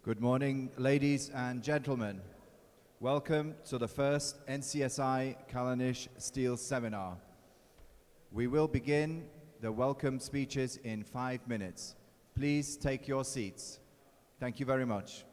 Good morning, ladies and gentlemen. Welcome to the first NCSI Callanish Steel Seminar. We will begin the welcome speeches in 5 minutes. Please take your seats. Thank you very much.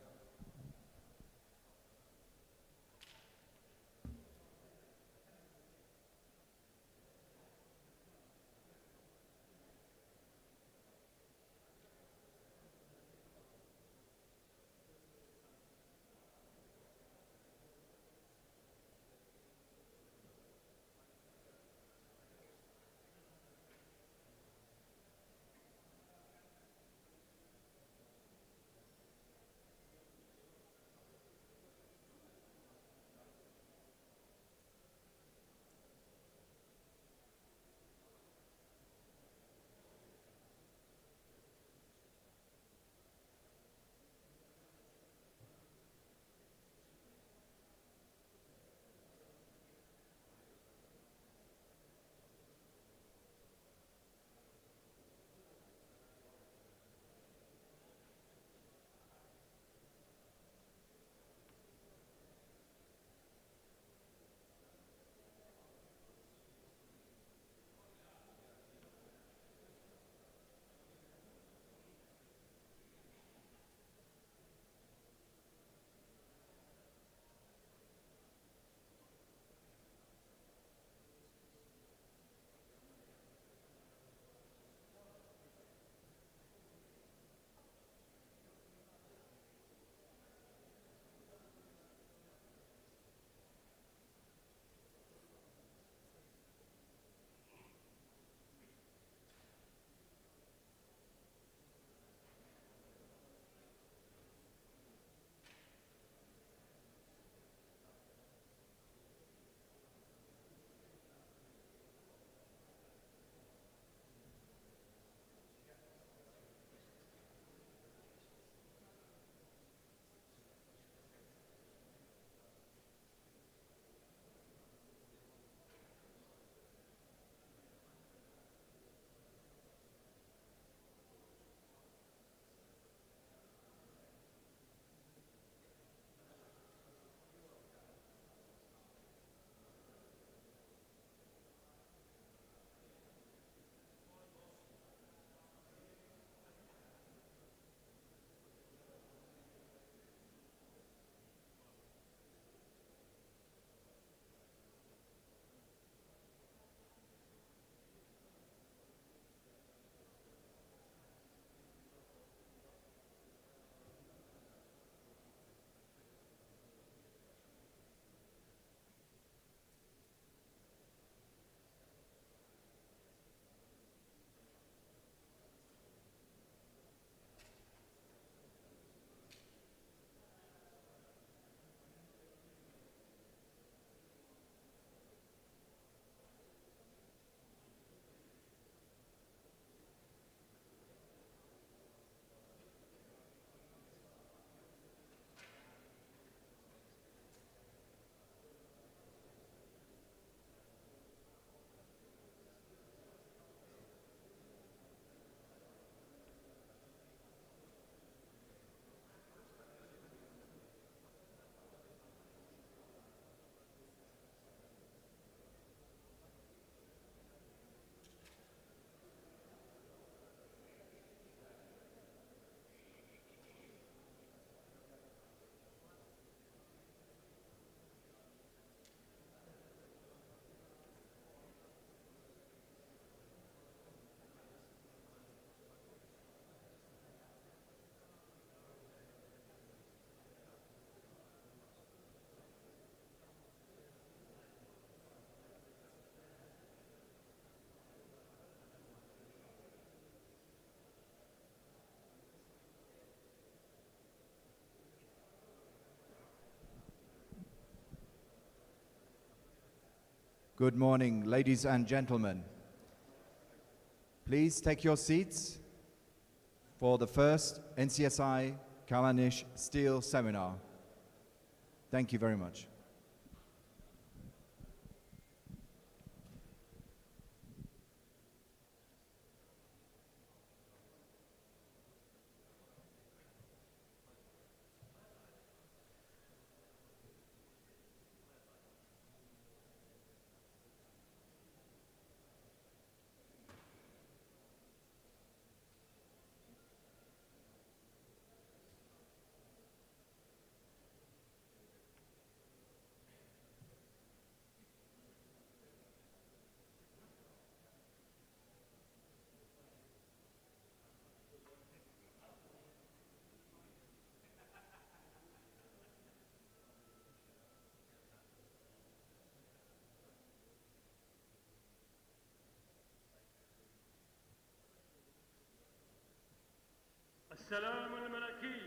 Good morning, ladies and gentlemen. Please take your seats for the first NCSI Callanish Steel Seminar. Thank you very much. السلام الملكي.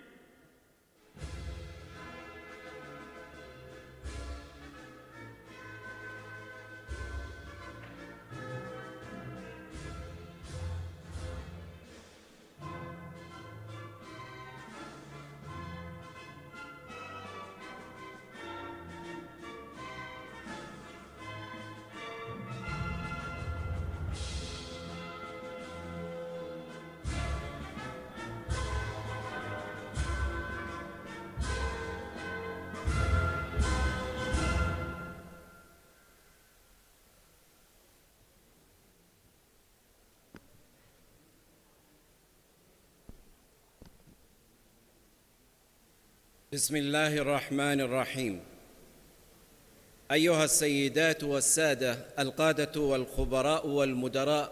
بسم الله الرحمن الرحيم. أيها السيدات والسادة القادة والخبراء والمدراء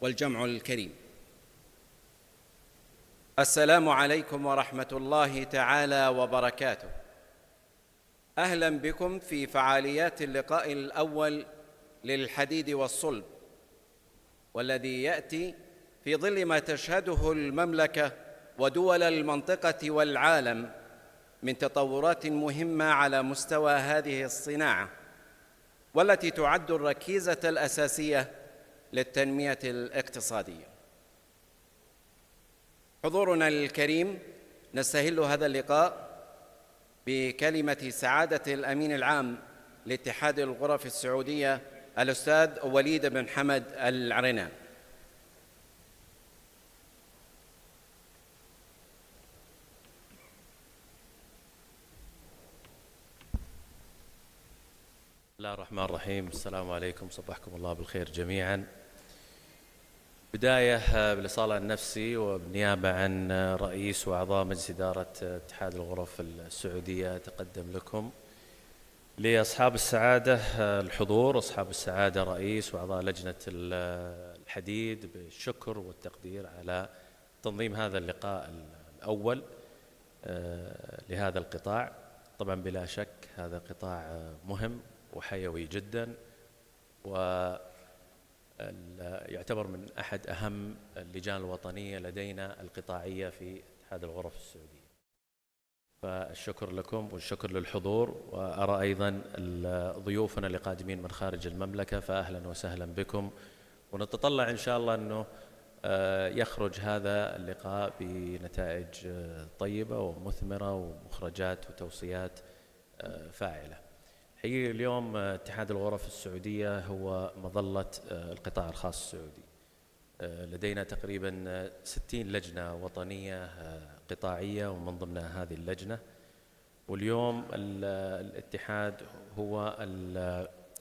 والجمع الكريم، السلام عليكم ورحمة الله تعالى وبركاته. أهلا بكم في فعاليات اللقاء الأول للحديد والصلب، والذي يأتي في ظل ما تشهده المملكة ودول المنطقة والعالم من تطورات مهمة على مستوى هذه الصناعة، والتي تعد الركيزة الأساسية للتنمية الاقتصادية. حضورنا الكريم، نستهل هذا اللقاء بكلمة سعادة الأمين العام لاتحاد الغرف السعودية الأستاذ وليد بن حمد العرنان. بسم الله الرحمن الرحيم. السلام عليكم، صبحكم الله بالخير جميعا. بداية بالإصالة النفسي وبالنيابة عن رئيس وأعضاء مجلس إدارة اتحاد الغرف السعودية أتقدم لكم لأصحاب السعادة الحضور، أصحاب السعادة رئيس وأعضاء لجنة الحديد بالشكر والتقدير على تنظيم هذا اللقاء الأول لهذا القطاع. طبعا بلا شك هذا قطاع مهم وحيوي جدا، ويعتبر من أحد أهم اللجان الوطنية لدينا القطاعية في اتحاد الغرف السعودية. فالشكر لكم والشكر للحضور، وأرى أيضا ضيوفنا اللي قادمين من خارج المملكة، فأهلا وسهلا بكم. ونتطلع إن شاء الله أنه يخرج هذا اللقاء بنتائج طيبة ومثمرة ومخرجات وتوصيات فاعلة. حقيقة اليوم اتحاد الغرف السعودية هو مظلة القطاع الخاص السعودي. لدينا تقريبا 60 لجنة وطنية قطاعية ومن ضمنها هذه اللجنة، واليوم الاتحاد هو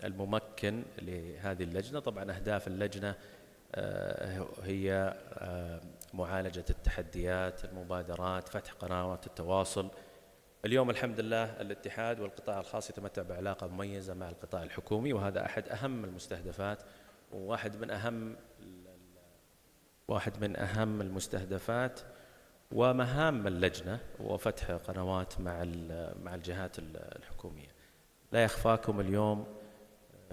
الممكن لهذه اللجنة. طبعا أهداف اللجنة هي معالجة التحديات، المبادرات، فتح قنوات التواصل. اليوم الحمد لله الاتحاد والقطاع الخاص يتمتع بعلاقة مميزة مع القطاع الحكومي، وهذا أحد أهم المستهدفات وواحد من أهم المستهدفات ومهام اللجنة، وفتح قنوات مع الجهات الحكومية. لا يخفاكم اليوم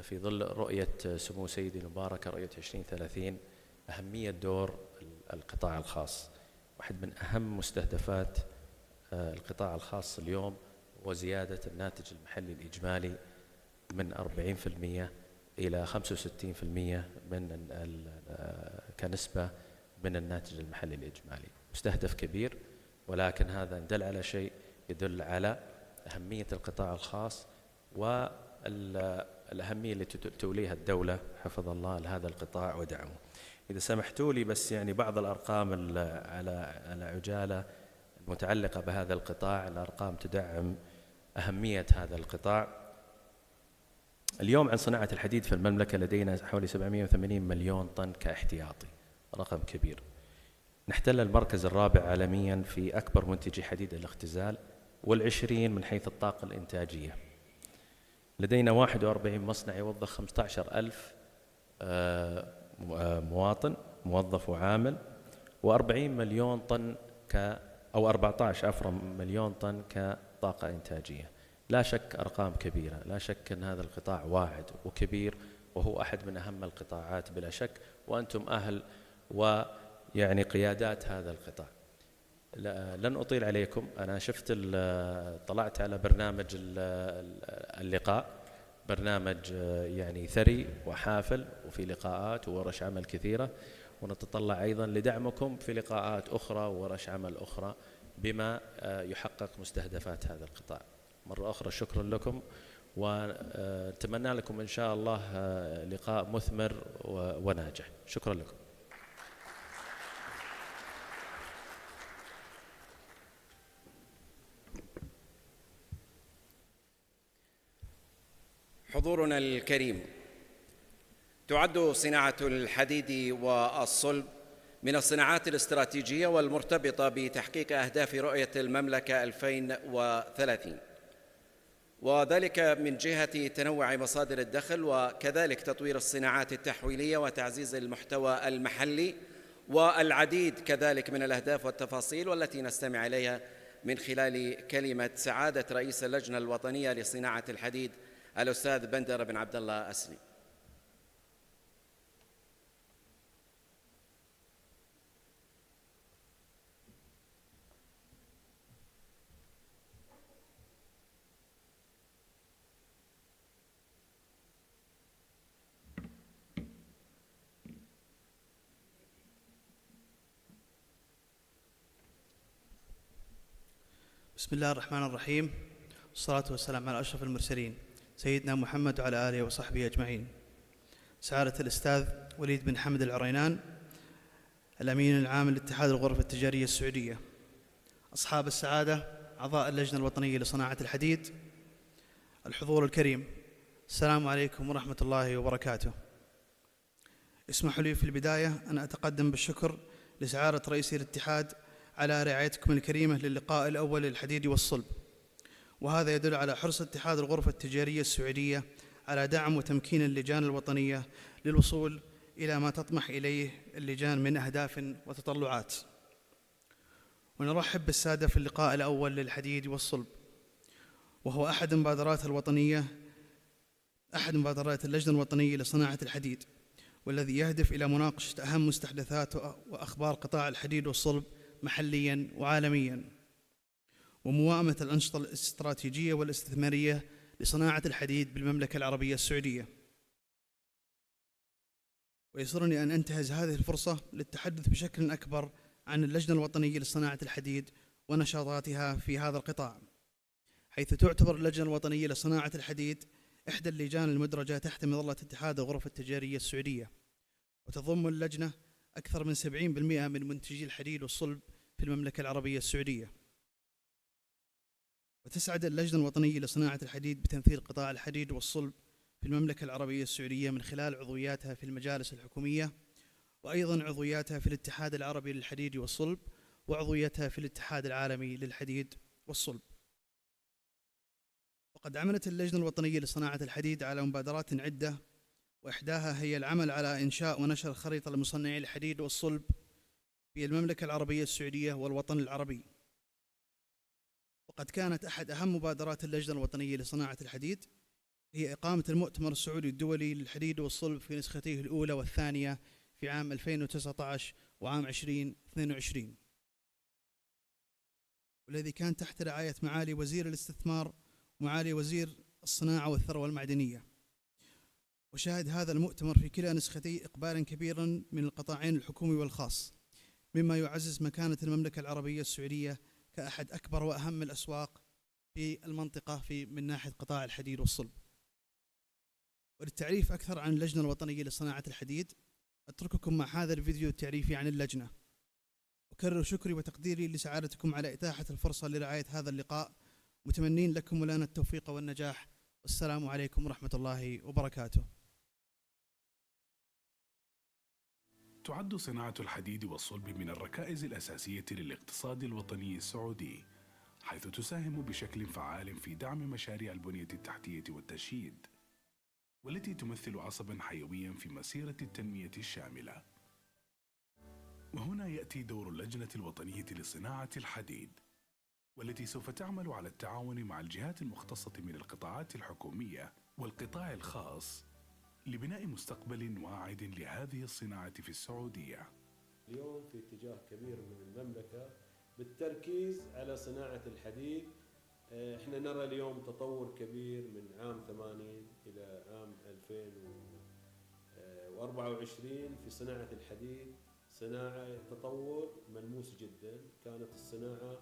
في ظل رؤية سمو سيدي المباركة رؤية 2030 أهمية دور القطاع الخاص. واحد من أهم مستهدفات القطاع الخاص اليوم وزيادة الناتج المحلي الإجمالي من 40% إلى 65% كنسبة من الناتج المحلي الإجمالي. مستهدف كبير، ولكن هذا إن دل على شيء يدل على أهمية القطاع الخاص والأهمية التي توليها الدولة حفظ الله لهذا القطاع ودعمه. إذا سمحتوا لي بس يعني بعض الأرقام على عجالة متعلقة بهذا القطاع. الأرقام تدعم أهمية هذا القطاع. اليوم عن صناعة الحديد في المملكة لدينا حوالي 780 مليون طن كاحتياطي، رقم كبير. نحتل المركز الرابع عالميا في أكبر منتجي حديد الاختزال، وال20 من حيث الطاقة الإنتاجية. لدينا 41 مصنع يوظف 15,000 مواطن موظف وعامل، و40 مليون طن أو 14 مليون طن كطاقة إنتاجية. لا شك أرقام كبيرة، لا شك أن هذا القطاع واعد وكبير، وهو أحد من أهم القطاعات بلا شك، وأنتم أهل ويعني قيادات هذا القطاع. لن أطيل عليكم. أنا طلعت على برنامج اللقاء، برنامج يعني ثري وحافل، وفي لقاءات وورش عمل كثيرة، ونتطلع أيضا لدعمكم في لقاءات أخرى وورش عمل أخرى بما يحقق مستهدفات هذا القطاع. مرة أخرى شكرا لكم، ونتمنى لكم إن شاء الله لقاء مثمر وناجح. شكرا لكم. حضورنا الكريم، تعد صناعة الحديد والصلب من الصناعات الاستراتيجية والمرتبطة بتحقيق أهداف رؤية المملكة 2030، وذلك من جهة تنوع مصادر الدخل، وكذلك تطوير الصناعات التحويلية وتعزيز المحتوى المحلي، والعديد كذلك من الأهداف والتفاصيل والتي نستمع إليها من خلال كلمة سعادة رئيس اللجنة الوطنية لصناعة الحديد الأستاذ بندر بن عبد الله أسلي. بسم الله الرحمن الرحيم، والصلاة والسلام على أشرف المرسلين سيدنا محمد وعلى آله وصحبه أجمعين. سعادة الأستاذ وليد بن حمد العرينان، الأمين العام لاتحاد الغرف التجارية السعودية، أصحاب السعادة أعضاء اللجنة الوطنية لصناعة الحديد، الحضور الكريم، السلام عليكم ورحمة الله وبركاته. اسمحوا لي في البداية أن أتقدم بالشكر لسعادة رئيس الاتحاد على رعايتكم الكريمة للقاء الأول للحديد والصلب، وهذا يدل على حرص اتحاد الغرفة التجارية السعودية على دعم وتمكين اللجان الوطنية للوصول إلى ما تطمح إليه اللجان من أهداف وتطلعات. ونرحب بالسادة في اللقاء الأول للحديد والصلب، وهو أحد مبادرات اللجنة الوطنية لصناعة الحديد، والذي يهدف إلى مناقشة أهم مستحدثات وأخبار قطاع الحديد والصلب محلياً وعالمياً، وموائمة الأنشطة الاستراتيجية والاستثمارية لصناعة الحديد بالمملكة العربية السعودية. ويسرني أن أنتهز هذه الفرصة للتحدث بشكل أكبر عن اللجنة الوطنية لصناعة الحديد ونشاطاتها في هذا القطاع، حيث تعتبر اللجنة الوطنية لصناعة الحديد إحدى اللجان المدرجة تحت مظلة اتحاد الغرف التجارية السعودية، وتضم اللجنة أكثر من 70% من منتجي الحديد والصلب في المملكة العربية السعودية. وتسعد اللجنة الوطنية لصناعة الحديد بتمثيل قطاع الحديد والصلب في المملكة العربية السعودية من خلال عضوياتها في المجالس الحكومية، وأيضاً عضوياتها في الاتحاد العربي للحديد والصلب، وعضويتها في الاتحاد العالمي للحديد والصلب. وقد عملت اللجنة الوطنية لصناعة الحديد على مبادرات عدة، وإحداها هي العمل على إنشاء ونشر خريطة لمصنعي الحديد والصلب في المملكة العربية السعودية والوطن العربي. وقد كانت أحد أهم مبادرات اللجنة الوطنية لصناعة الحديد هي إقامة المؤتمر السعودي الدولي للحديد والصلب في نسختيه الأولى والثانية في عام 2019 وعام 2022، والذي كان تحت رعاية معالي وزير الاستثمار ومعالي وزير الصناعة والثروة المعدنية. وشهد هذا المؤتمر في كلا نسختيه إقبالاً كبيراً من القطاعين الحكومي والخاص، مما يعزز مكانة المملكة العربية السعودية كأحد أكبر وأهم الأسواق في المنطقة من ناحية قطاع الحديد والصلب. وللتعريف أكثر عن اللجنة الوطنية لصناعة الحديد، أترككم مع هذا الفيديو التعريفي عن اللجنة. أكرر شكري وتقديري لسعادتكم على إتاحة الفرصة لرعاية هذا اللقاء، متمنين لكم ولنا التوفيق والنجاح، والسلام عليكم ورحمة الله وبركاته. تعد صناعة الحديد والصلب من الركائز الأساسية للاقتصاد الوطني السعودي، حيث تساهم بشكل فعال في دعم مشاريع البنية التحتية والتشييد، والتي تمثل عصباً حيوياً في مسيرة التنمية الشاملة. وهنا يأتي دور اللجنة الوطنية لصناعة الحديد، والتي سوف تعمل على التعاون مع الجهات المختصة من القطاعات الحكومية والقطاع الخاص لبناء مستقبل واعد لهذه الصناعة في السعودية. اليوم في اتجاه كبير من المملكة بالتركيز على صناعة الحديد. احنا نرى اليوم تطور كبير من عام 80 إلى عام 2024 في صناعة الحديد. صناعة تطور ملموس جدا. كانت الصناعة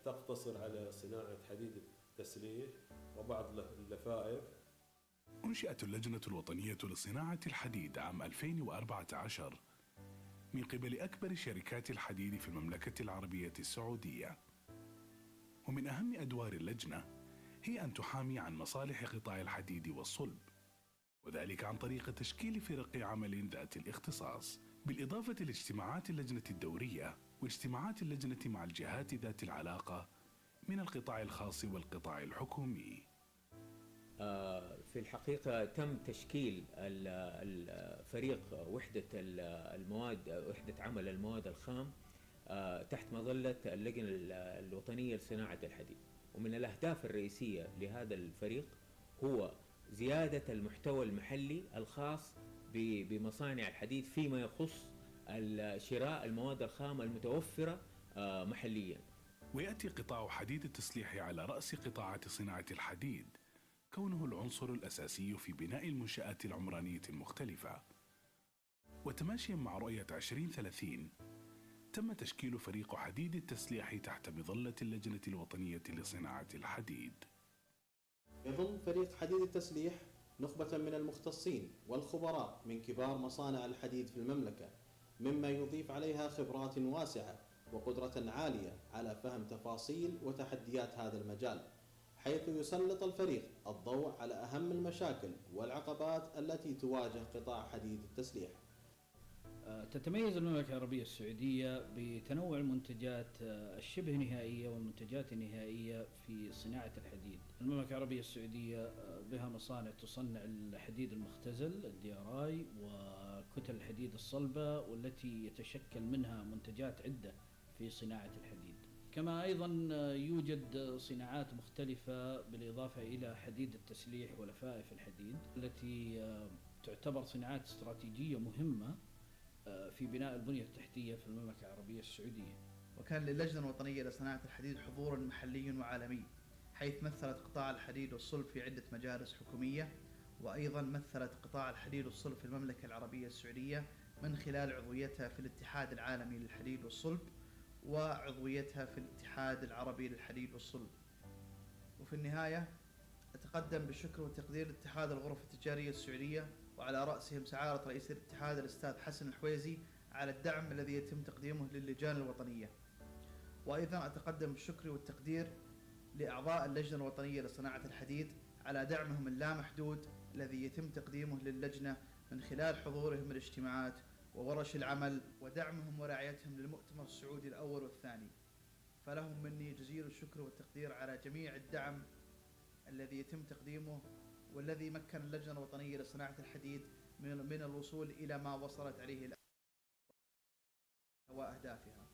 تقتصر على صناعة حديد التسليح وبعض اللفائف. أنشئت اللجنة الوطنية لصناعة الحديد عام 2014 من قبل أكبر شركات الحديد في المملكة العربية السعودية، ومن أهم أدوار اللجنة هي أن تحامي عن مصالح قطاع الحديد والصلب، وذلك عن طريق تشكيل فرق عمل ذات الاختصاص، بالإضافة لاجتماعات اللجنة الدورية واجتماعات اللجنة مع الجهات ذات العلاقة من القطاع الخاص والقطاع الحكومي. في الحقيقة تم تشكيل الفريق وحدة المواد، وحدة عمل المواد الخام تحت مظلة اللجنة الوطنية لصناعة الحديد. ومن الأهداف الرئيسية لهذا الفريق هو زيادة المحتوى المحلي الخاص بمصانع الحديد فيما يخص شراء المواد الخام المتوفرة محليا. ويأتي قطاع حديد التسليح على رأس قطاعات صناعة الحديد، كونه العنصر الأساسي في بناء المنشآت العمرانية المختلفة. وتماشيا مع رؤية 2030 تم تشكيل فريق حديد التسليح تحت مظلة اللجنة الوطنية لصناعة الحديد. يضم فريق حديد التسليح نخبة من المختصين والخبراء من كبار مصانع الحديد في المملكة، مما يضيف عليها خبرات واسعة وقدرة عالية على فهم تفاصيل وتحديات هذا المجال، حيث يسلط الفريق الضوء على أهم المشاكل والعقبات التي تواجه قطاع حديد التسليح. تتميز المملكة العربية السعودية بتنوع المنتجات الشبه نهائية والمنتجات النهائية في صناعة الحديد. المملكة العربية السعودية بها مصانع تصنع الحديد المختزل الDRI وكتل الحديد الصلبة، والتي يتشكل منها منتجات عدة في صناعة الحديد. كما أيضا يوجد صناعات مختلفة بالإضافة إلى حديد التسليح ولفائف الحديد التي تعتبر صناعات استراتيجية مهمة في بناء البنية التحتية في المملكة العربية السعودية. وكان للجنة الوطنية لصناعة الحديد حضور محلي وعالمي، حيث مثلت قطاع الحديد والصلب في عدة مجالس حكومية، وأيضا مثلت قطاع الحديد والصلب في المملكة العربية السعودية من خلال عضويتها في الاتحاد العالمي للحديد والصلب وعضويتها في الاتحاد العربي للحديد والصلب. وفي النهاية أتقدم بالشكر والتقدير لاتحاد الغرف التجارية السعودية، وعلى رأسهم سعادة رئيس الاتحاد الأستاذ حسن الحويزي، على الدعم الذي يتم تقديمه للجان الوطنية. وأيضا أتقدم بالشكر والتقدير لأعضاء اللجنة الوطنية لصناعة الحديد على دعمهم اللامحدود الذي يتم تقديمه للجنة من خلال حضورهم الاجتماعات وورش العمل ودعمهم ورعايتهم للمؤتمر السعودي الأول والثاني. فلهم مني جزيل الشكر والتقدير على جميع الدعم الذي يتم تقديمه، والذي مكن اللجنة الوطنية لصناعة الحديد من الوصول إلى ما وصلت عليه الآن وأهدافها.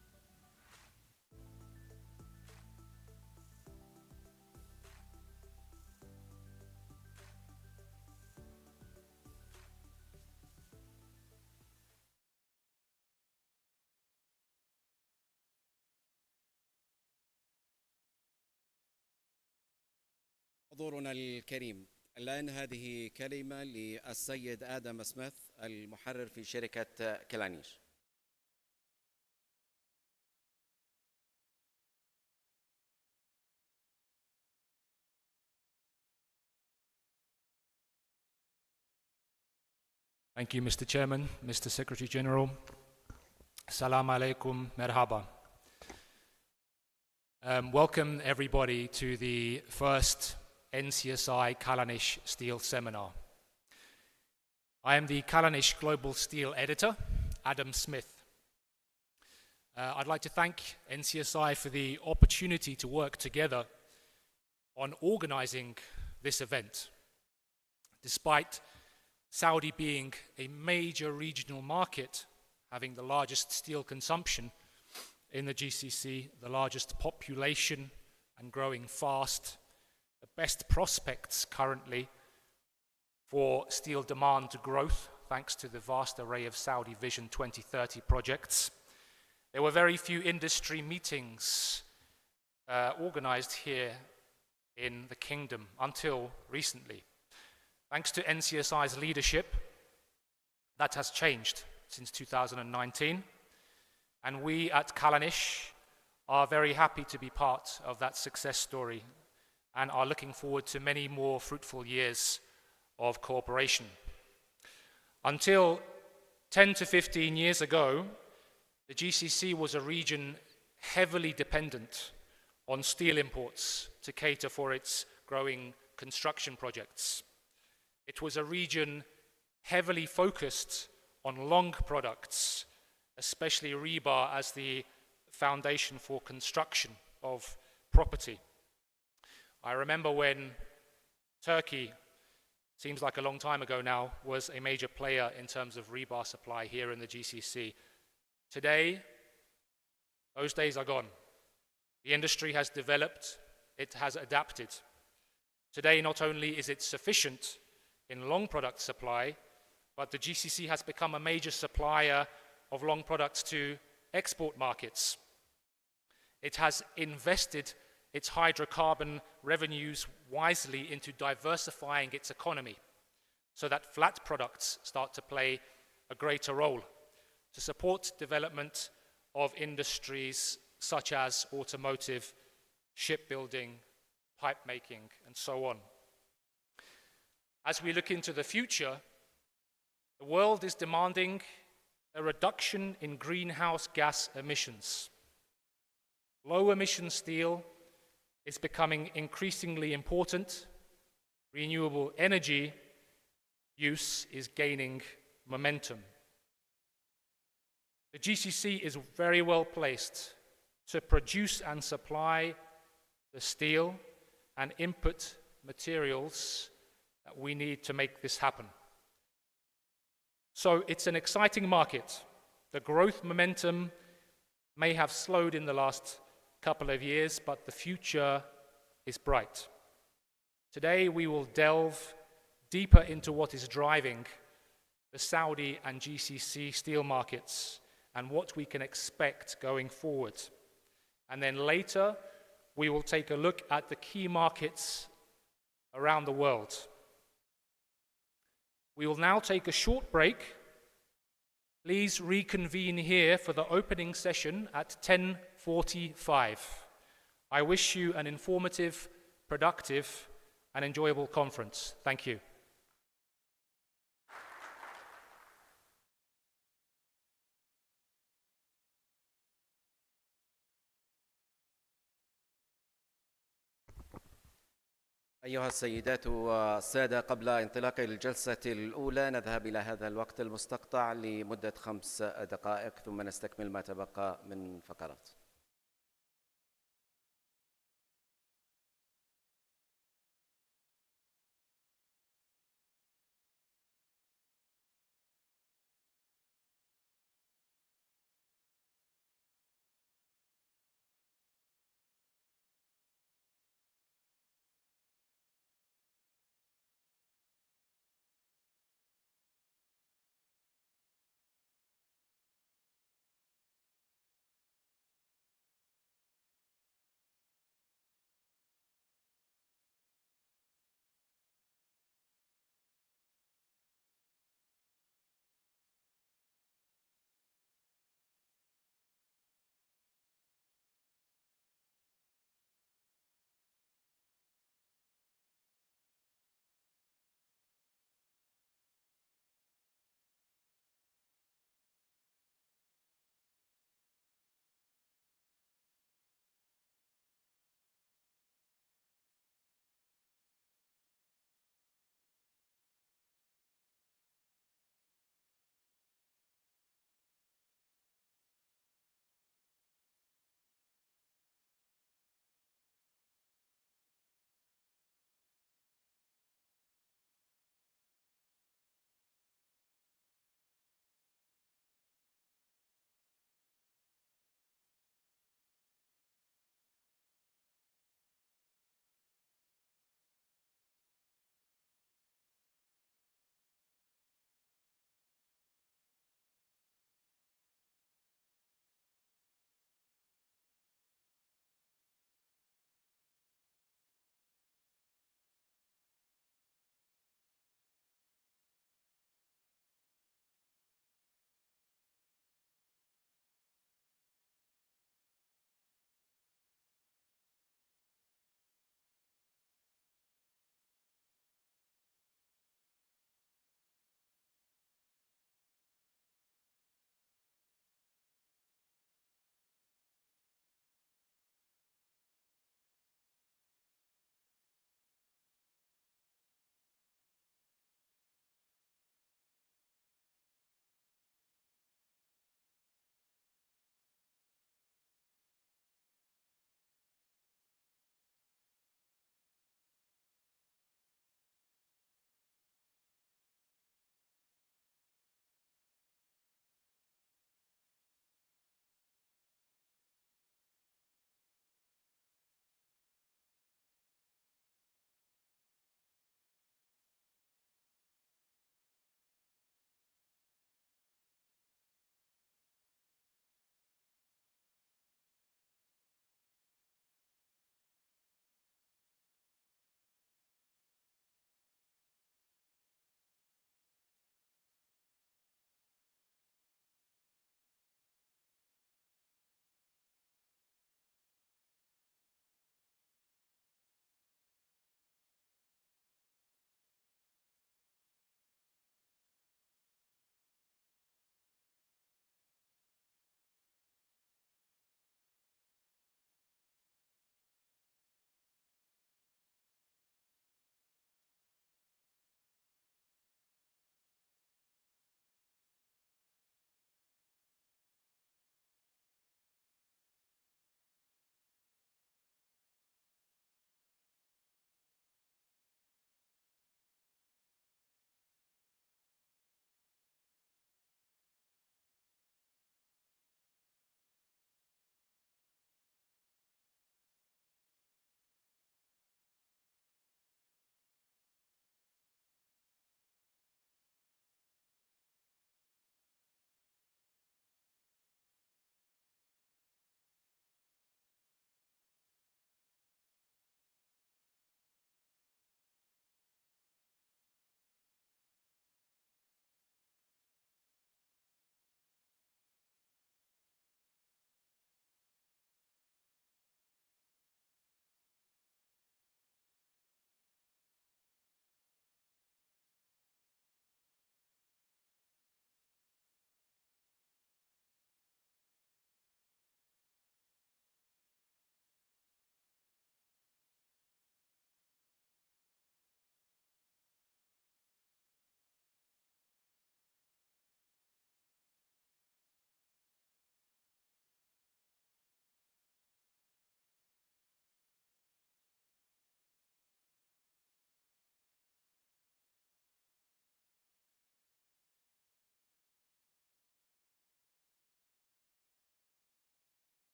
حضورنا الكريم، الآن هذه كلمة للسيد آدم سميث المحرر في شركة كلانيش. Thank you, Mr. Chairman, Mr. Secretary General. Assalamu alaikum, merhaba. Welcome everybody to the first NCSI Kalanish Steel Seminar. I am the Kalanish Global Steel Editor, Adam Smith. I'd like to thank NCSI for the opportunity to work together on organizing this event. Despite Saudi being a major regional market, having the largest steel consumption in the GCC, the largest population and growing fast, the best prospects currently for steel demand growth, thanks to the vast array of Saudi Vision 2030 projects, There were very few industry meetings organized here in the kingdom until recently. Thanks to NCSI's leadership, that has changed since 2019, and we at Callanish are very happy to be part of that success story and are looking forward to many more fruitful years of cooperation. Until 10 to 15 years ago, the GCC was a region heavily dependent on steel imports to cater for its growing construction projects. It was a region heavily focused on long products, especially rebar as the foundation for construction of property. I remember when Turkey, seems like a long time ago now, was a major player in terms of rebar supply here in the GCC. Today, those days are gone. The industry has developed, it has adapted. Today, not only is it sufficient in long product supply, but the GCC has become a major supplier of long products to export markets. It has invested its hydrocarbon revenues wisely into diversifying its economy so that flat products start to play a greater role to support development of industries such as automotive, shipbuilding, pipe making, and so on. As we look into the future, the world is demanding a reduction in greenhouse gas emissions. Low emission steel is becoming increasingly important. Renewable energy use is gaining momentum. The GCC is very well placed to produce and supply the steel and input materials that we need to make this happen. So it's an exciting market. The growth momentum may have slowed in the last couple of years, but the future is bright. Today we will delve deeper into what is driving the Saudi and GCC steel markets and what we can expect going forward. And then later, we will take a look at the key markets around the world. We will now take a short break. Please reconvene here for the opening session at 10:45. I wish you an informative, productive, and enjoyable conference. Thank you. أيها السيدات والسادة، قبل انطلاق الجلسة الأولى نذهب إلى هذا الوقت المستقطع لمدة 5 دقائق ثم نستكمل ما تبقى من فقرات.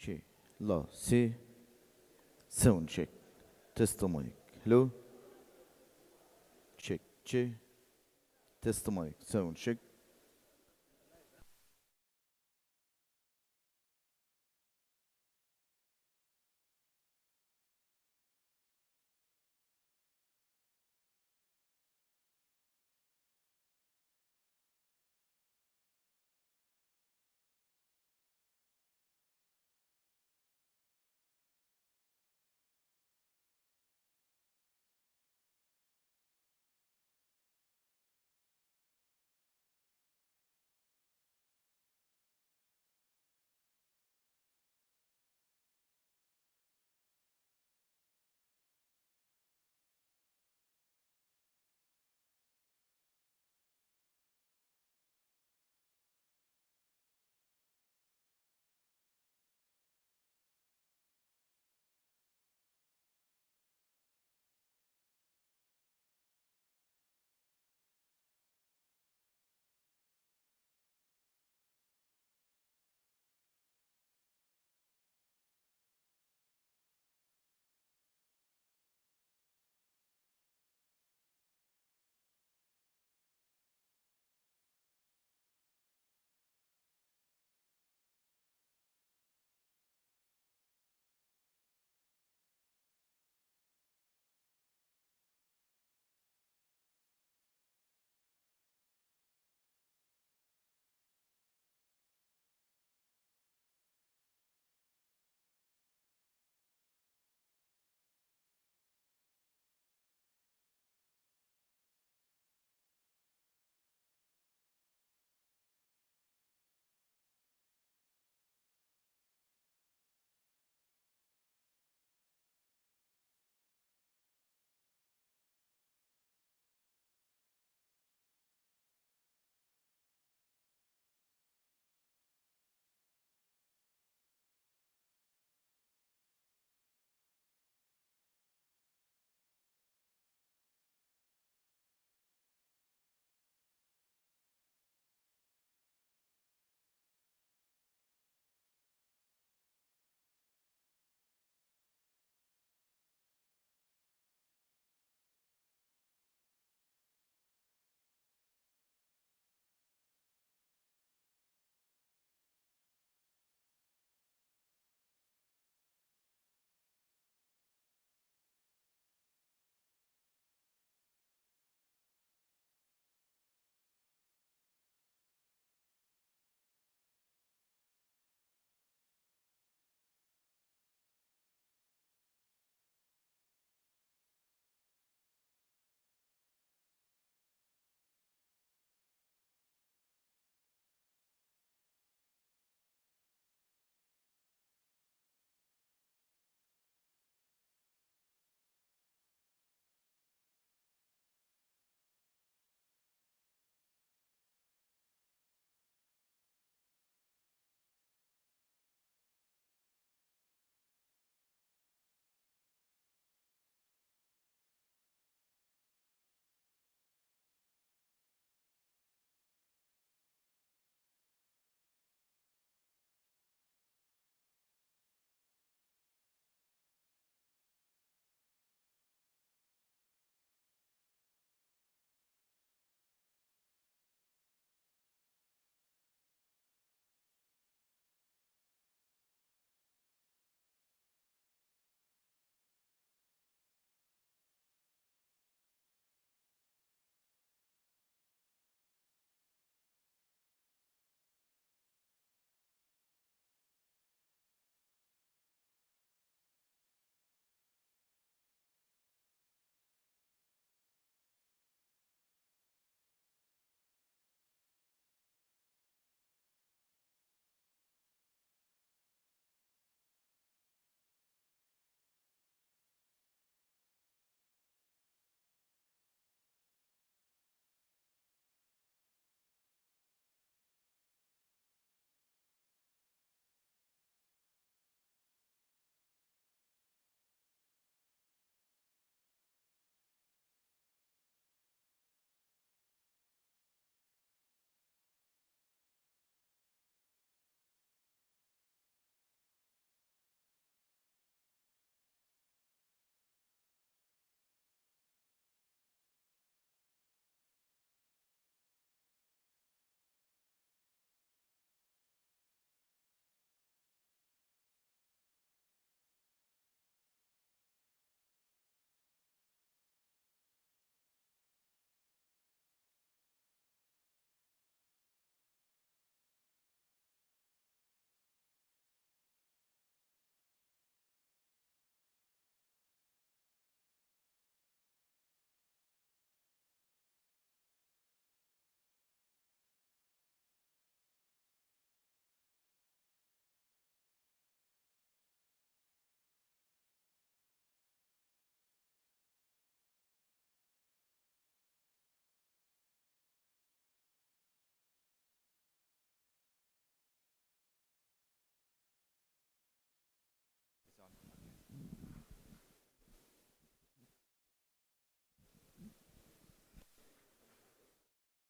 شي لا سي ساوند تشيك تيست مايك هلو تشيك تشي تيست مايك ساوند تشيك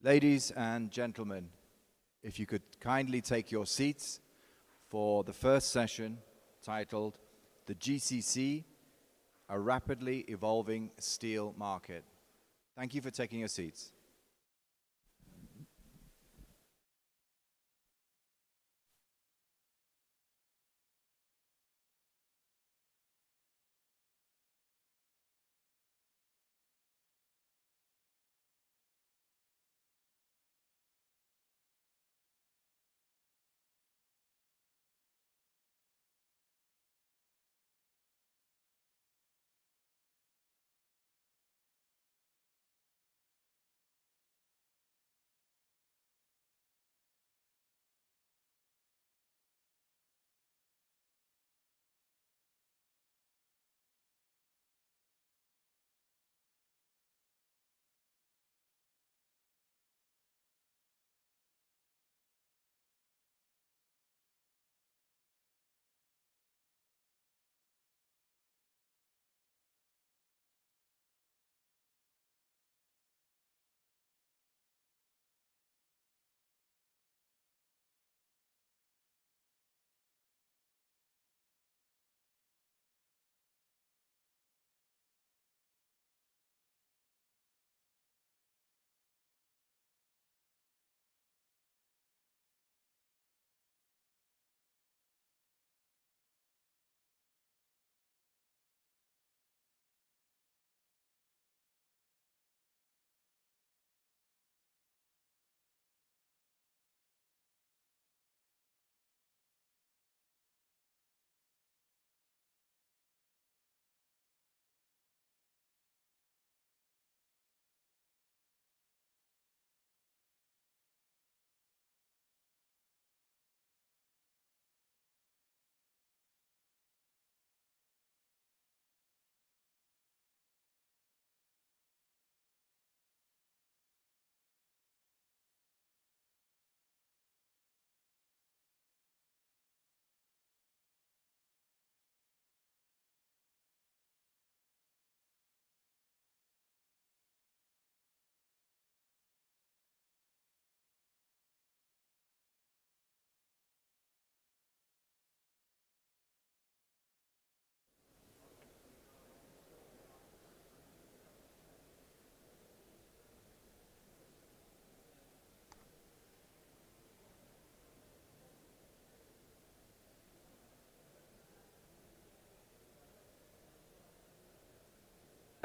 Ladies and gentlemen, if you could kindly take your seats for the first session titled The GCC, a Rapidly Evolving Steel Market. Thank you for taking your seats.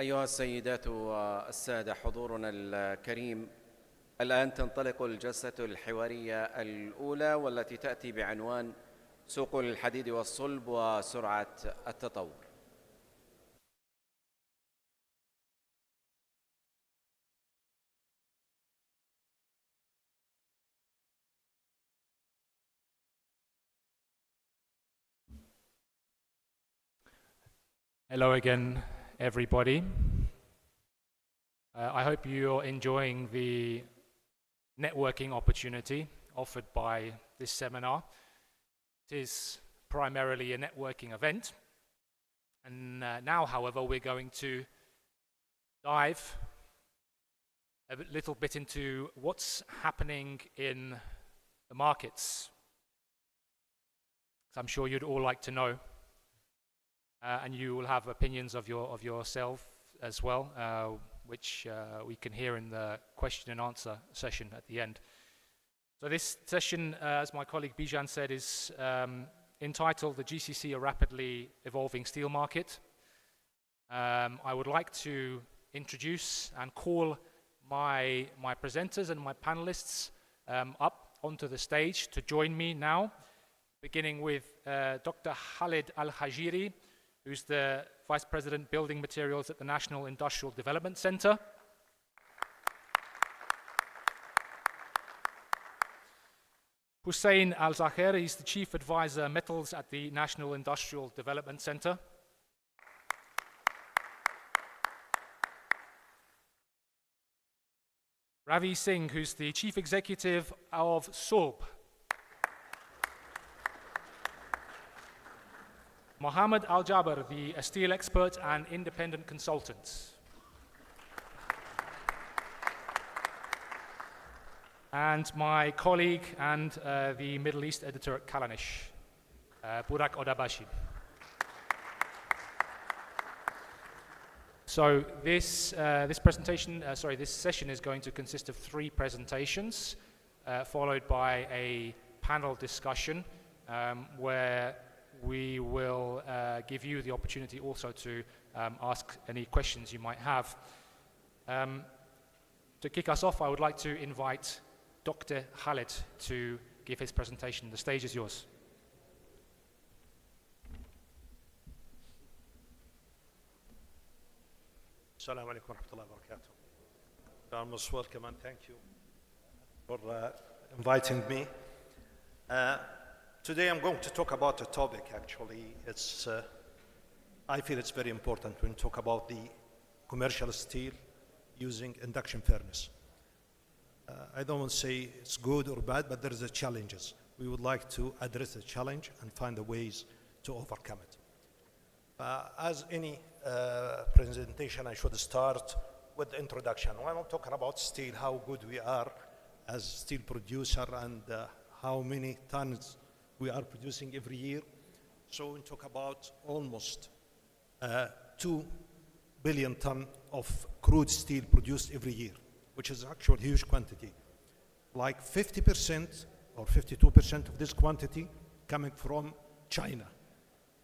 أيها السيدات والسادة، حضورنا الكريم، الآن تنطلق الجلسة الحوارية الأولى والتي تأتي بعنوان سوق الحديد والصلب وسرعة التطور. Hello again, everybody. I hope you're enjoying the networking opportunity offered by this seminar. It is primarily a networking event. And now, however, we're going to dive a little bit into what's happening in the markets. I'm sure you'd all like to know. And you will have opinions of yourself as well, which we can hear in the question and answer session at the end. So this session, as my colleague Bijan said, is entitled The GCC, a Rapidly Evolving Steel Market. I would like to introduce and call my presenters and my panelists up onto the stage to join me now, beginning with Dr. Khalid Al-Hajiri, who's the Vice President Building Materials at the National Industrial Development Center. Hussein Al-Zaheri is the Chief Advisor Metals at the National Industrial Development Center. Ravi Singh, who's the Chief Executive of SOLB. Mohammed Al-Jaber, the steel expert and independent consultant. and my colleague and the Middle East editor at Kalanish, Burak Odabashi. So this session is going to consist of 3 presentations, followed by a panel discussion where we will give you the opportunity also to ask any questions you might have. To kick us off, I would like to invite Dr. Khaled to give his presentation. The stage is yours. Assalamu alaikum wa rahmatullahi wa barakatuh. I'm most welcome and thank you for inviting me. Today I'm going to talk about a topic actually. I feel it's very important when we talk about the commercial steel using induction furnace. I don't want to say it's good or bad, but there is challenges. We would like to address the challenge and find the ways to overcome it. As any presentation, I should start with the introduction. When I'm talking about steel, how good we are as steel producer and how many tons we are producing every year. So we talk about almost 2 billion tons of crude steel produced every year, which is actually a huge quantity. Like 50% or 52% of this quantity coming from China.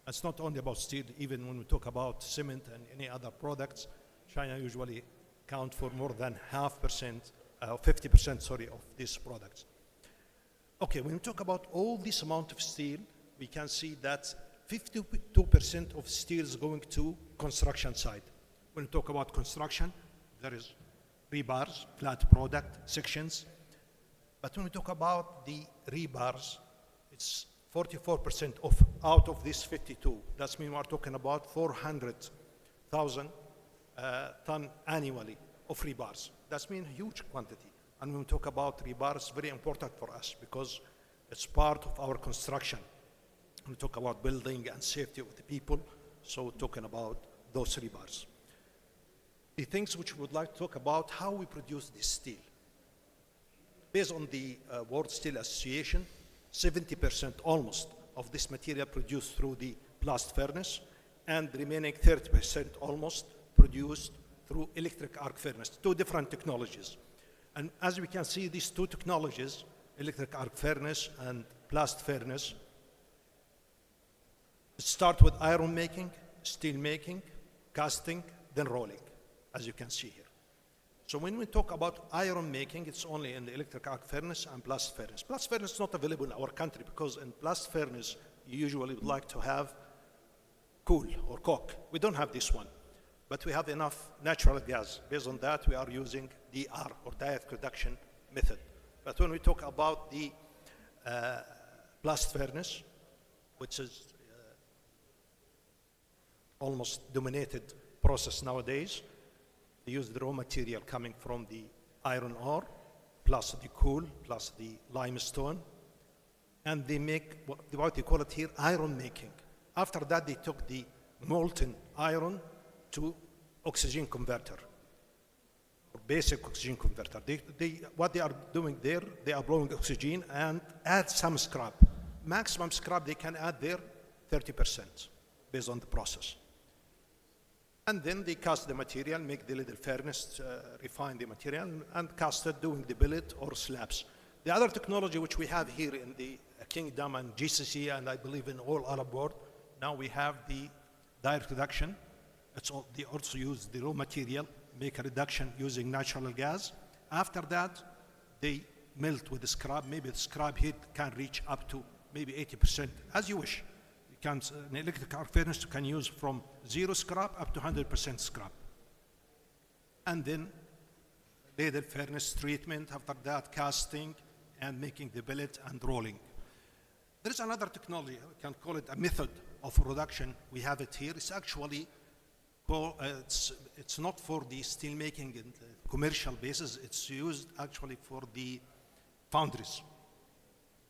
It's not only about steel, even when we talk about cement and any other products, China usually count for more than 50% of these products. Okay, when we talk about all this amount of steel, we can see that 52% of steel is going to construction side. When we talk about construction, there is rebars, flat product, sections. But when we talk about the rebars, it's 44% out of this 52. That means we're talking about 400,000 ton annually of rebars. That means huge quantity. And when we talk about rebars, very important for us because it's part of our construction. We talk about building and safety of the people, so talking about those rebars. The things which we would like to talk about, how we produce this steel. Based on the World Steel Association, 70% almost of this material produced through the blast furnace, and the remaining 30% almost produced through electric arc furnace, 2 different technologies. And as we can see, these 2 technologies, electric arc furnace and blast furnace, start with iron making, steel making, casting, then rolling, as you can see here. So when we talk about iron making, it's only in the electric arc furnace and blast furnace. Blast furnace is not available in our country because in blast furnace, you usually would like to have coal or coke. We don't have this one, but we have enough natural gas. Based on that, we are using DR or direct reduction method. But when we talk about the blast furnace, which is almost dominated process nowadays, they use the raw material coming from the iron ore, plus the coal, plus the limestone, and they make what they call it here iron making. After that, they took the molten iron to oxygen converter, or basic oxygen converter. What they are doing there, they are blowing oxygen and add some scrap. Maximum scrap they can add there, 30%, based on the process. And then they cast the material, make the little furnace, refine the material, and cast it doing the billet or slabs. The other technology which we have here in the Kingdom and GCC, and I believe in all Arab world, now we have the direct reduction. They also use the raw material, make a reduction using natural gas. After that, they melt with the scrap. Maybe the scrap heat can reach up to maybe 80%, as you wish. An electric arc furnace can use from 0 scrap up to 100% scrap. And then ladle furnace treatment, after that casting and making the billet and rolling. There is another technology, we can call it a method of reduction. We have it here. It's actually, it's not for the steel making and commercial basis. It's used actually for the foundries.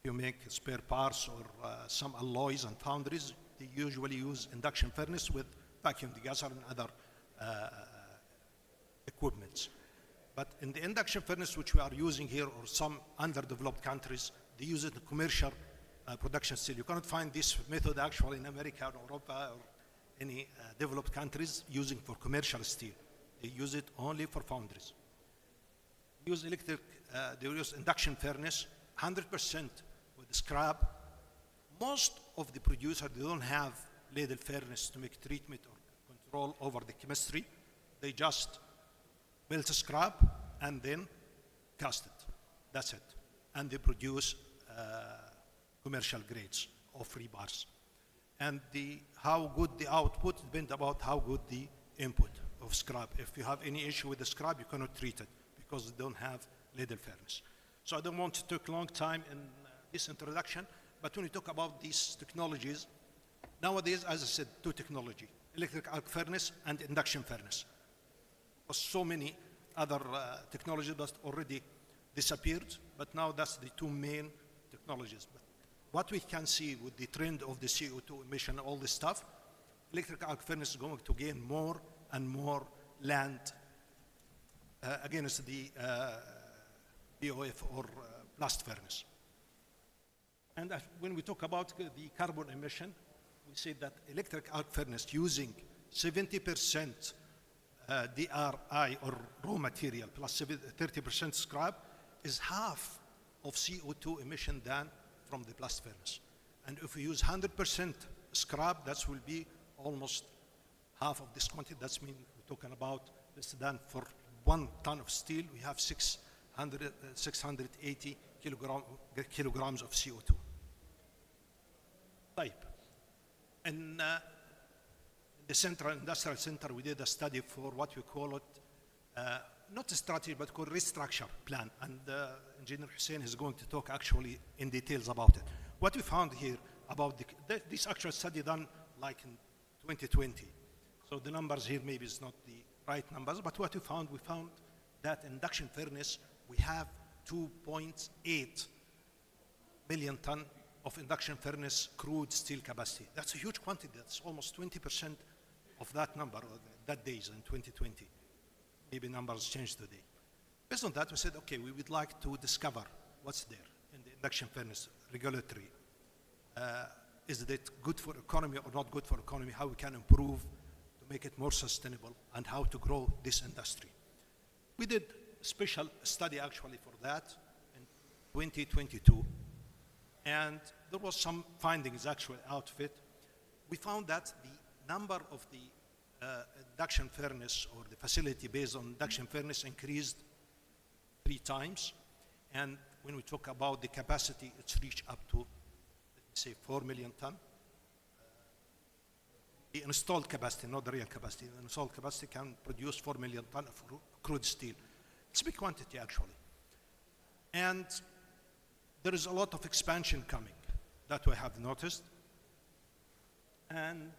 You make spare parts or some alloys and foundries, they usually use induction furnace with vacuum degasser and other equipments. But in the induction furnace which we are using here, or some underdeveloped countries, they use it in commercial production steel. You cannot find this method actually in America or Europe or any developed countries using for commercial steel. They use it only for foundries. They use they use induction furnace, 100% with scrap. Most of the producers, they don't have ladle furnace to make treatment or control over the chemistry. They just melt scrap and then cast it. That's it. And they produce commercial grades of rebars. And how good the output depends about how good the input of scrap. If you have any issue with the scrap, you cannot treat it because they don't have ladle furnace. So I don't want to take a long time in this introduction, but when you talk about these technologies, nowadays, as I said, two technology, electric arc furnace and induction furnace. There's so many other technologies that already disappeared, but now that's the two main technologies. But what we can see with the trend of the CO2 emission, all this stuff, electric arc furnace is going to gain more and more land against the BOF or blast furnace. And when we talk about the carbon emission, we say that electric arc furnace using 70% DRI or raw material plus 30% scrap is half of CO2 emission than from the blast furnace. And if we use 100% scrap, that will be almost half of this quantity. That means we're talking about less than for 1 ton of steel, we have 680 kilograms of CO2. Type. In the Central Industrial Center, we did a study for what we call it, not a strategy, but called restructure plan. And Engineer Hussein is going to talk actually in details about it. What we found here about this actual study done like in 2020. So the numbers here maybe is not the right numbers, but what we found that induction furnace, we have 2.8 million ton of induction furnace crude steel capacity. That's a huge quantity. That's almost 20% of that number, that days in 2020. Maybe numbers changed today. Based on that, we said, okay, we would like to discover what's there in the induction furnace regulatory. Is it good for economy or not good for economy? How we can improve to make it more sustainable and how to grow this industry. We did a special study actually for that in 2022. And there was some findings actually out of it. We found that the number of the induction furnace or the facility based on induction furnace increased 3 times. And when we talk about the capacity, it's reached up to, let's say, 4 million ton. The installed capacity, not the real capacity. The installed capacity can produce 4 million ton of crude steel. It's a big quantity actually. And there is a lot of expansion coming that we have noticed. And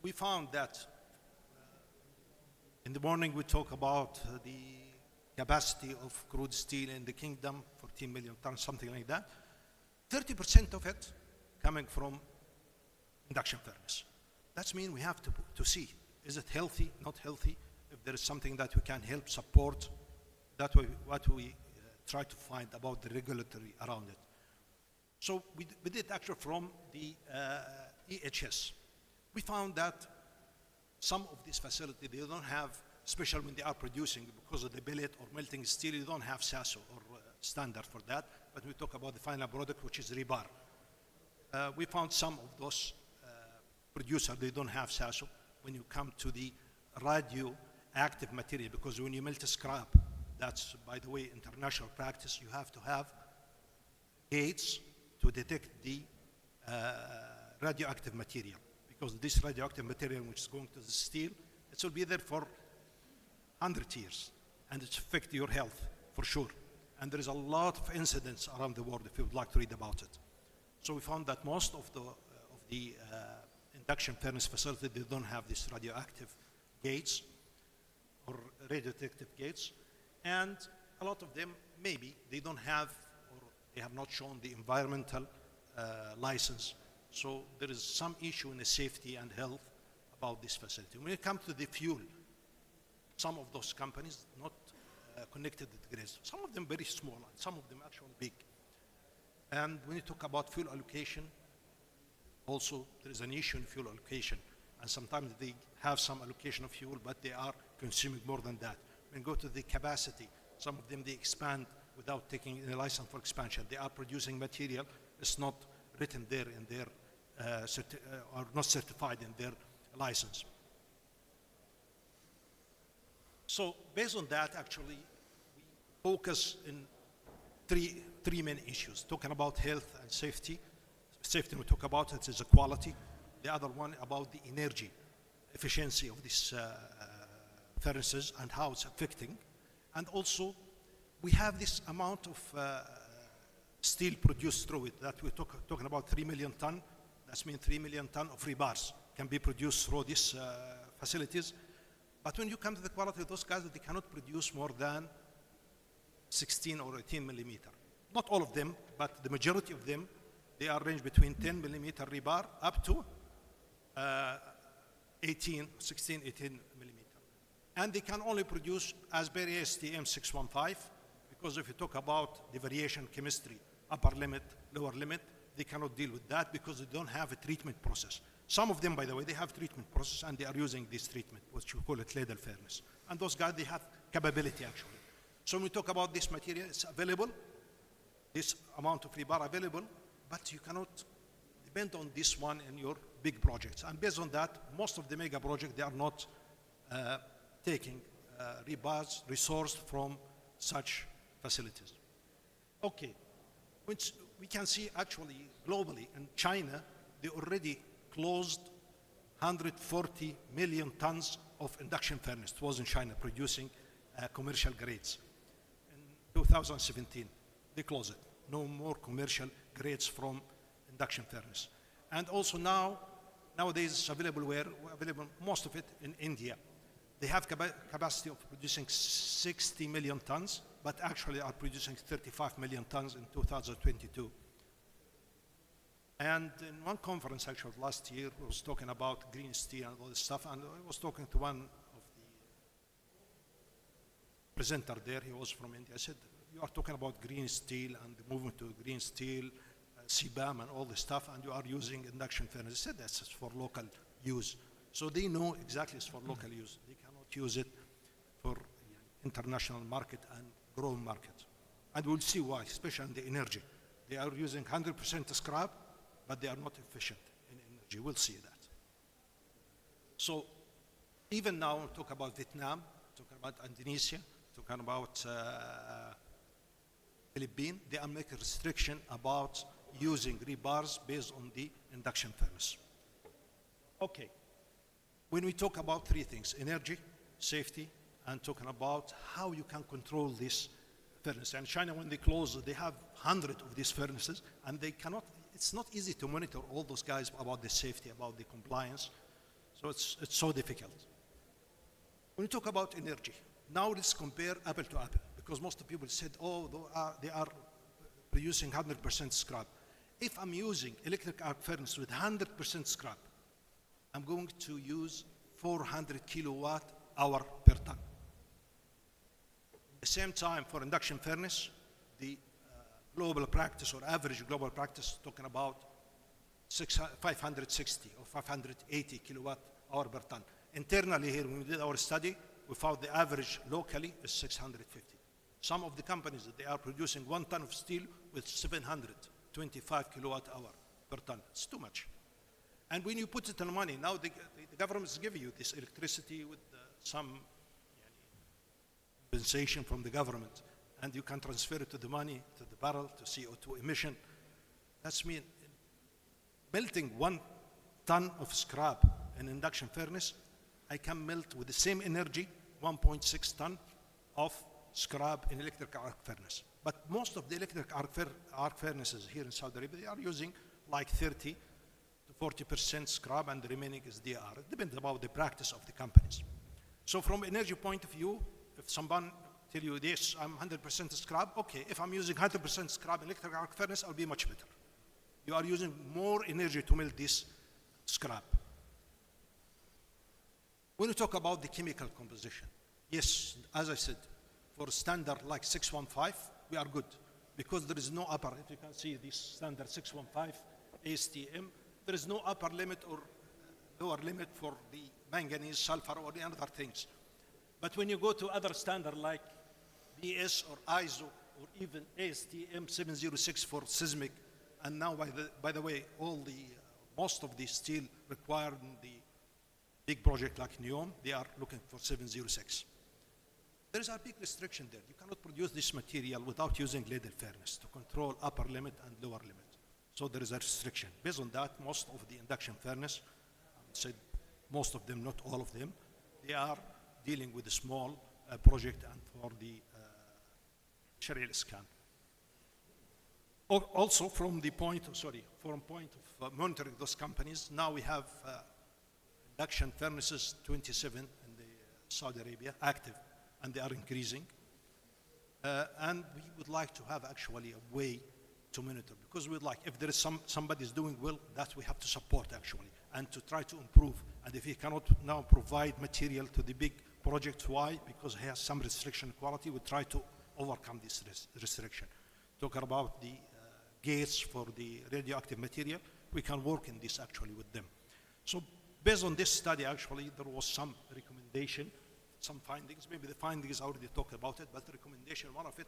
we found that in the morning we talk about the capacity of crude steel in the kingdom, 14 million tons, something like that. 30% of it coming from induction furnace. That means we have to see, is it healthy, not healthy? If there is something that we can help support, that way what we try to find about the regulatory around it. So we did actually from the EHS. We found that some of these facilities, they don't have, especially when they are producing, because of the billet or melting steel, you don't have SASO or standard for that. But we talk about the final product, which is rebar. We found some of those producers, they don't have SASO. When you come to the radioactive material, because when you melt a scrap, that's, by the way, international practice, you have to have gates to detect the radioactive material. Because this radioactive material which is going to the steel, it will be there for 100 years, and it affects your health, for sure. And there is a lot of incidents around the world if you would like to read about it. So we found that most of the induction furnace facility, they don't have these radioactive gates or radiodetective gates. And a lot of them, maybe, they don't have or they have not shown the environmental license. So there is some issue in the safety and health about this facility. When it comes to the fuel, some of those companies, not connected to the grids. Some of them very small, and some of them actually big. And when you talk about fuel allocation, also there is an issue in fuel allocation. And sometimes they have some allocation of fuel, but they are consuming more than that. When you go to the capacity, some of them they expand without taking any license for expansion. They are producing material, it's not written there in their, or not certified in their license. So based on that, actually, we focus in three main issues, talking about health and safety. Safety we talk about, it is equality. The other one about the energy efficiency of these furnaces and how it's affecting. And also, we have this amount of steel produced through it that we're talking about 3 million ton. That means 3 million ton of rebars can be produced through these facilities. But when you come to the quality of those guys, they cannot produce more than 16 or 18 millimeter. Not all of them, but the majority of them, they are ranged between 10 millimeter rebar up to 16, 18 millimeter. And they can only produce as per ASTM 615, because if you talk about the variation chemistry, upper limit, lower limit, they cannot deal with that because they don't have a treatment process. Some of them, by the way, they have treatment process and they are using this treatment, which we call it ladle furnace. And those guys, they have capability actually. So when we talk about this material, it's available, this amount of rebar available, but you cannot depend on this one in your big projects. And based on that, most of the mega projects, they are not taking rebars resourced from such facilities. Okay, which we can see actually globally in China, they already closed 140 million tons of induction furnace. It was in China producing commercial grades. In 2017, they closed it. No more commercial grades from induction furnace. And also nowadays it's available most of it in India. They have capacity of producing 60 million tons, but actually are producing 35 million tons in 2022. And in one conference actually last year, we was talking about green steel and all this stuff, and I was talking to one of the presenter there, he was from India. I said, you are talking about green steel and the movement to green steel, CBAM and all this stuff, and you are using induction furnace. I said that's for local use. So they know exactly it's for local use. They cannot use it for international market and growing market. And we'll see why, especially in the energy. They are using 100% scrap, but they are not efficient in energy. We'll see that. So even now, we talk about Vietnam, talking about Indonesia, talking about Philippines, they are making restriction about using rebars based on the induction furnace. Okay. When we talk about three things, energy, safety, and talking about how you can control this furnace. And China, when they close, they have hundreds of these furnaces, and they cannot, it's not easy to monitor all those guys about the safety, about the compliance. So it's so difficult. When we talk about energy, now let's compare apple to apple, because most of the people said, oh, they are producing 100% scrap. If I'm using electric arc furnace with 100% scrap, I'm going to use 400 kilowatt hour per ton. At the same time, for induction furnace, the global practice or average global practice talking about 560 or 580 kilowatt hour per ton. Internally here, when we did our study, we found the average locally is 650. Some of the companies, they are producing 1 ton of steel with 725 kilowatt hour per ton. It's too much. And when you put it in money, now the government is giving you this electricity with some compensation from the government, and you can transfer it to the money, to the barrel, to CO2 emission. That's mean melting 1 ton of scrap in induction furnace, I can melt with the same energy 1.6 ton of scrap in electric arc furnace. But most of the electric arc furnaces here in Saudi Arabia, they are using like 30 to 40% scrap, and the remaining is DR. It depends about the practice of the companies. So from energy point of view, if someone tell you this, I'm 100% scrap, okay, if I'm using 100% scrap electric arc furnace, I'll be much better. You are using more energy to melt this scrap. When we talk about the chemical composition, yes, as I said, for standard like 615, we are good. Because there is no upper, if you can see this standard 615 ASTM, there is no upper limit or lower limit for the manganese, sulfur, or any other things. But when you go to other standard like BS or ISO or even ASTM 706 for seismic, and now by the way, most of the steel required in the big project like NEOM, they are looking for 706. There is a big restriction there. You cannot produce this material without using ladle furnace to control upper limit and lower limit. So there is a restriction. Based on that, most of the induction furnace, I would say most of them, not all of them, they are dealing with a small project and for the Sharia scan. Also from the point, of monitoring those companies, now we have induction furnaces 27 in the Saudi Arabia active, and they are increasing. And we would like to have actually a way to monitor, because we'd like, if there is somebody is doing well, that we have to support actually, and to try to improve. And if he cannot now provide material to the big project, why? Because he has some restriction quality, we try to overcome this restriction. Talk about the gates for the radioactive material, we can work in this actually with them. So based on this study actually, there was some recommendation, some findings, maybe the findings already talked about it, but the recommendation, one of it,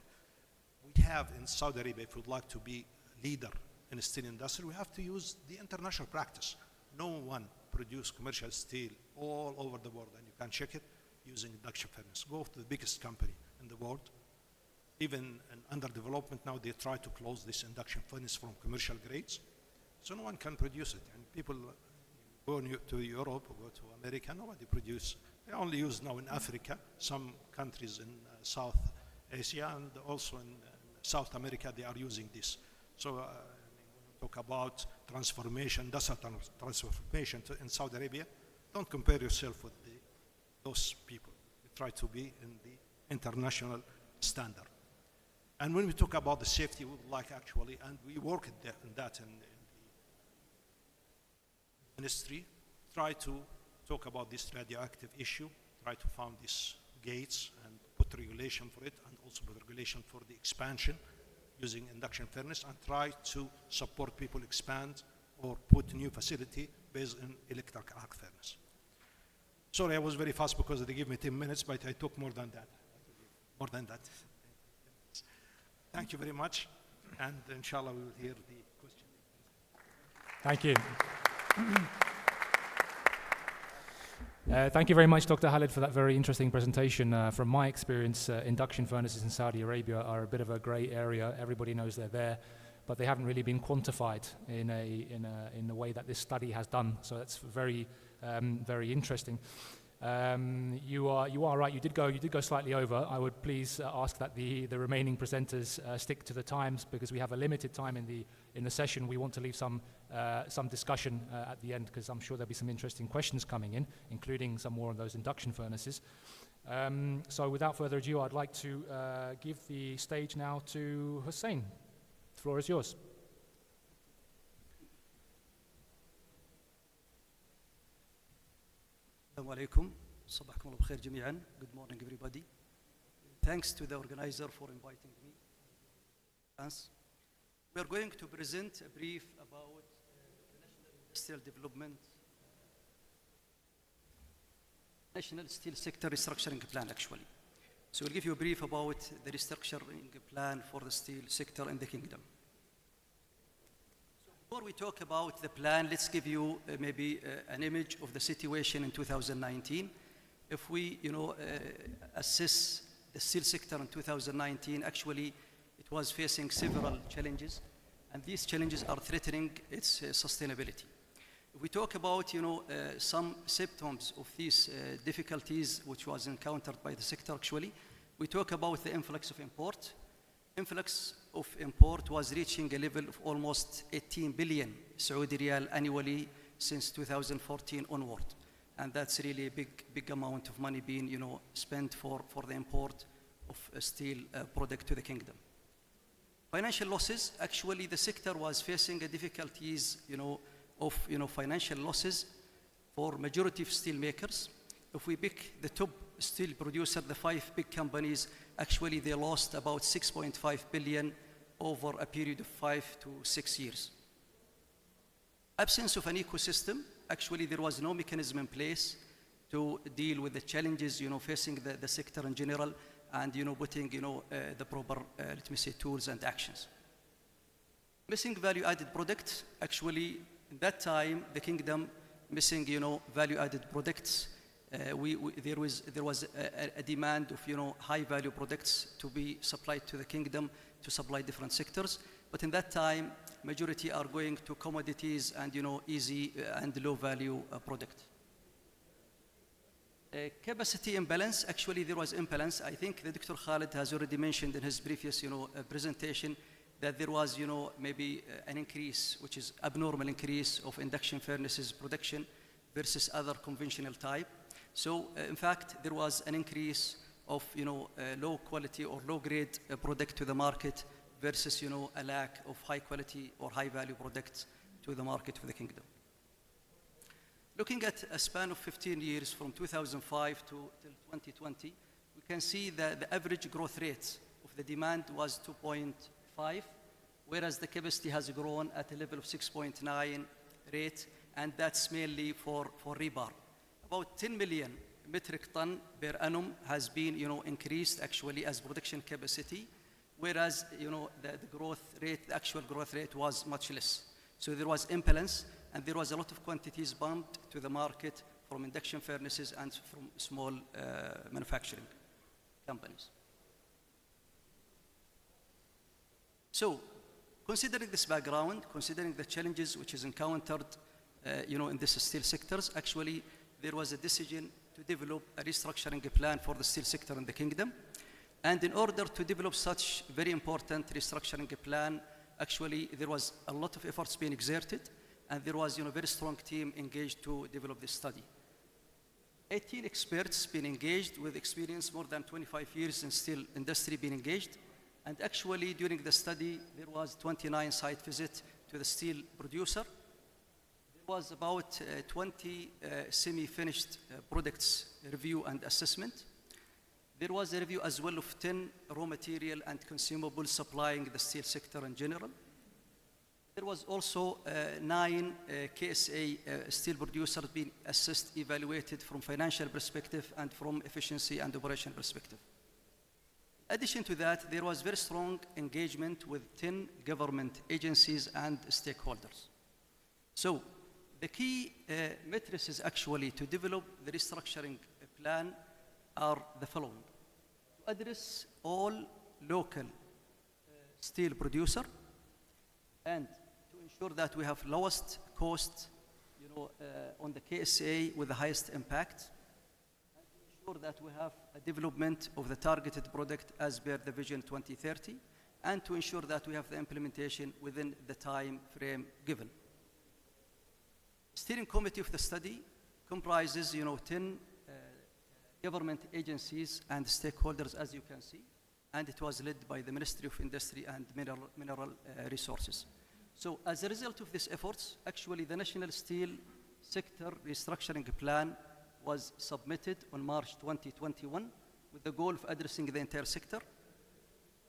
we have in Saudi Arabia, if we'd like to be leader in the steel industry, we have to use the international practice. No one produce commercial steel all over the world, and you can check it using induction furnace. Go to the biggest company in the world, even under development now, they try to close this induction furnace from commercial grades. So no one can produce it. And people go to Europe or go to America, nobody produce. They only use now in Africa, some countries in South Asia, and also in South America, they are using this. So when we talk about transformation, industrial transformation in Saudi Arabia, don't compare yourself with those people. You try to be in the international standard. And when we talk about the safety, we would like actually, and we work in that in the ministry, try to talk about this radioactive issue, try to find these gates and put regulation for it, and also put regulation for the expansion using induction furnace, and try to support people expand or put new facility based on electric arc furnace. Sorry, I was very fast because they gave me 10 minutes, but I took more than that. More than that. Thank you very much, and inshallah we will hear the question. Thank you. Thank you very much, Dr. Khalid, for that very interesting presentation. From my experience, induction furnaces in Saudi Arabia are a bit of a grey area. Everybody knows they're there, but they haven't really been quantified in the way that this study has done. So that's very, very interesting. You are right. You did go slightly over. I would please ask that the remaining presenters stick to the times, because we have a limited time in the session. We want to leave some discussion at the end, because I'm sure there'll be some interesting questions coming in, including some more on those induction furnaces. So without further ado, I'd like to give the stage now to Hussein. The floor is yours. Assalamu alaikum. Sabahkum al khair jami'an. Good morning, everybody. Thanks to the organizer for inviting me. We are going to present a brief about the National Industrial Development National Steel Sector Restructuring Plan, actually. So we'll give you a brief about the restructuring plan for the steel sector in the kingdom. Before we talk about the plan, let's give you maybe an image of the situation in 2019. If we, assess the steel sector in 2019, actually, it was facing several challenges, and these challenges are threatening its sustainability. If we talk about, some symptoms of these difficulties which was encountered by the sector, actually, we talk about the influx of import. Influx of import was reaching a level of almost 18 billion Saudi riyal annually since 2014 onward. And that's really a big amount of money being, spent for the import of a steel product to the kingdom. Financial losses, actually the sector was facing difficulties, of financial losses for majority of steel makers. If we pick the top steel producer, the 5 big companies actually they lost about 6.5 billion over a period of 5 to 6 years. Absence of an ecosystem, actually there was no mechanism in place to deal with the challenges, facing the sector in general, and, putting, the proper, let me say, tools and actions. Missing value-added products, actually, in that time, the kingdom missing, value-added products. There was a demand of, high-value products to be supplied to the kingdom to supply different sectors. But in that time, majority are going to commodities and, easy and low-value product. Capacity imbalance, actually there was imbalance. I think that Dr. Khalid has already mentioned in his previous, presentation that there was, maybe an increase, which is abnormal increase of induction furnaces production versus other conventional type. So, in fact, there was an increase of, low quality or low grade product to the market versus, a lack of high quality or high value products to the market for the kingdom. Looking at a span of 15 years from 2005 till 2020, we can see that the average growth rate of the demand was 2.5, whereas the capacity has grown at a level of 6.9 rate, and that's mainly for rebar. About 10 million metric ton per annum has been, increased actually as production capacity, whereas, the growth rate, the actual growth rate was much less. So there was imbalance, and there was a lot of quantities pumped to the market from induction furnaces and from small manufacturing companies. So, considering this background, considering the challenges which is encountered, in this steel sectors, actually there was a decision to develop a restructuring plan for the steel sector in the kingdom. And in order to develop such very important restructuring plan, actually there was a lot of efforts being exerted, and there was, a very strong team engaged to develop this study. 18 experts been engaged with experience more than 25 years in steel industry being engaged. And actually during the study, there was 29 site visits to the steel producer. There was about 20 semi-finished products review and assessment. There was a review as well of 10 raw material and consumables supplying the steel sector in general. There was also 9 KSA steel producers being assessed, evaluated from financial perspective and from efficiency and operation perspective. In addition to that, there was very strong engagement with 10 government agencies and stakeholders. So the key matrices actually to develop the restructuring plan are the following: to address all local steel producer, and to ensure that we have lowest cost, on the KSA with the highest impact, and to ensure that we have a development of the targeted product as per the Vision 2030, and to ensure that we have the implementation within the time frame given. Steering committee of the study comprises, 10 government agencies and stakeholders, as you can see, and it was led by the Ministry of Industry and Mineral Resources. So as a result of these efforts, actually the National Steel Sector Restructuring Plan was submitted on March 2021 with the goal of addressing the entire sector,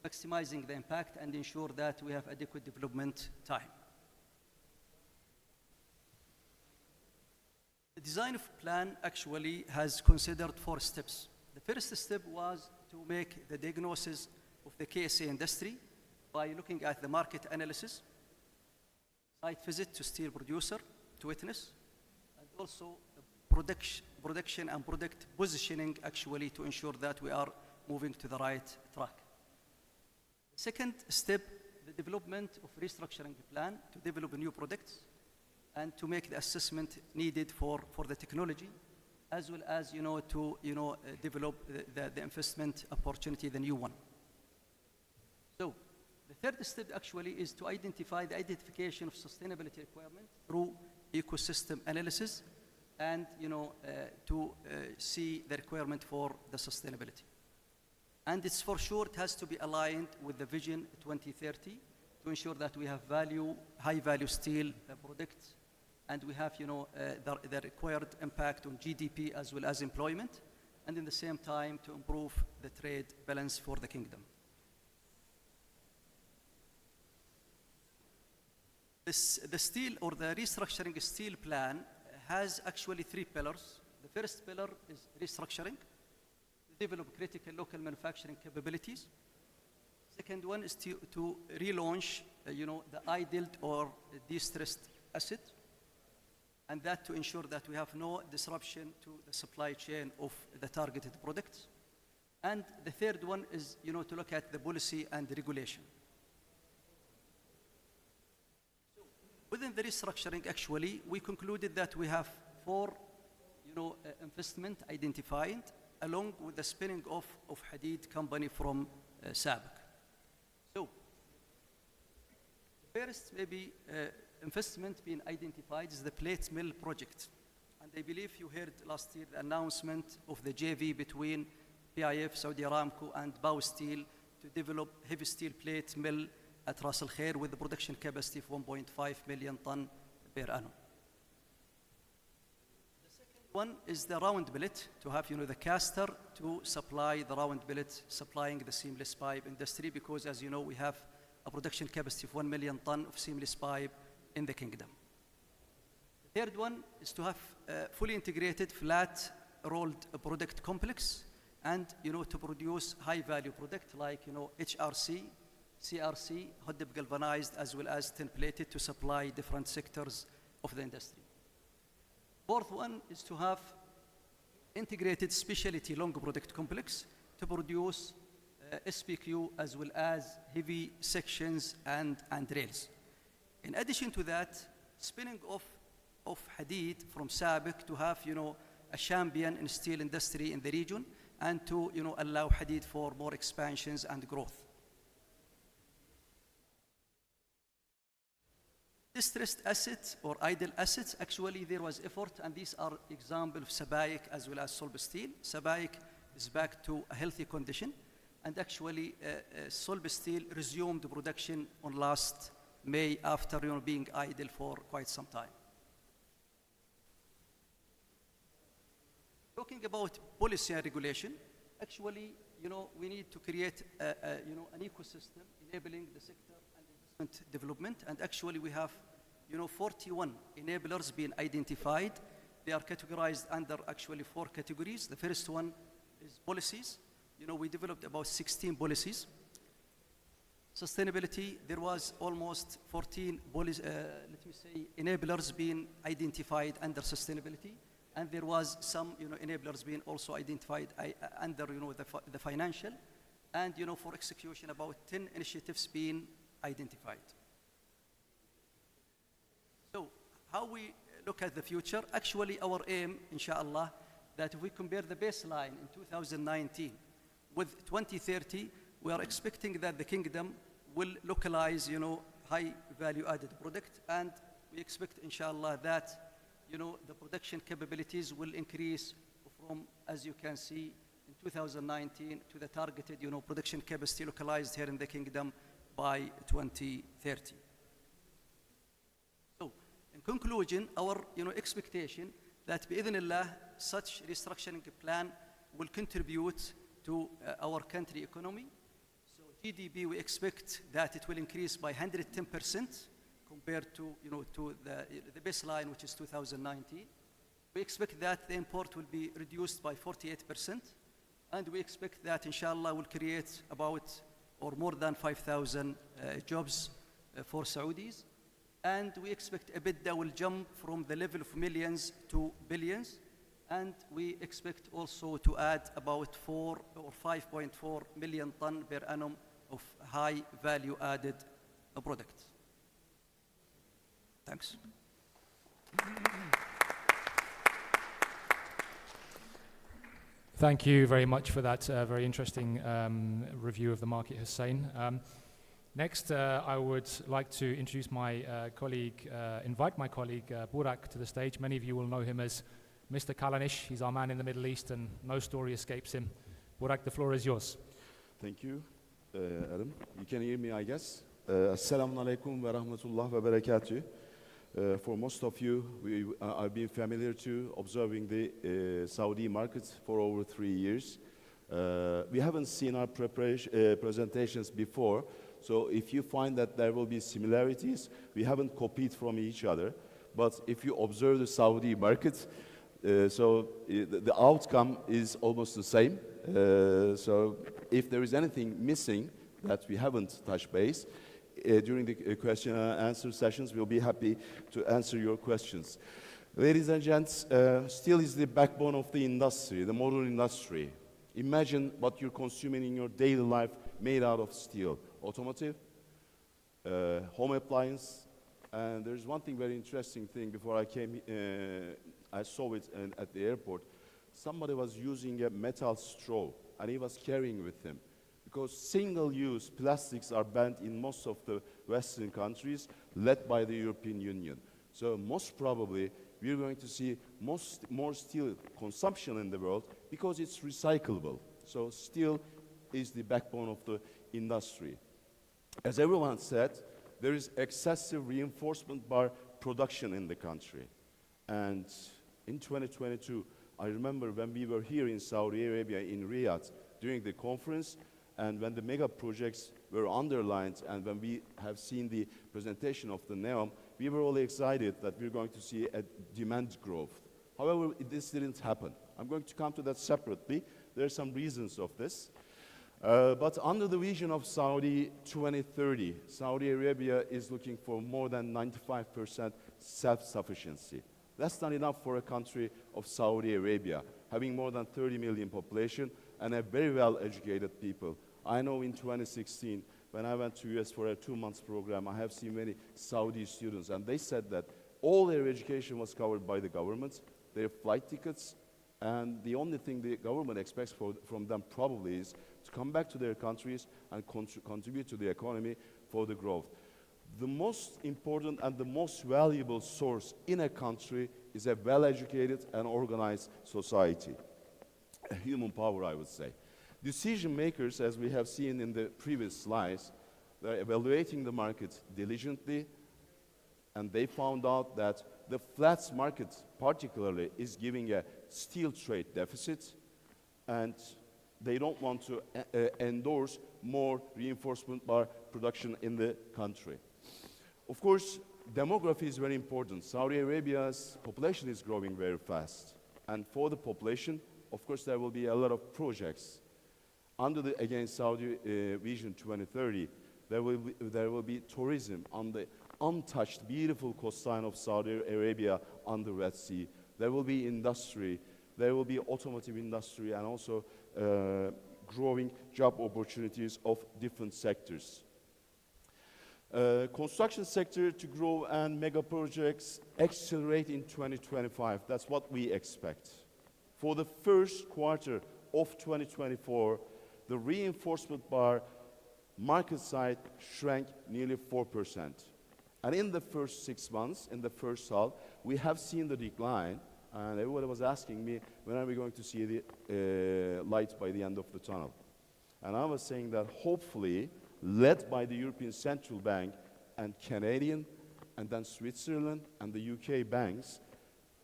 maximizing the impact, and ensure that we have adequate development time. The design of plan actually has considered 4 steps. The first step was to make the diagnosis of the KSA industry by looking at the market analysis, site visit to steel producer to witness, and also production and product positioning actually to ensure that we are moving to the right track. The second step, the development of restructuring plan to develop new products and to make the assessment needed for the technology, as well as to develop the investment opportunity, the new one. So the third step actually is to identify the identification of sustainability requirement through ecosystem analysis, and to see the requirement for the sustainability. And it's for sure it has to be aligned with the Vision 2030 to ensure that we have high value steel products, and we have the required impact on GDP as well as employment. and in the same time to improve the trade balance for the kingdom. The steel or the restructuring steel plan has actually 3 pillars. The first pillar is restructuring, to develop critical local manufacturing capabilities. Second one is to relaunch, the idled or distressed asset, and that to ensure that we have no disruption to the supply chain of the targeted products. And the third one is, to look at the policy and the regulation. Within the restructuring, actually, we concluded that we have 4, investment identified, along with the spinning off of Hadid company from SABIC. So, first, maybe investment being identified is the plate mill project. And I believe you heard last year the announcement of the JV between PIF, Saudi Aramco, and Bao Steel to develop heavy steel plate mill at Ras Al Khair with a production capacity of 1.5 million ton per annum. The second one is the round billet, to have the caster to supply the round billet, supplying the seamless pipe industry, because as you know, we have a production capacity of 1 million ton of seamless pipe in the kingdom. The third one is to have a fully integrated flat rolled product complex, and to produce high value product like HRC, CRC, hot dip galvanized, as well as tin plated to supply different sectors of the industry. Fourth one is to have integrated specialty long product complex to produce SPQ as well as heavy sections and rails. In addition to that, spinning off of Hadid from SABIC to have a champion in steel industry in the region, and to allow Hadid for more expansions and growth. Distressed assets or idle assets, actually there was effort, and these are examples of Sabaik as well as Solb Steel. Sabaik is back to a healthy condition, and actually Solb Steel resumed production on last May after being idle for quite some time. Talking about policy and regulation, actually we need to create an ecosystem enabling the sector and investment development, and actually we have 41 enablers being identified. They are categorized under actually 4 categories. The first one is policies. We developed about 16 policies. Sustainability, there was almost 14 enablers being identified under sustainability, and there was some enablers being also identified under the financial, and for execution about 10 initiatives being identified. So how we look at the future, actually our aim, inshallah, that if we compare the baseline in 2019 with 2030, we are expecting that the kingdom will localize, high value added product, and we expect, inshallah, that, the production capabilities will increase from, as you can see, in 2019 to the targeted, production capacity localized here in the kingdom by 2030. So, in conclusion, our, expectation that, bi'idhnillah, such restructuring plan will contribute to our country economy. So GDP, we expect that it will increase by 110% compared to, to the baseline, which is 2019. We expect that the import will be reduced by 48%, and we expect that, inshallah, will create about or more than 5,000 jobs for Saudis. And we expect EBITDA will jump from the level of millions to billions. And we expect also to add about 4 or 5.4 million ton per annum of high value added products. Thanks. Thank you very much for that very interesting review of the market, Hussein. Next, I would like to introduce my invite my colleague Burak to the stage. Many of you will know him as Mr. Kalanish. He's our man in the Middle East, and no story escapes him. Burak, the floor is yours. Thank you, Adam. You can hear me, I guess. Assalamu alaikum wa rahmatullah wa barakatuh. for most of you, I've been familiar to observing the Saudi market for over 3 years. We haven't seen our presentations before, so if you find that there will be similarities, we haven't copied from each other. But if you observe the Saudi market, the outcome is almost the same. So if there is anything missing that we haven't touched base, during the question and answer sessions, we'll be happy to answer your questions. Ladies and gents, steel is the backbone of the industry, the modern industry. Imagine what you're consuming in your daily life made out of steel. Automotive, home appliance, and there's one thing, very interesting thing, before I came, I saw it at the airport. Somebody was using a metal straw, and he was carrying with him. Because single-use plastics are banned in most of the Western countries, led by the European Union. So most probably, we're going to see more steel consumption in the world because it's recyclable. So steel is the backbone of the industry. As everyone said, there is excessive reinforcement bar production in the country. And in 2022, I remember when we were here in Saudi Arabia, in Riyadh, during the conference, and when the mega projects were underlined, and when we have seen the presentation of the NEOM, we were all excited that we're going to see a demand growth. However, this didn't happen. I'm going to come to that separately. There are some reasons of this. But under the vision of Saudi 2030, Saudi Arabia is looking for more than 95% self-sufficiency. That's not enough for a country of Saudi Arabia, having more than 30 million population and a very well-educated people. I know in 2016, when I went to US for a 2-month program, I have seen many Saudi students, and they said that all their education was covered by the government, their flight tickets, and the only thing the government expects from them probably is to come back to their countries and contribute to the economy for the growth. The most important and the most valuable source in a country is a well-educated and organized society. Human power, I would say. Decision makers, as we have seen in the previous slides, they're evaluating the market diligently, and they found out that the flats market particularly is giving a steel trade deficit, and they don't want to endorse more reinforcement bar production in the country. Of course, demography is very important. Saudi Arabia's population is growing very fast, and for the population, of course, there will be a lot of projects. Under the, again, Saudi Vision 2030, there will be tourism on the untouched, beautiful coastline of Saudi Arabia on the Red Sea. There will be industry, there will be automotive industry, and also growing job opportunities of different sectors. Construction sector to grow and mega projects accelerate in 2025. That's what we expect. For the first quarter of 2024, the reinforcement bar market side shrank nearly 4%. And in the first 6 months, in the first half, we have seen the decline. And everybody was asking me, when are we going to see the light by the end of the tunnel? And I was saying that hopefully, led by the European Central Bank and Canadian, and then Switzerland and the UK banks,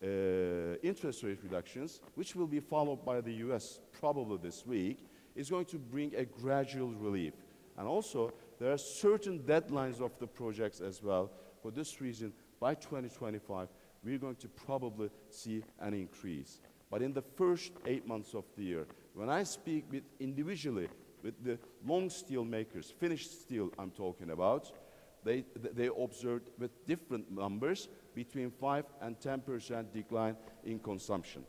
interest rate reductions, which will be followed by the US probably this week, is going to bring a gradual relief. And also, there are certain deadlines of the projects as well. For this reason, by 2025, we're going to probably see an increase. But in the first 8 months of the year, when I speak with individually with the long steel makers, finished steel I'm talking about, they observed with different numbers between 5 and 10% decline in consumption.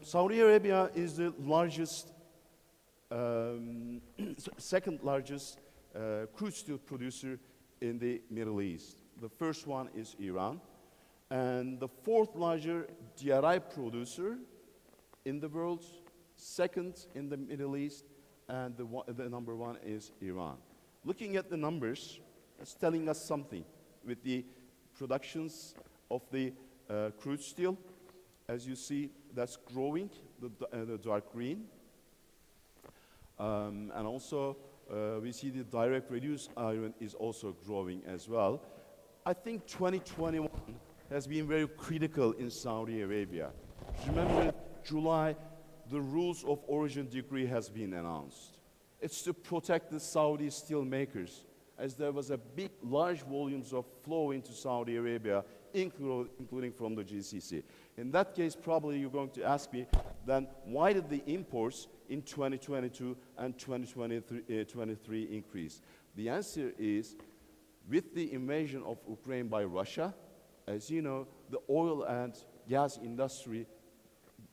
Saudi Arabia is the largest, second largest crude steel producer in the Middle East. The first one is Iran, and the fourth largest DRI producer in the world, second in the Middle East, and the number one is Iran. Looking at the numbers, it's telling us something with the productions of the crude steel. As you see, that's growing, the dark green. And also We see the direct reduced iron is also growing as well. I think 2021 has been very critical in Saudi Arabia. Remember, July, the rules of origin decree has been announced. It's to protect the Saudi steel makers, as there was a big, large volumes of flow into Saudi Arabia, including from the GCC. In that case, probably you're going to ask me, then why did the imports in 2022 and 2023 increase? The answer is, with the invasion of Ukraine by Russia, as you know, the oil and gas industry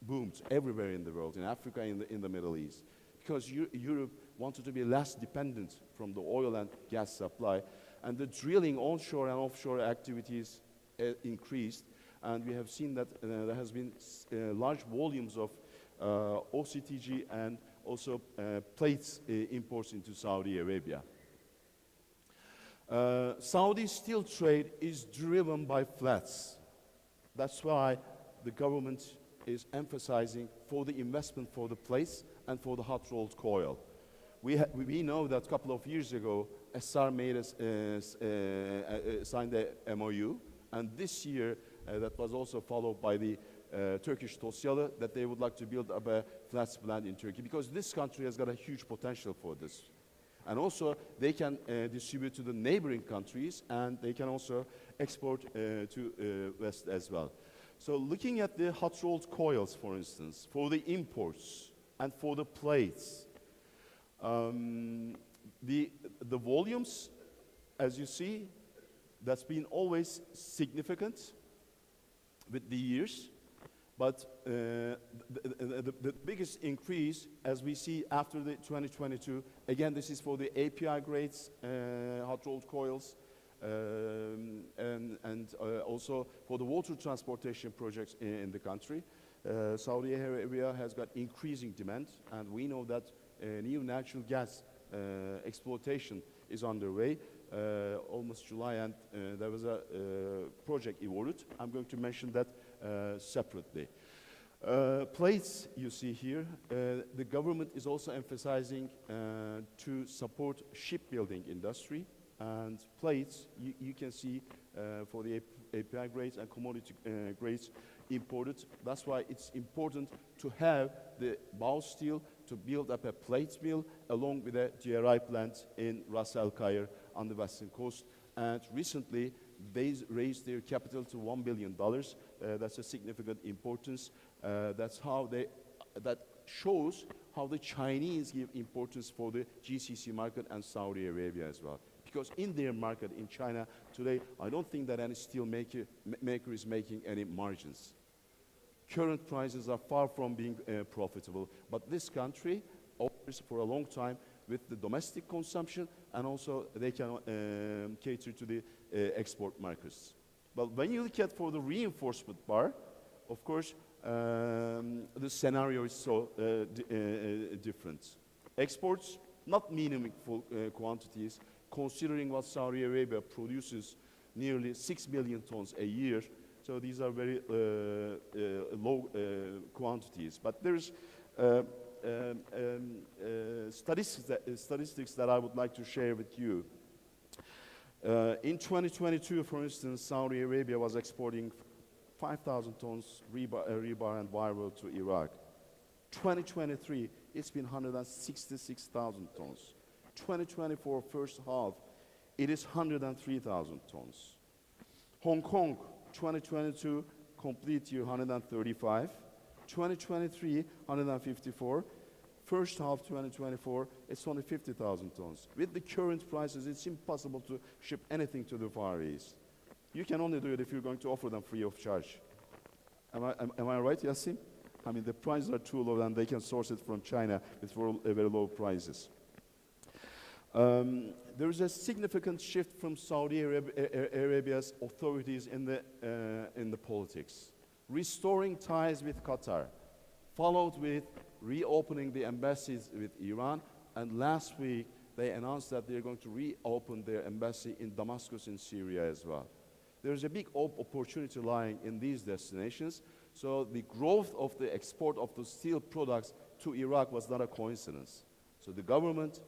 boomed everywhere in the world, in Africa, in the Middle East, because Europe wanted to be less dependent from the oil and gas supply, and the drilling onshore and offshore activities increased, and we have seen that there has been large volumes of OCTG and also plates imports into Saudi Arabia. Saudi steel trade is driven by flats. That's why the government is emphasizing for the investment for the plates and for the hot rolled coil. We know that a couple of years ago, SR made us signed a MOU, and this year that was also followed by the Turkish Tosyalı, that they would like to build up a flats plant in Turkey, because this country has got a huge potential for this. And also, they can distribute to the neighboring countries, and they can also export to West as well. So looking at the hot rolled coils, for instance, for the imports and for the plates, the volumes, as you see, that's been always significant with the years. But the biggest increase, as we see after the 2022, again, this is for the API grades, hot rolled coils, and also for the water transportation projects in the country. Saudi Arabia has got increasing demand, and we know that new natural gas exploitation is underway. Almost July, and there was a project awarded. I'm going to mention that separately. Plates you see here, the government is also emphasizing to support shipbuilding industry, and plates you can see for the API grades and commodity grades imported. That's why it's important to have the bow steel to build up a plate mill along with a GRI plant in Ras Al Khair on the western coast. And recently, they raised their capital to $1 billion. That's a significant importance. That shows how the Chinese give importance for the GCC market and Saudi Arabia as well. Because in their market in China today, I don't think that any steel maker is making any margins. Current prices are far from being profitable, but this country offers for a long time with the domestic consumption, and also they can cater to the export markets. But when you look at for the reinforcement bar, of course, the scenario is so different. Exports, not meaningful quantities, considering what Saudi Arabia produces, nearly 6 million tons a year. So these are very low quantities. But there's statistics that I would like to share with you. In 2022, for instance, Saudi Arabia was exporting 5,000 tons rebar and wire rod to Iraq. 2023, it's been 166,000 tons. 2024 first half, it is 103,000 tons. Hong Kong, 2022 complete year 135. 2023, 154. First half 2024, it's only 50,000 tons. With the current prices, it's impossible to ship anything to the Far East. You can only do it if you're going to offer them free of charge. Am I right, Yassim? I mean, the prices are too low, and they can source it from China with very low prices. There is a significant shift from Saudi Arabia's authorities in the politics. Restoring ties with Qatar, followed with reopening the embassies with Iran, and last week they announced that they're going to reopen their embassy in Damascus in Syria as well. There's a big opportunity lying in these destinations, so the growth of the export of the steel products to Iraq was not a coincidence. So the government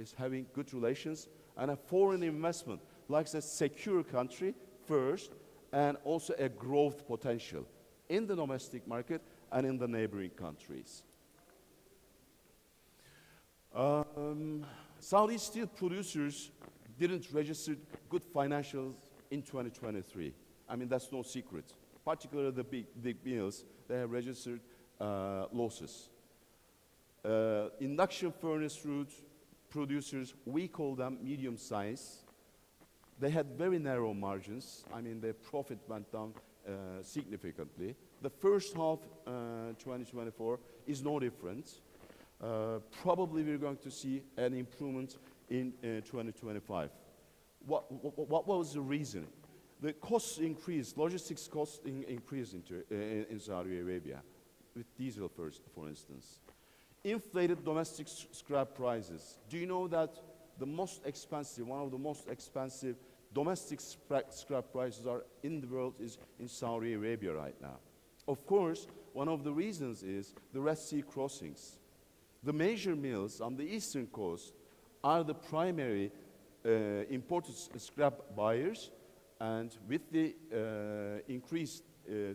is having good relations and a foreign investment, like a secure country first, and also a growth potential in the domestic market and in the neighboring countries. Saudi steel producers didn't register good financials in 2023. I mean, that's no secret. Particularly the big mills, they have registered losses. Induction furnace route producers, we call them medium size. They had very narrow margins. I mean, their profit went down significantly. The first half 2024 is no different. Probably we're going to see an improvement in 2025. What was the reason? The costs increased, logistics costs increased in Saudi Arabia, with diesel first, for instance. Inflated domestic scrap prices. Do you know that the most expensive, one of the most expensive domestic scrap prices are in the world is in Saudi Arabia right now? Of course, one of the reasons is the Red Sea crossings. The major mills on the eastern coast are the primary imported scrap buyers, and with the increased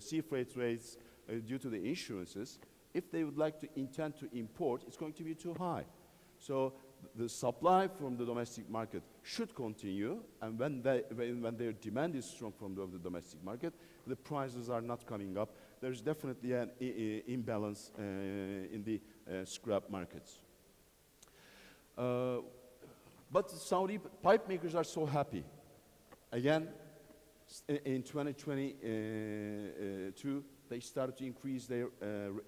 sea freight rates due to the insurances, if they would like to intend to import, it's going to be too high. So the supply from the domestic market should continue, and when their demand is strong from the domestic market, the prices are not coming up. There's definitely an imbalance in the scrap markets. But Saudi pipe makers are so happy. Again, in 2022, they started to increase their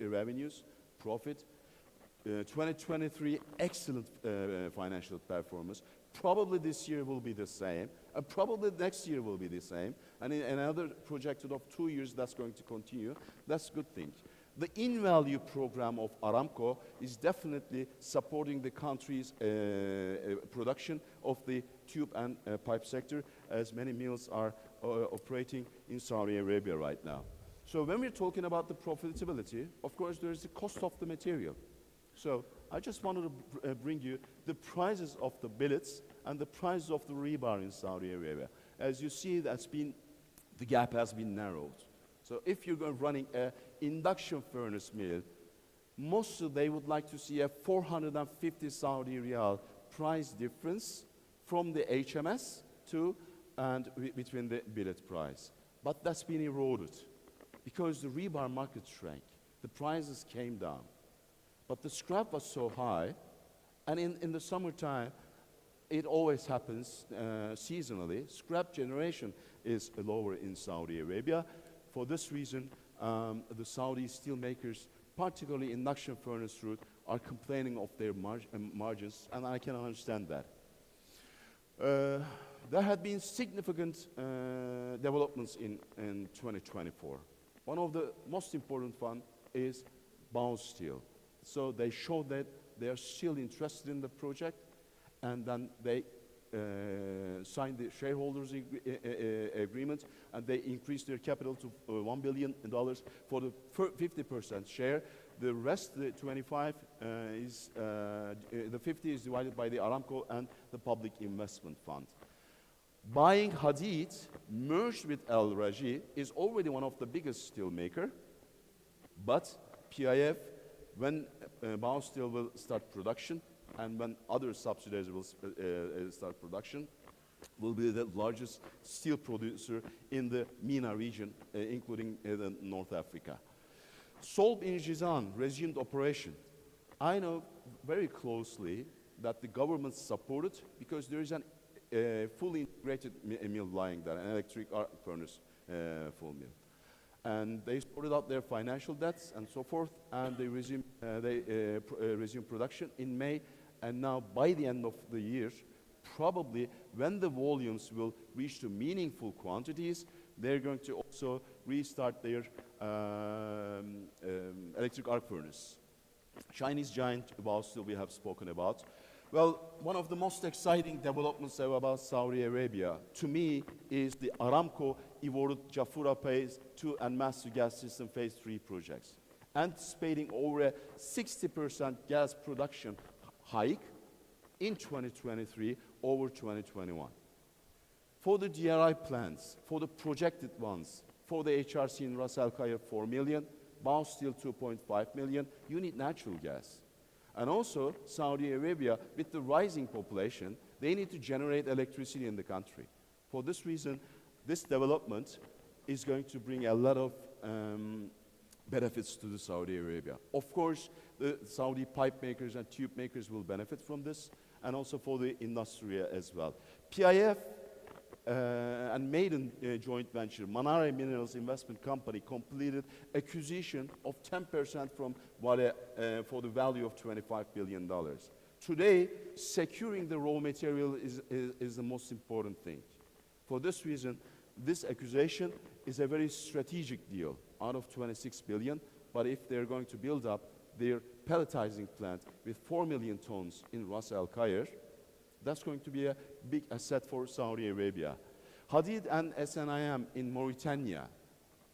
revenues, profit. 2023, excellent financial performance. Probably this year will be the same, and probably next year will be the same. And in another projected of 2 years, that's going to continue. That's a good thing. The in-value program of Aramco is definitely supporting the country's production of the tube and pipe sector, as many mills are operating in Saudi Arabia right now. So when we're talking about the profitability, of course, there is the cost of the material. So I just wanted to bring you the prices of the billets and the prices of the rebar in Saudi Arabia. As you see, the gap has been narrowed. So if you're running an induction furnace mill, mostly they would like to see a 450 Saudi Riyal price difference from the HMS to and between the billet price. But that's been eroded because the rebar market shrank. The prices came down. But the scrap was so high, and in the summertime, it always happens seasonally. Scrap generation is lower in Saudi Arabia. For this reason, the Saudi steel makers, particularly induction furnace route, are complaining of their margins, and I can understand that. There had been significant developments in 2024. One of the most important one is Bao Steel. So they showed that they are still interested in the project, and then they signed the shareholders agreement, and they increased their capital to $1 billion for the 50% share. The rest, the 25, the 50 is divided by the Aramco and the Public Investment Fund. Buying Hadid, merged with Al Raji, is already one of the biggest steel maker, but PIF, when Bao Steel will start production, and when other subsidiaries will start production, will be the largest steel producer in the MENA region, including North Africa. Solb in Jizan resumed operation. I know very closely that the government supported because there is a fully integrated mill lying there, an electric arc furnace full mill. And they sorted out their financial debts and so forth, and they resumed production in May. And now, by the end of the year, probably when the volumes will reach to meaningful quantities, they're going to also restart their electric arc furnace. Chinese giant Bao Steel we have spoken about. Well, one of the most exciting developments about Saudi Arabia, to me, is the Aramco awarded Jafurah Phase 2 and Master Gas System Phase 3 projects, anticipating over a 60% gas production hike in 2023 over 2021. For the DRI plants, for the projected ones, for the HRC in Ras Al Khair 4 million, Baos Steel 2.5 million, you need natural gas. And also Saudi Arabia, with the rising population, they need to generate electricity in the country. For this reason, this development is going to bring a lot of benefits to the Saudi Arabia. Of course, the Saudi pipe makers and tube makers will benefit from this, and also for the industry as well. PIF and Maiden joint venture, Manara Minerals Investment Company, completed acquisition of 10% from Vale for the value of $25 billion. Today, securing the raw material is the most important thing. For this reason, this acquisition is a very strategic deal out of 26 billion, but if they're going to build up their pelletizing plant with 4 million tons in Ras Al Khair, that's going to be a big asset for Saudi Arabia. Hadid and SNIM in Mauritania,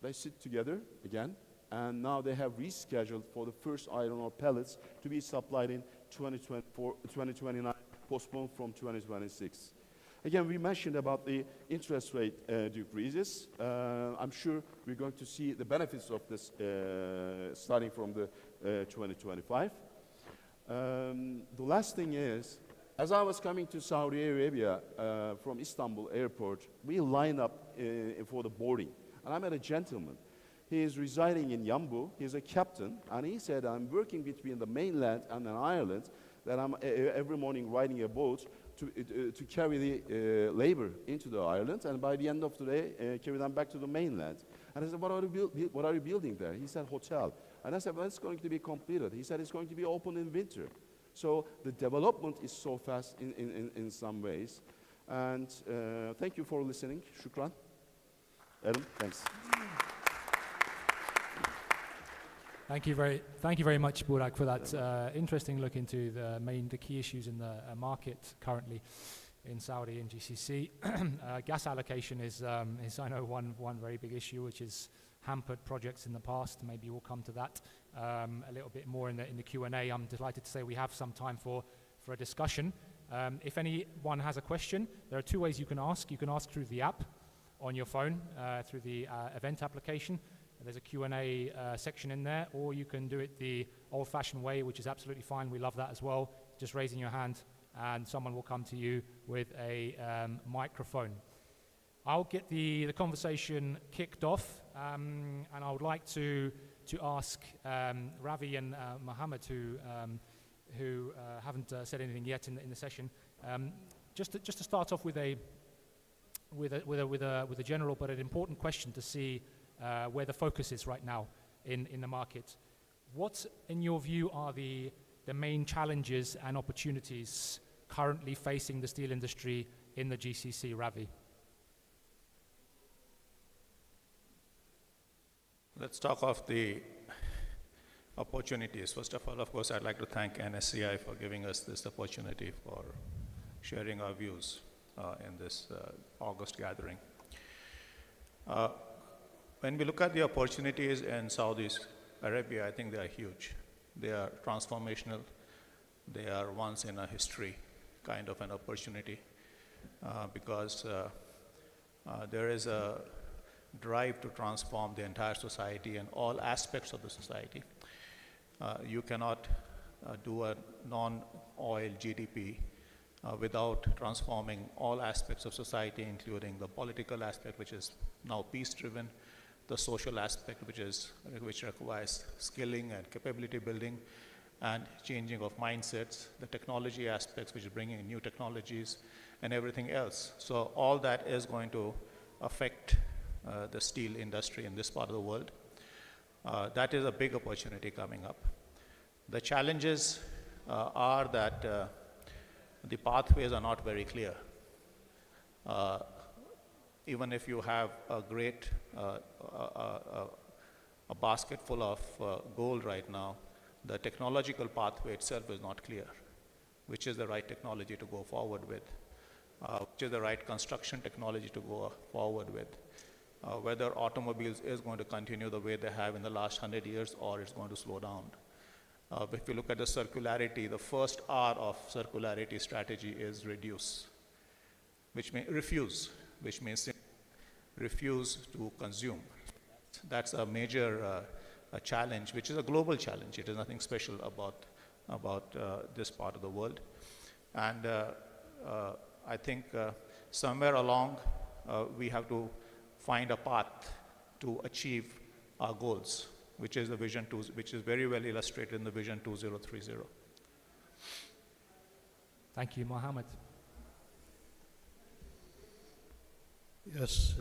they sit together again, and now they have rescheduled for the first iron ore pellets to be supplied in 2029, postponed from 2026. Again, we mentioned about the interest rate decreases. I'm sure we're going to see the benefits of this starting from the 2025. The last thing is, as I was coming to Saudi Arabia from Istanbul airport, we lined up for the boarding. And I met a gentleman. He is residing in Yambu. He's a captain. And he said, I'm working between the mainland and an island, that I'm every morning riding a boat to carry the labor into the island, and by the end of the day, carry them back to the mainland. And I said, what are you building there? He said, hotel. And I said, well, it's going to be completed. He said, it's going to be open in winter. So the development is so fast in some ways. And thank you for listening. Shukran. Adam, thanks. Thank you very much, Burak, for that interesting look into the key issues in the market currently in Saudi and GCC. Gas allocation is I know one very big issue, which has hampered projects in the past. Maybe we'll come to that a little bit more in the Q&A. I'm delighted to say we have some time for a discussion. If anyone has a question, there are two ways you can ask. You can ask through the app on your phone, through the event application. There's a Q&A section in there, or you can do it the old-fashioned way, which is absolutely fine. We love that as well. Just raising your hand, and someone will come to you with a microphone. I'll get the conversation kicked off, and I would like to ask Ravi and Mohammed, who haven't said anything yet in the session, just to start off with a general but an important question to see where the focus is right now in the market. What, in your view, are the main challenges and opportunities currently facing the steel industry in the GCC, Ravi? Let's talk of the opportunities. First of all, of course, I'd like to thank NSCI for giving us this opportunity for sharing our views in this August gathering. When we look at the opportunities in Saudi Arabia, I think they are huge. They are transformational. They are once in a history kind of an opportunity because there is a drive to transform the entire society and all aspects of the society. You cannot do a non-oil GDP without transforming all aspects of society, including the political aspect, which is now peace-driven, the social aspect, which requires skilling and capability building and changing of mindsets, the technology aspects, which is bringing in new technologies, and everything else. So all that is going to affect the steel industry in this part of the world. That is a big opportunity coming up. The challenges are that the pathways are not very clear. Even if you have a great a basket full of gold right now, the technological pathway itself is not clear. Which is the right technology to go forward with? Which is the right construction technology to go forward with? Whether automobiles is going to continue the way they have in the last 100 years or it's going to slow down. If you look at the circularity, the first R of circularity strategy is reduce, which means refuse, which means refuse to consume. That's a major a challenge, which is a global challenge. It is nothing special about this part of the world. And I think somewhere along we have to find a path to achieve our goals, which is the Vision 2, which is very well illustrated in the Vision 2030. Thank you, Mohammed. Yes,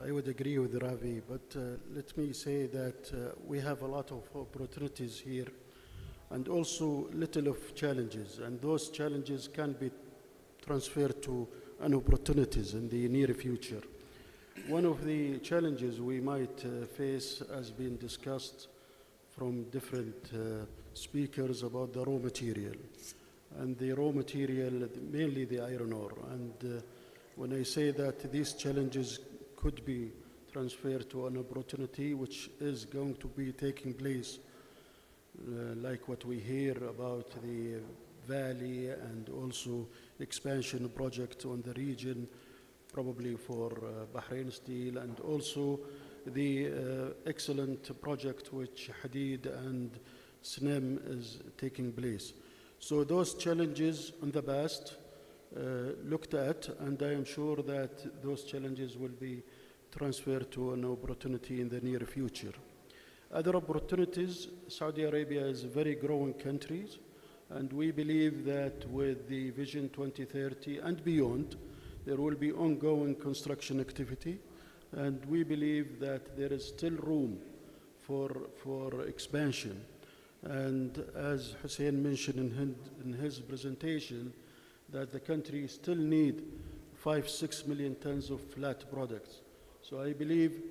I would agree with Ravi, but let me say that we have a lot of opportunities here and also little of challenges, and those challenges can be transferred to an opportunities in the near future. One of the challenges we might face has been discussed from different speakers about the raw material, and the raw material, mainly the iron ore. And when I say that these challenges could be transferred to an opportunity which is going to be taking place, like what we hear about the valley and also expansion project on the region, probably for Bahrain Steel, and also the excellent project which Hadid and SNEM is taking place. So those challenges in the past looked at, and I am sure that those challenges will be transferred to an opportunity in the near future. Other opportunities, Saudi Arabia is a very growing country, and we believe that with the Vision 2030 and beyond, there will be ongoing construction activity, and we believe that there is still room for expansion. And as Hussein mentioned in his presentation, that the country still need 5-6 million tons of flat products. So I believe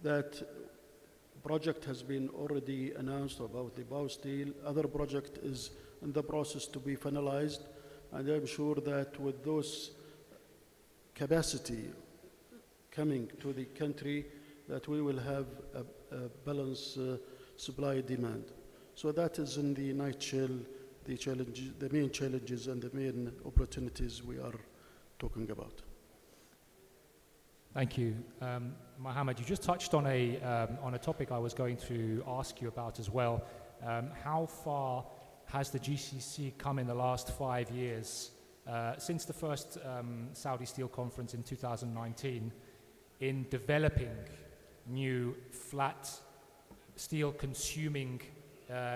that project has been already announced about the Bao Steel. Other project is in the process to be finalized, and I'm sure that with those capacity coming to the country, that we will have a balanced supply demand. So that is in the nutshell the challenges, the main challenges and the main opportunities we are talking about. Thank you. Mohammed, you just touched on a topic I was going to ask you about as well. How far has the GCC come in the last 5 years, since the first Saudi Steel Conference in 2019, in developing new flat steel consuming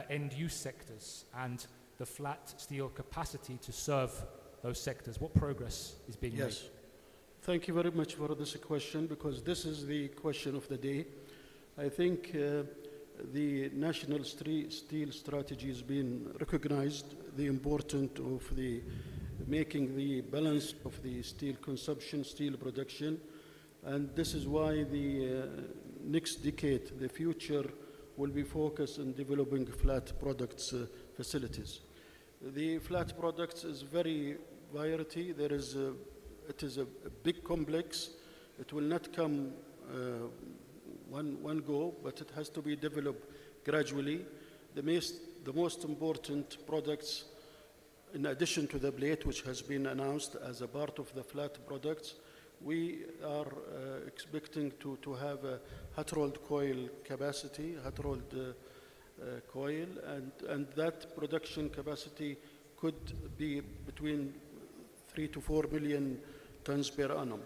end-use sectors and the flat steel capacity to serve those sectors? What progress is being made? Thank you very much for this question, because this is the question of the day. I think the national steel strategy has been recognized, the importance of the making the balance of the steel consumption, steel production, and this is why the next decade, the future, will be focused on developing flat products facilities. The flat products is very variety. There is it is a big complex. It will not come one go, but it has to be developed gradually. The most important products, in addition to the plate, which has been announced as a part of the flat products, we are expecting to have a hot-rolled coil capacity, hot-rolled coil, and that production capacity could be between 3 to 4 million tons per annum.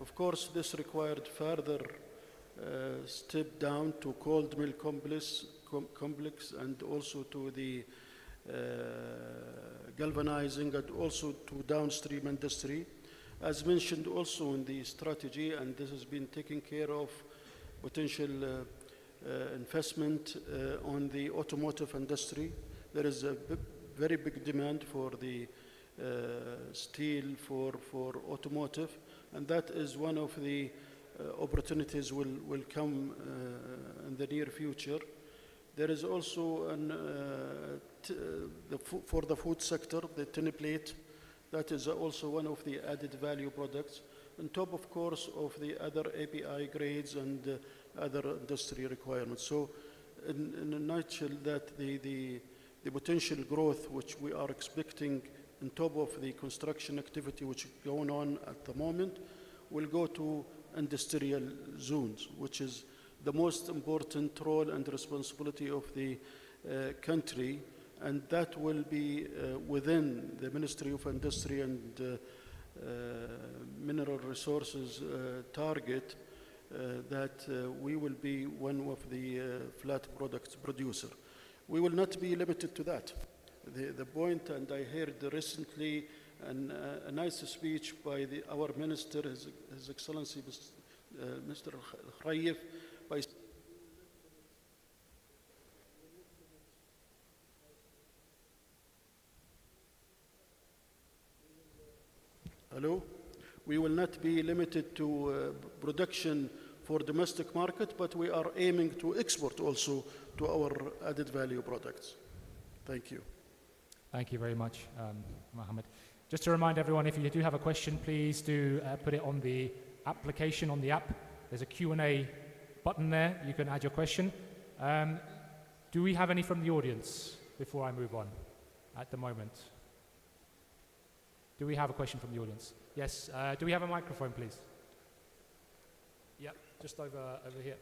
Of course, this required further step down to cold mill complex and also to the galvanizing and also to downstream industry. As mentioned also in the strategy, and this has been taken care of, potential investment on the automotive industry. There is a very big demand for the steel for automotive, and that is one of the opportunities will come in the near future. There is also for the food sector, the tin plate. That is also one of the added value products, on top, of course, of the other API grades and other industry requirements. So in a nutshell, that the potential growth which we are expecting on top of the construction activity which is going on at the moment will go to industrial zones, which is the most important role and responsibility of the country, and that will be within the Ministry of Industry and Mineral Resources target that we will be one of the flat products producer. We will not be limited to that. The point, and I heard recently a nice speech by our minister, His Excellency Mr. Khayyif, by Hello? We will not be limited to production for domestic market, but we are aiming to export also to our added value products. Thank you. Thank you very much, Mohammed. Just to remind everyone, if you do have a question, please do put it on the application on the app. There's a Q&A button there. You can add your question. Do we have any from the audience before I move on at the moment? Do we have a question from the audience? Yes. Do we have a microphone, please? Yep, just over here.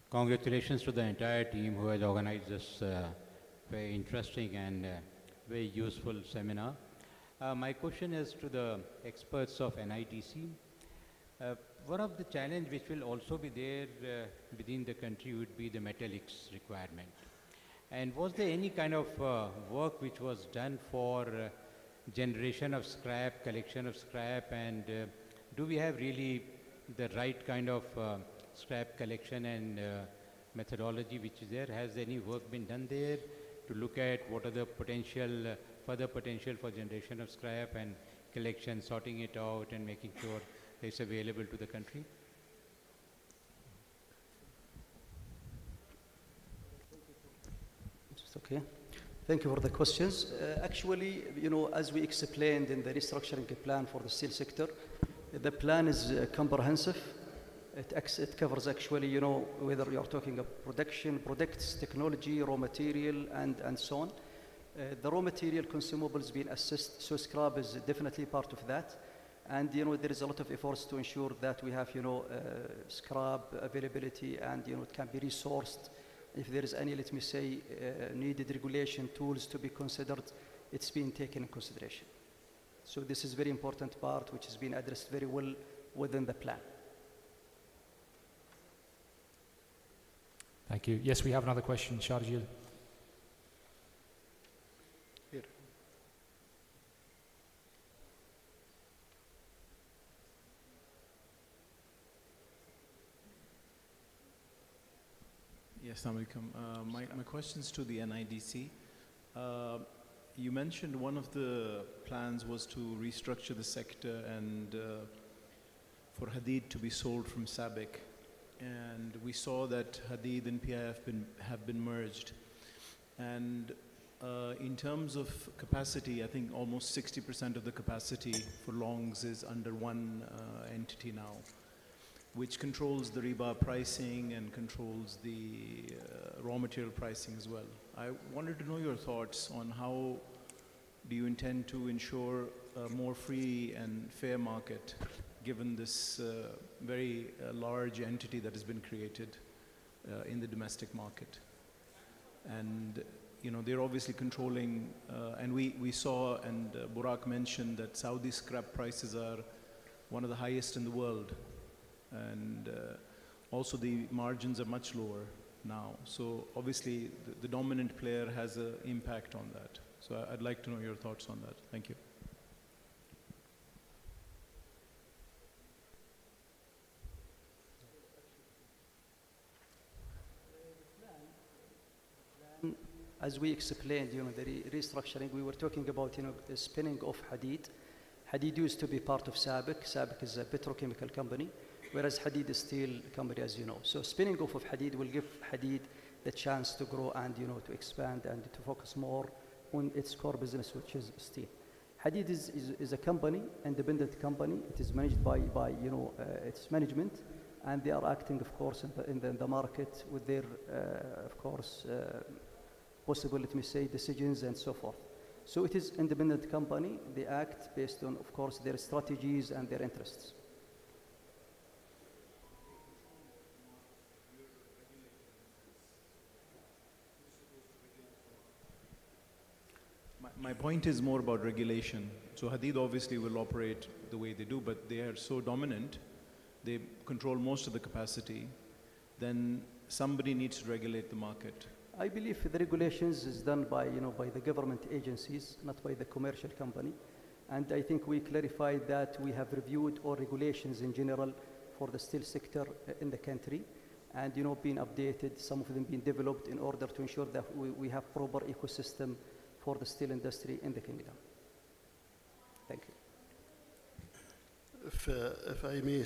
Congratulations to the entire team who has organized this very interesting and very useful seminar. My question is to the experts of NITC. One of the challenges which will also be there within the country would be the metallics requirement. And was there any kind of work which was done for generation of scrap, collection of scrap, and do we have really the right kind of scrap collection and methodology which is there? Has any work been done there to look at what are the further potential for generation of scrap and collection, sorting it out and making sure it's available to the country? Okay. Thank you for the questions. Actually, as we explained in the restructuring plan for the steel sector, the plan is comprehensive. It covers actually, whether you are talking of production, products, technology, raw material, and so on. The raw material consumables being assessed, so scrap is definitely part of that. And there is a lot of efforts to ensure that we have scrap availability and it can be resourced. If there is any, let me say, needed regulation tools to be considered, it's being taken in consideration. So this is a very important part which has been addressed very well within the plan. Thank you. Yes, we have another question, Sharjil. Here. Yes, assalamu alaikum. My question's to the NIDC. You mentioned one of the plans was to restructure the sector and for Hadid to be sold from SABIC. And we saw that Hadid and PIF have been merged. And in terms of capacity, I think almost 60% of the capacity for longs is under one entity now, which controls the rebar pricing and controls the raw material pricing as well. I wanted to know your thoughts on how do you intend to ensure a more free and fair market given this very large entity that has been created in the domestic market. And they're obviously controlling, and we saw, and Burak mentioned that Saudi scrap prices are one of the highest in the world. And also the margins are much lower now. So obviously the dominant player has an impact on that. So I'd like to know your thoughts on that. Thank you. As we explained, the restructuring, we were talking about, the spinning of Hadid. Hadid used to be part of SABIC. SABIC is a petrochemical company, whereas Hadid is steel company, as you know. So spinning off of Hadid will give Hadid the chance to grow and to expand and to focus more on its core business, which is steel. Hadid is a company, independent company. It is managed by its management, and they are acting, of course, in the market with their, of course, possible, let me say, decisions and so forth. So it is independent company. They act based on, of course, their strategies and their interests. My point is more about regulation. So Hadid obviously will operate the way they do, but they are so dominant, they control most of the capacity, then somebody needs to regulate the market. I believe the regulations is done by, by the government agencies, not by the commercial company. And I think we clarified that we have reviewed all regulations in general for the steel sector in the country, and been updated, some of them being developed in order to ensure that we have proper ecosystem for the steel industry in the kingdom. Thank you. If I may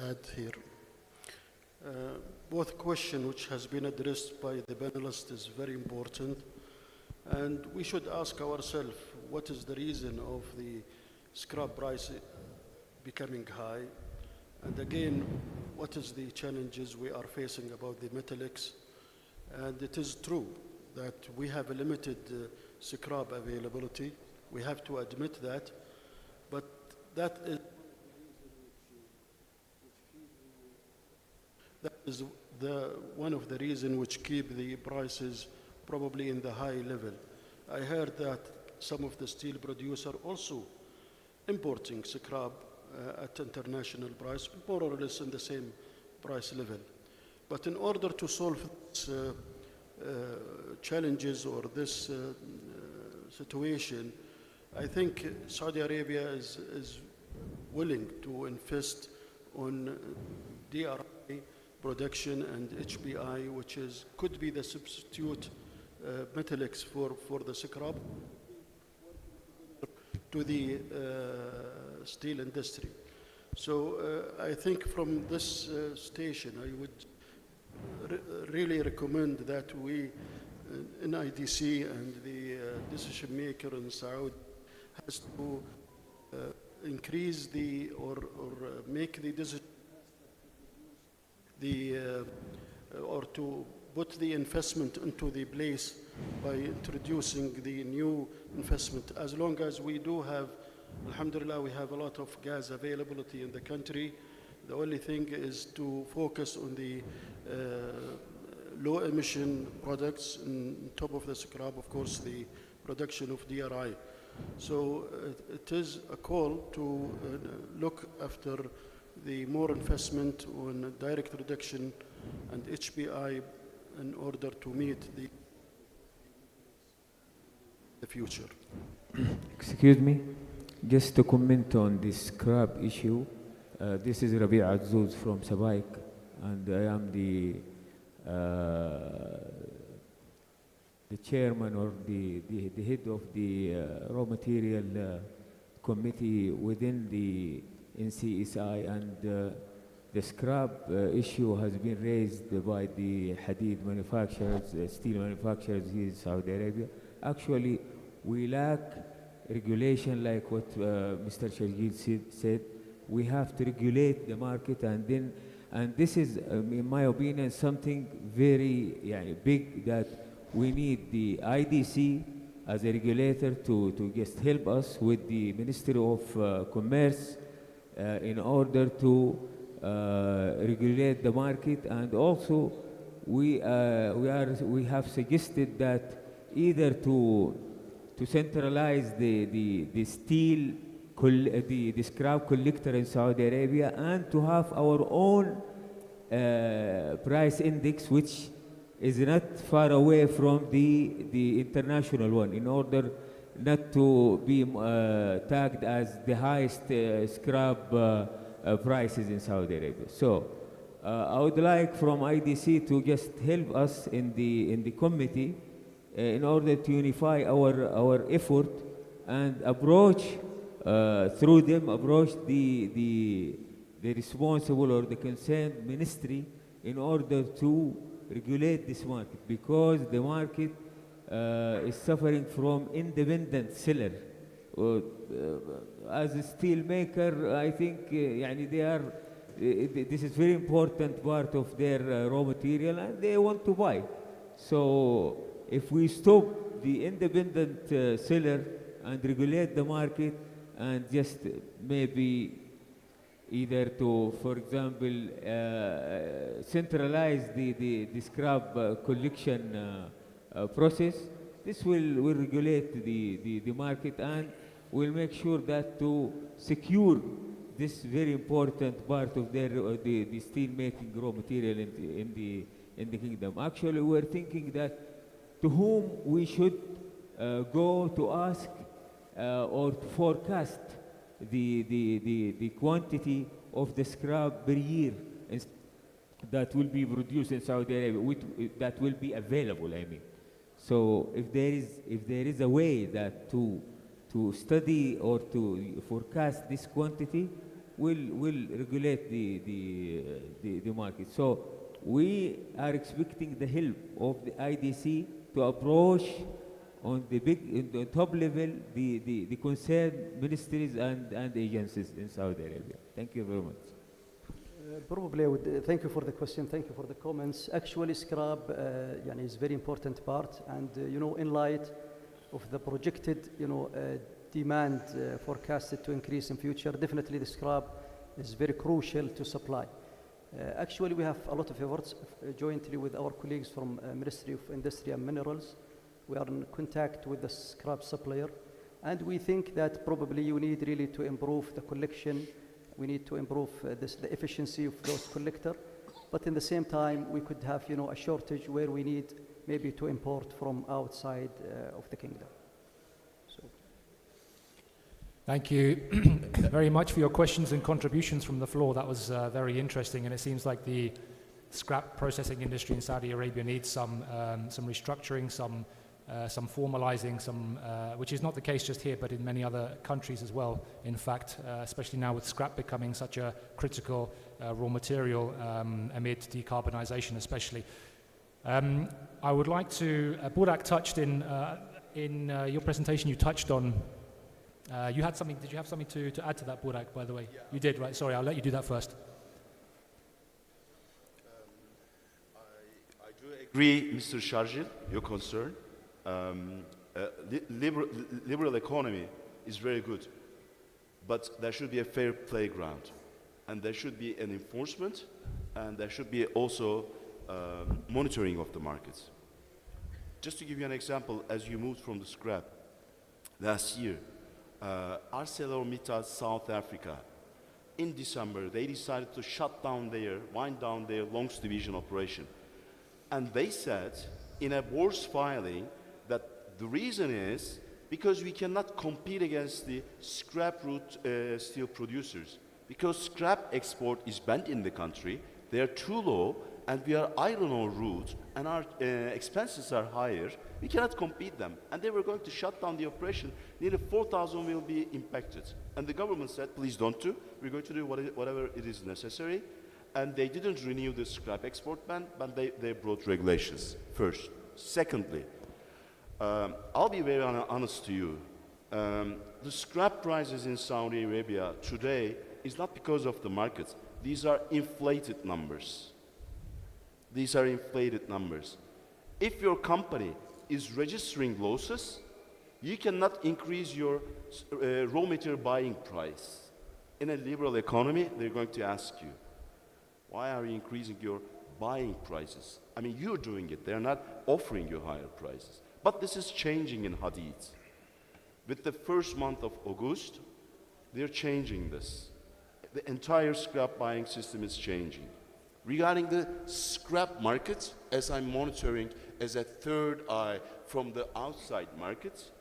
add here, both question which has been addressed by the panelists is very important, and we should ask ourselves what is the reason of the scrap price becoming high, and again, what is the challenges we are facing about the metallics. And it is true that we have a limited scrap availability. We have to admit that, but that is one of the reasons which keep the prices probably in the high level. I heard that some of the steel producers also importing scrap at international price, more or less in the same price level. But in order to solve this challenges or this situation, I think Saudi Arabia is willing to invest on DRI production and HBI, which could be the substitute metallics for the scrap to the steel industry. So I think from this station, I would really recommend that we, in IDC and the decision maker in Saudi, has to increase or make the decision, or to put the investment into the place by introducing the new investment. As long as we do have, alhamdulillah, we have a lot of gas availability in the country. The only thing is to focus on the low emission products, on top of the scrap, of course, the production of DRI. So it is a call to look after the more investment on direct reduction and HBI in order to meet the future. Excuse me, just to comment on this scrap issue. This is Rabi' Azzouz from Sabaik, and I am the chairman or the head of the raw material committee within the NCSI, and the scrap issue has been raised by the Hadid manufacturers, steel manufacturers here in Saudi Arabia. Actually, we lack regulation like what Mr. Shargil said. We have to regulate the market, and this is, in my opinion, something very big that we need the IDC as a regulator to just help us with the Ministry of Commerce in order to regulate the market. And also we have suggested that either to centralize the steel the scrap collector in Saudi Arabia, and to have our own price index, which is not far away from the international one, in order not to be tagged as the highest scrap prices in Saudi Arabia. So I would like from IDC to just help us in the committee in order to unify our effort and approach through them the responsible or the concerned ministry in order to regulate this market, because the market is suffering from independent seller. As a steel maker, I think يعني they are, this is very important part of their raw material, and they want to buy. So if we stop the independent seller and regulate the market, and just maybe either to, for example, centralize the scrap collection process, this will regulate the market, and will make sure that to secure this very important part of their the steel making raw material in the kingdom. Actually, we're thinking that to whom we should go to ask or to forecast the quantity of the scrap per year that will be produced in Saudi Arabia, that will be available, I mean. So if there is a way that to study or to forecast this quantity, will regulate the market. So we are expecting the help of the IDC to approach on the top level the concerned ministries and agencies in Saudi Arabia. Thank you very much. Probably I would thank you for the question, thank you for the comments. Actually, scrap is a very important part, and in light of the projected demand forecasted to increase in future, definitely the scrap is very crucial to supply. Actually, we have a lot of efforts jointly with our colleagues from Ministry of Industry and Minerals. We are in contact with the scrap supplier, and we think that probably you need really to improve the collection. We need to improve the efficiency of those collectors, but in the same time, we could have a shortage where we need maybe to import from outside of the kingdom. So. Thank you very much for your questions and contributions from the floor. That was very interesting, and it seems like the scrap processing industry in Saudi Arabia needs some restructuring, some formalizing, which is not the case just here, but in many other countries as well. In fact, especially now with scrap becoming such a critical raw material amid decarbonization, especially. I would like to, Burak touched in your presentation. You touched on. You had something. Did you have something to add to that, Burak? By the way, you did, right? Sorry, I'll let you do that first. I do agree, Mr. Sharjil, your concern. Liberal economy is very good, but there should be a fair playground, and there should be an enforcement, and there should be also monitoring of the markets. Just to give you an example, as you moved from the scrap last year, ArcelorMittal South Africa, in December, they decided to wind down their longs division operation, and they said in a board's filing that the reason is because we cannot compete against the scrap route steel producers, because scrap export is banned in the country, they are too low, and we are iron ore route, and our expenses are higher. We cannot compete them, and they were going to shut down the operation. Nearly 4,000 will be impacted, and the government said, please don't do. We're going to do whatever it is necessary, and they didn't renew the scrap export ban, but they brought regulations first. Secondly, I'll be very honest to you. The scrap prices in Saudi Arabia today is not because of the markets. These are inflated numbers. These are inflated numbers. If your company is registering losses, you cannot increase your raw material buying price. In a liberal economy, they're going to ask you, why are you increasing your buying prices? I mean, you're doing it. They're not offering you higher prices. But this is changing in Hadid. With the first month of August, they're changing this. The entire scrap buying system is changing. Regarding the scrap market, as I'm monitoring as a third eye from the outside markets,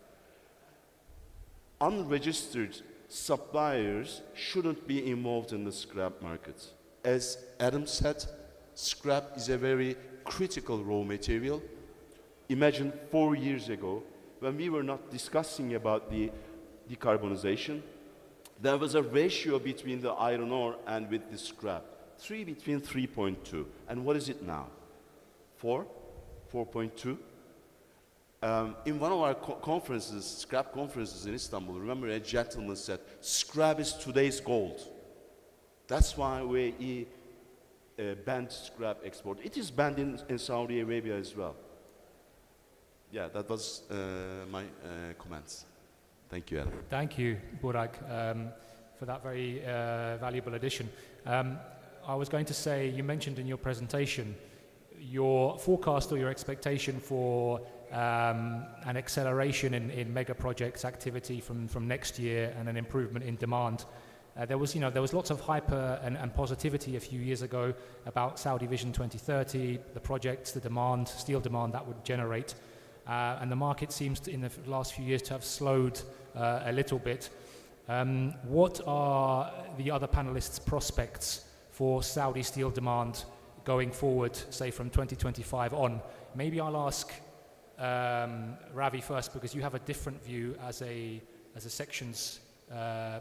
unregistered suppliers shouldn't be involved in the scrap market. As Adam said, scrap is a very critical raw material. Imagine 4 years ago, when we were not discussing about the decarbonization, there was a ratio between the iron ore and with the scrap. 3 between 3.2. And what is it now? 4.2. In one of our conferences, scrap conferences in Istanbul, remember a gentleman said, scrap is today's gold. That's why we banned scrap export. It is banned in Saudi Arabia as well. Yeah, that was my comments. Thank you, Adam. Thank you, Burak, for that very valuable addition. I was going to say, you mentioned in your presentation your forecast or your expectation for an acceleration in mega projects activity from next year and an improvement in demand. There was lots of hype and positivity a few years ago about Saudi Vision 2030, the projects, the demand, steel demand that would generate. And the market seems to, in the last few years, to have slowed a little bit. What are the other panelists' prospects for Saudi steel demand going forward, say from 2025 on? Maybe I'll ask Ravi first, because you have a different view as a sections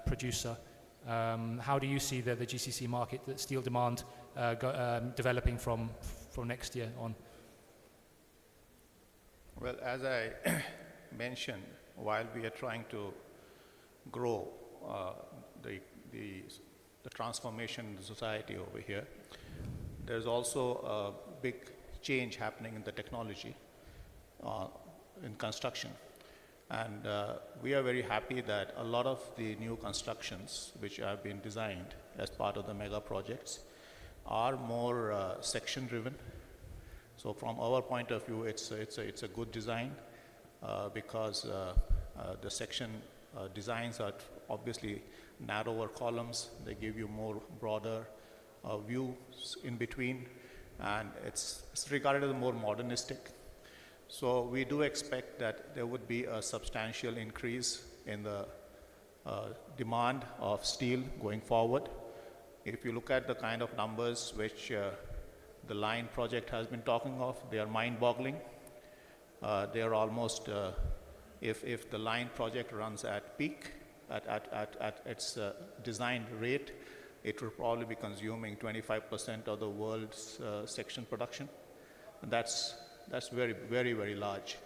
producer. How do you see the GCC market, the steel demand developing from next year on? Well, as I mentioned, while we are trying to grow the transformation in the society over here, there's also a big change happening in the technology in construction. And we are very happy that a lot of the new constructions which have been designed as part of the mega projects are more section driven. So from our point of view, it's a good design because the section designs are obviously narrower columns. They give you more broader views in between, and it's regarded as more modernistic. So we do expect that there would be a substantial increase in the demand of steel going forward. If you look at the kind of numbers which the line project has been talking of, they are mind-boggling. They are almost, if the line project runs at peak, at its designed rate, it will probably be consuming 25% of the world's section production. And that's very, very, very large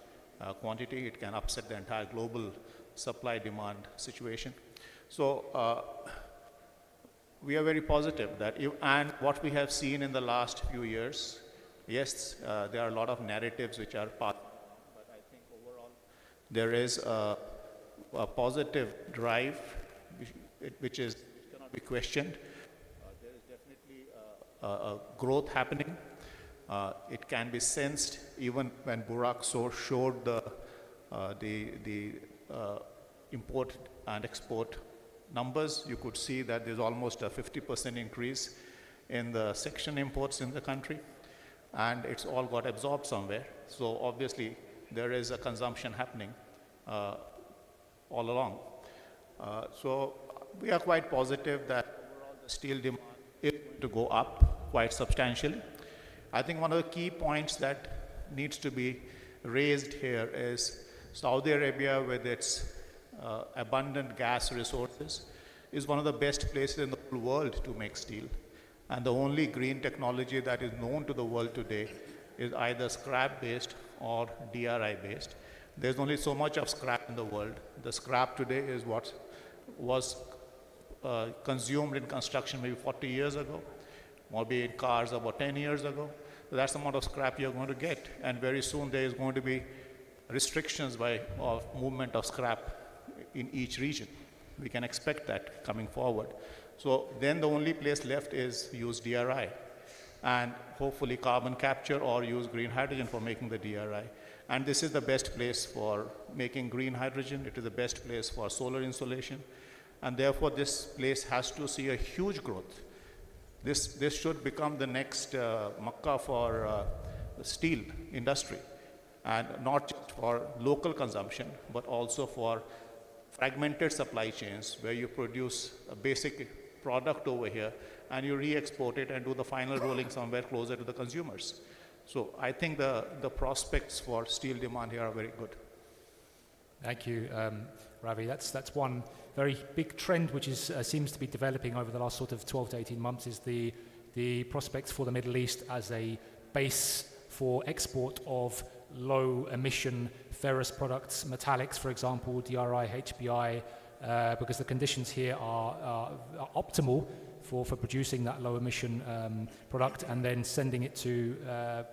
quantity. It can upset the entire global supply-demand situation. So we are very positive that, and what we have seen in the last few years, yes, there are a lot of narratives which are part, but I think overall there is a positive drive which cannot be questioned. There is definitely a growth happening. It can be sensed even when Burak showed the import and export numbers. You could see that there's almost a 50% increase in the section imports in the country, and it's all got absorbed somewhere. So obviously there is a consumption happening all along. So we are quite positive that overall the steel demand is going to go up quite substantially. I think one of the key points that needs to be raised here is Saudi Arabia, with its abundant gas resources, is one of the best places in the whole world to make steel. And the only green technology that is known to the world today is either scrap-based or DRI-based. There's only so much of scrap in the world. The scrap today is what was consumed in construction maybe 40 years ago, maybe in cars about 10 years ago. So that's the amount of scrap you're going to get. And very soon there is going to be restrictions of movement of scrap in each region. We can expect that coming forward. So then the only place left is use DRI and hopefully carbon capture, or use green hydrogen for making the DRI. And this is the best place for making green hydrogen. It is the best place for solar insolation. And therefore this place has to see a huge growth. This should become the next Makkah for the steel industry, and not just for local consumption, but also for fragmented supply chains where you produce a basic product over here and you re-export it and do the final rolling somewhere closer to the consumers. So I think the prospects for steel demand here are very good. Thank you, Ravi. That's one very big trend which seems to be developing over the last sort of 12 to 18 months, is the prospects for the Middle East as a base for export of low emission ferrous products, metallics, for example, DRI, HBI, because the conditions here are optimal for producing that low emission product, and then sending it to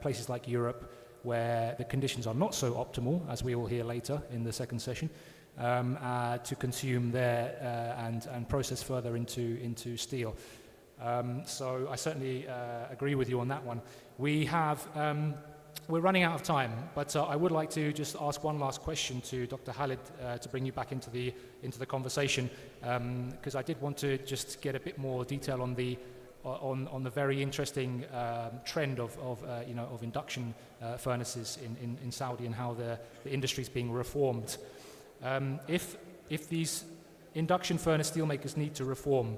places like Europe where the conditions are not so optimal, as we will hear later in the second session, to consume there and process further into steel. So I certainly agree with you on that one. We're running out of time, but I would like to just ask one last question to Dr. Khalid to bring you back into the conversation, because I did want to just get a bit more detail on the very interesting trend of induction furnaces in Saudi, and how the industry is being reformed. If these induction furnace steelmakers need to reform,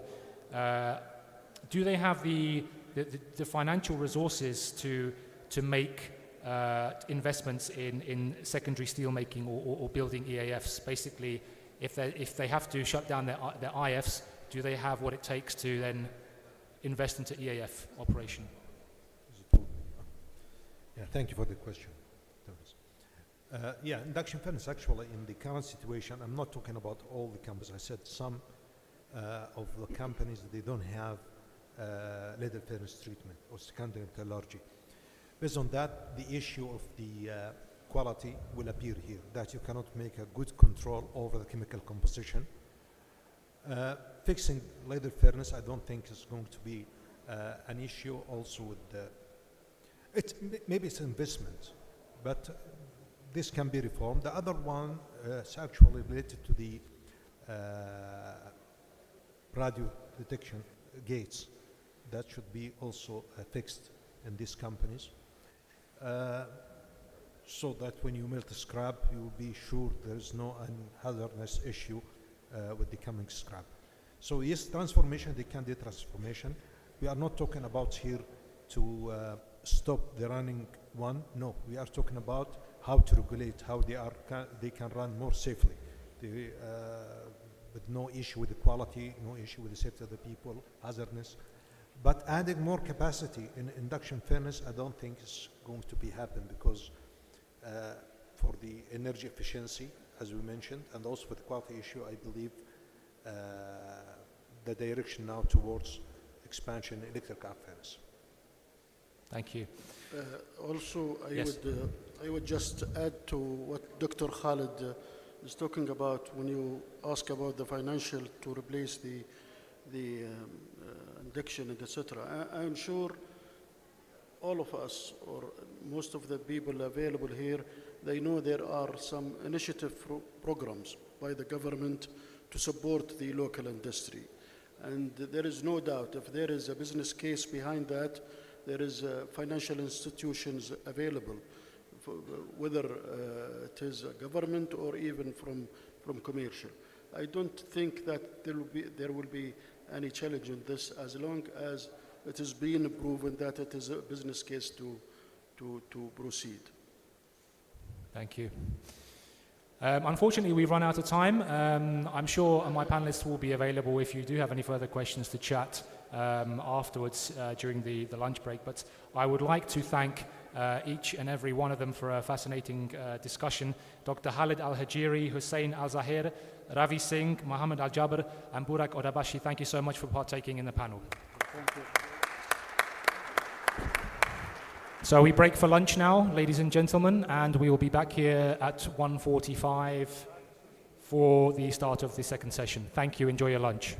do they have the financial resources to make investments in secondary steelmaking or building EAFs? Basically, if they have to shut down their IFs, do they have what it takes to then invest into EAF operation? Yeah, thank you for the question. Yeah, induction furnace, actually, in the current situation, I'm not talking about all the companies. I said some of the companies, they don't have ladle furnace treatment or secondary metallurgy. Based on that, the issue of the quality will appear here, that you cannot make a good control over the chemical composition. Fixing ladle furnace, I don't think is going to be an issue. Also with maybe it's investment, but this can be reformed. The other one is actually related to the radio detection gates. That should be also fixed in these companies, so that when you melt the scrap, you will be sure there is no hazardous issue with the coming scrap. So yes, transformation, they can do transformation. We are not talking about here to stop the running one. No, we are talking about how to regulate, how they can run more safely, with no issue with the quality, no issue with the safety of the people, hazardness. But adding more capacity in induction furnace, I don't think is going to be happen, because for the energy efficiency, as we mentioned, and also for the quality issue, I believe the direction now towards expansion in electric arc furnace. Thank you. Also, Yes. I would just add to what Dr. Khalid is talking about when you ask about the financial to replace the induction and etc. I'm sure all of us, or most of the people available here, they know there are some initiative programs by the government to support the local industry. And there is no doubt, if there is a business case behind that, there is financial institutions available, whether it is a government or even from commercial. I don't think that there will be any challenge in this, as long as it is being proven that it is a business case to proceed. Thank you. Unfortunately, we've run out of time. I'm sure my panelists will be available if you do have any further questions to chat afterwards during the lunch break. But I would like to thank each and every one of them for a fascinating discussion. Dr. Khalid Al-Hajiri, Hussein Al-Zahir, Ravi Singh, Mohammed Al-Jabr, and Burak Odabashi, thank you so much for partaking in the panel. Thank you. So we break for lunch now, ladies and gentlemen, and we will be back here at 1:45 for the start of the second session. Thank you. Enjoy your lunch.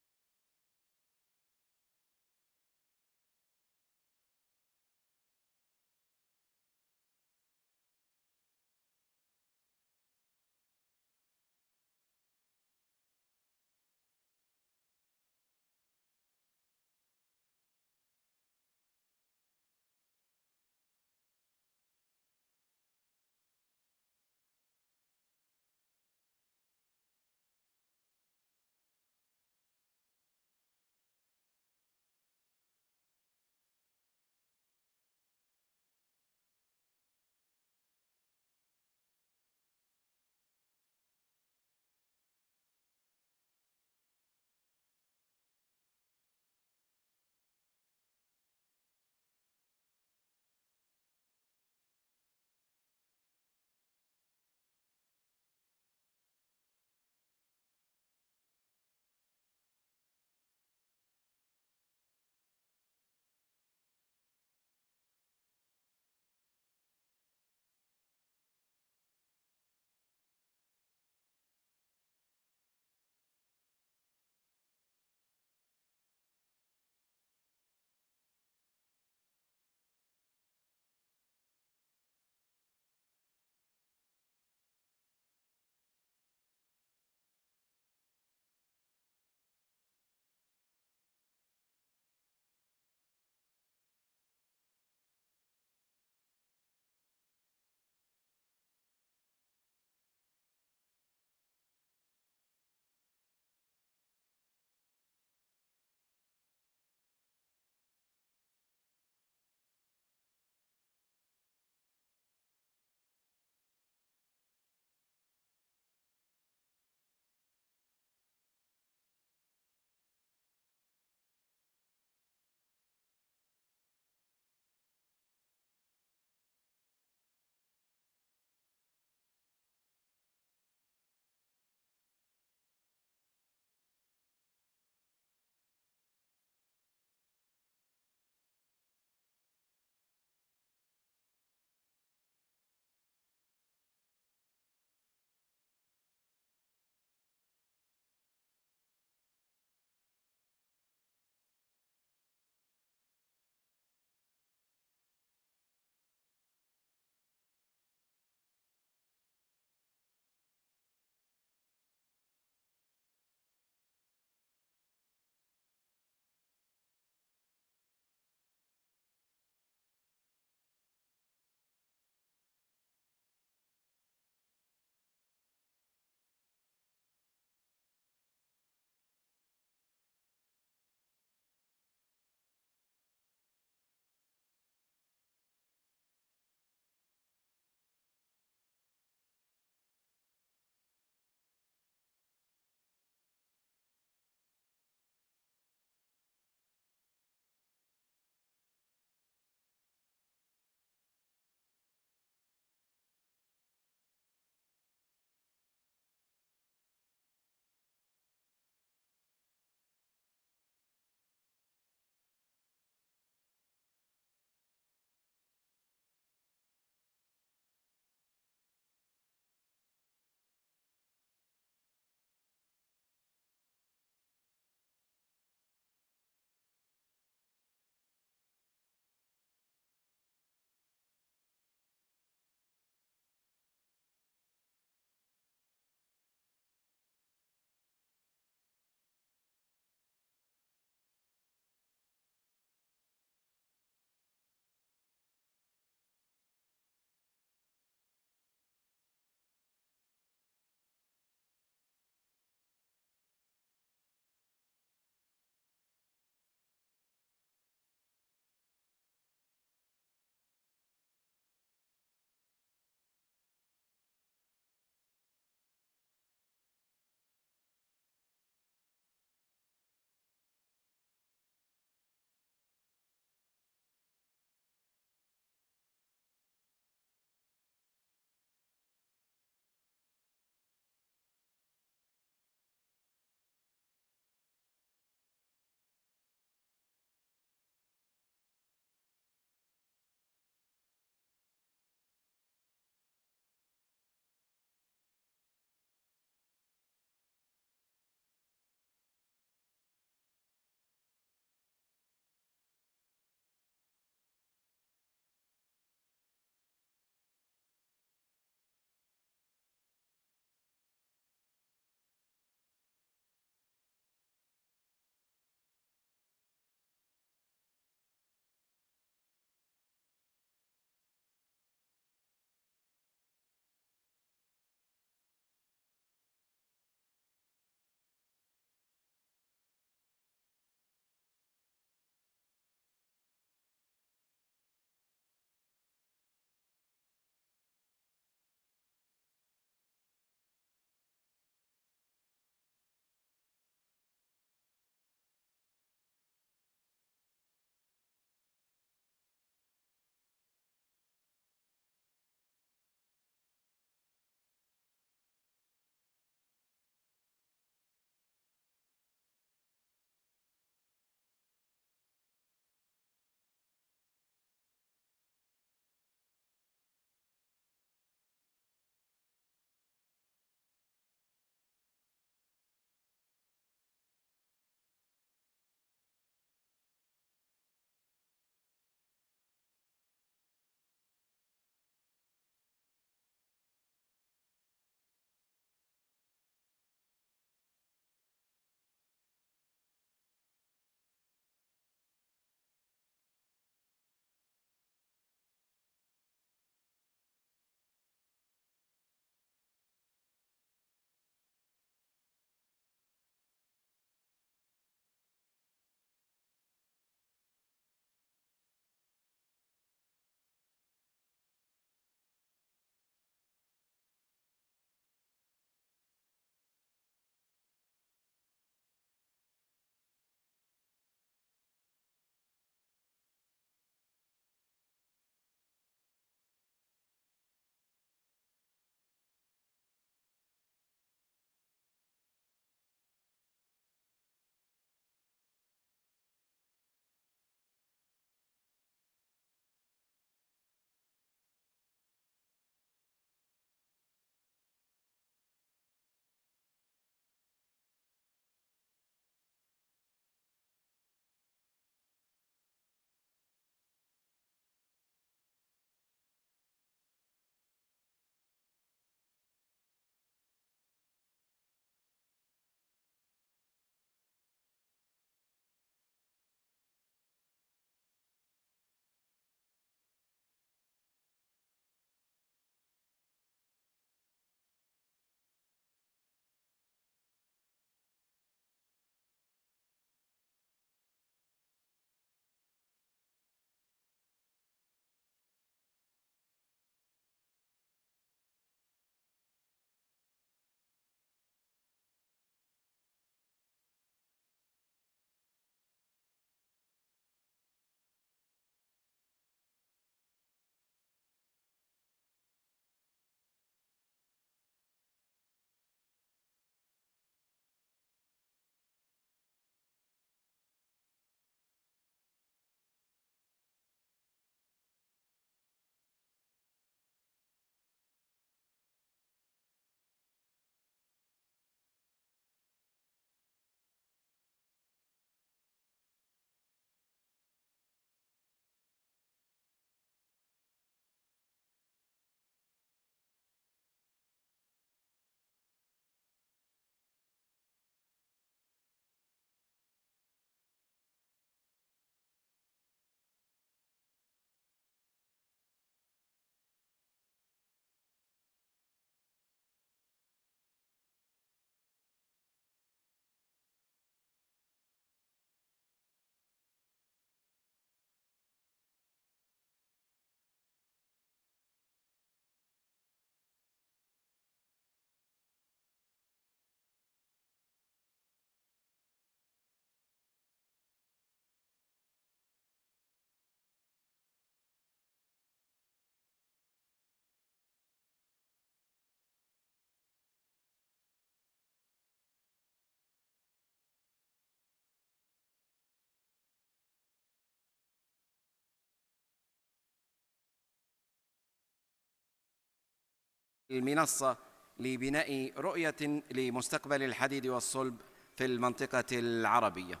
المنصة لبناء رؤية لمستقبل الحديد والصلب في المنطقة العربية.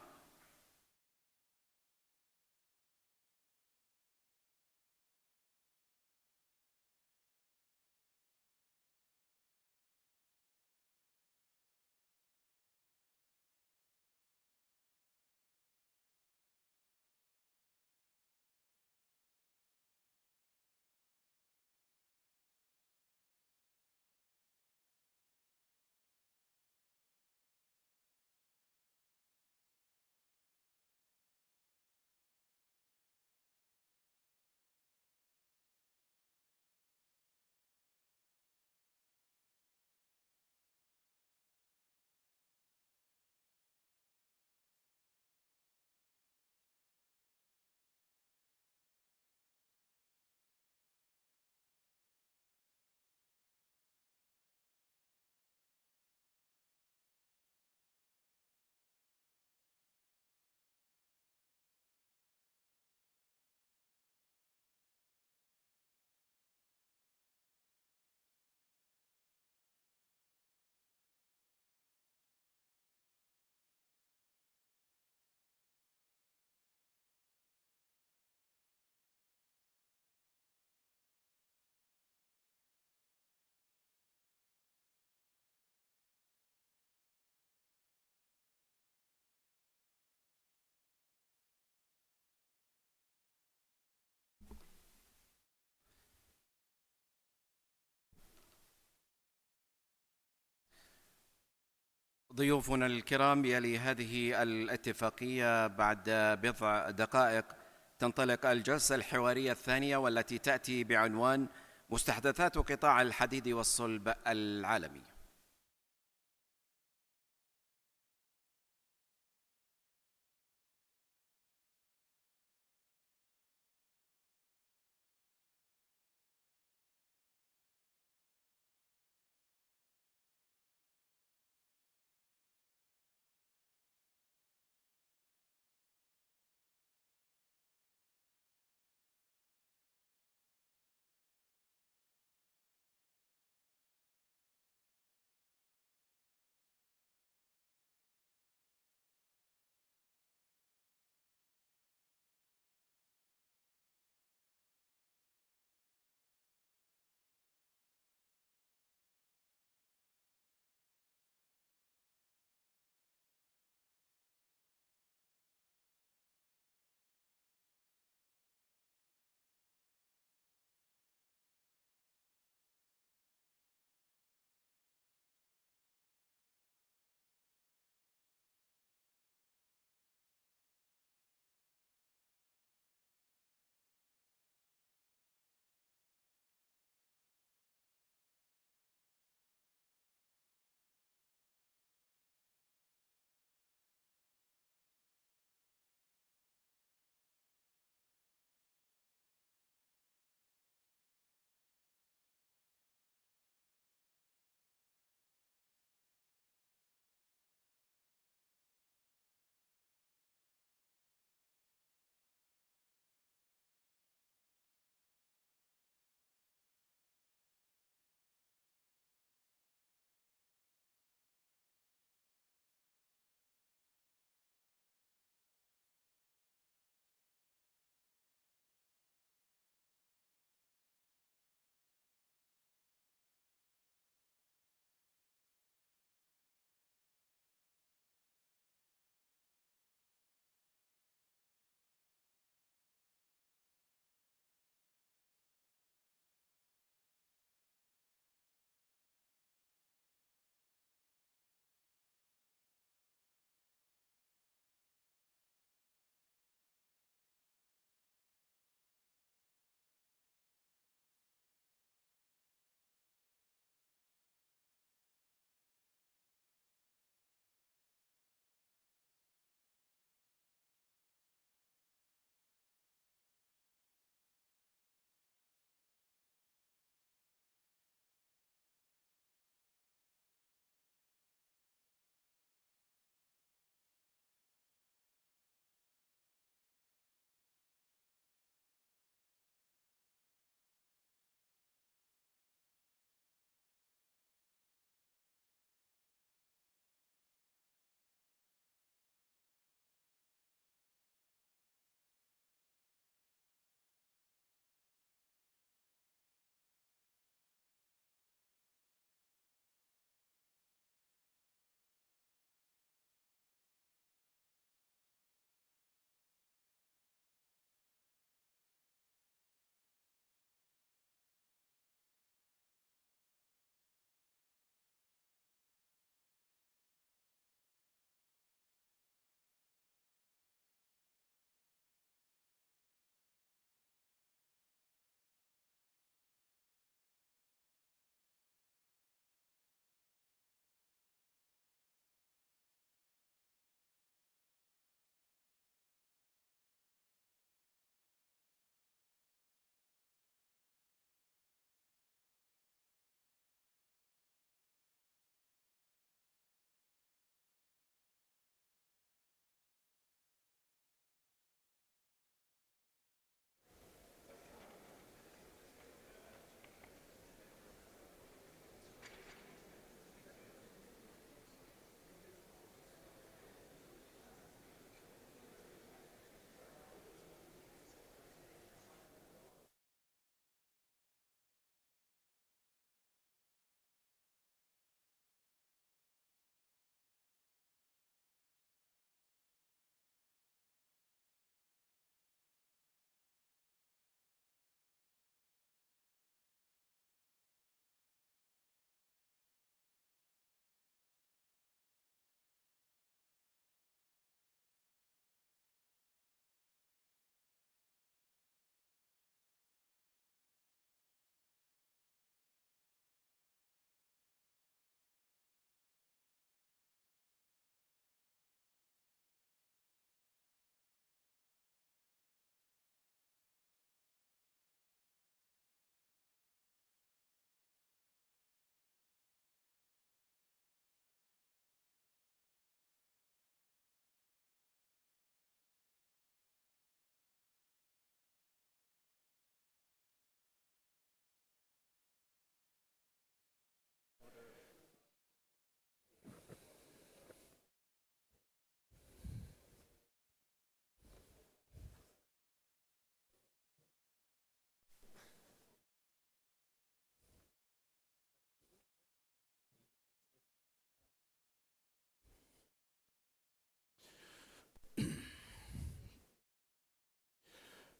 ضيوفنا الكرام، يلي هذه الاتفاقية بعد بضع دقائق تنطلق الجلسة الحوارية الثانية، والتي تأتي بعنوان مستحدثات قطاع الحديد والصلب العالمي.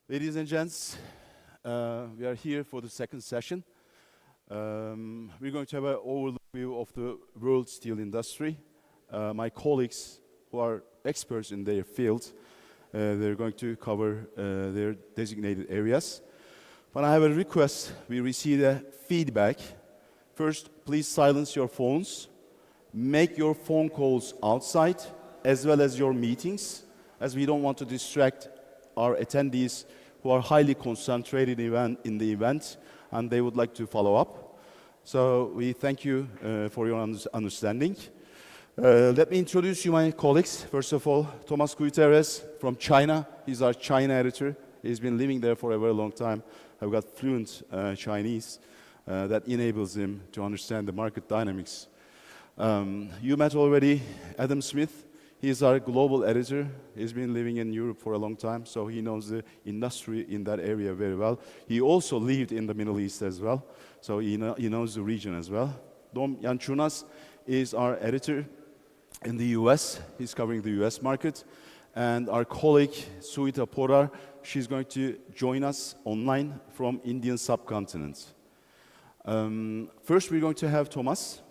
Ladies and gents, we are here for the second session. We're going to have an overview of the world steel industry. My colleagues who are experts in their field, they're going to cover their designated areas. But I have a request. We received a feedback. First, please silence your phones. Make your phone calls outside, as well as your meetings, as we don't want to distract our attendees who are highly concentrated in the event, and they would like to follow up. So we thank you for your understanding. Let me introduce you my colleagues. First of all, Thomas Gutierrez from China. He's our China editor. He's been living there for a very long time. I've got fluent Chinese that enables him to understand the market dynamics. You met already Adam Smith. He's our global editor. He's been living in Europe for a long time, so he knows the industry in that area very well. He also lived in the Middle East as well, so he knows the region as well. Dom Yanchunas is our editor in the US. He's covering the US market. And our colleague, Suita Porar, she's going to join us online from Indian subcontinent. First, we're going to have Thomas,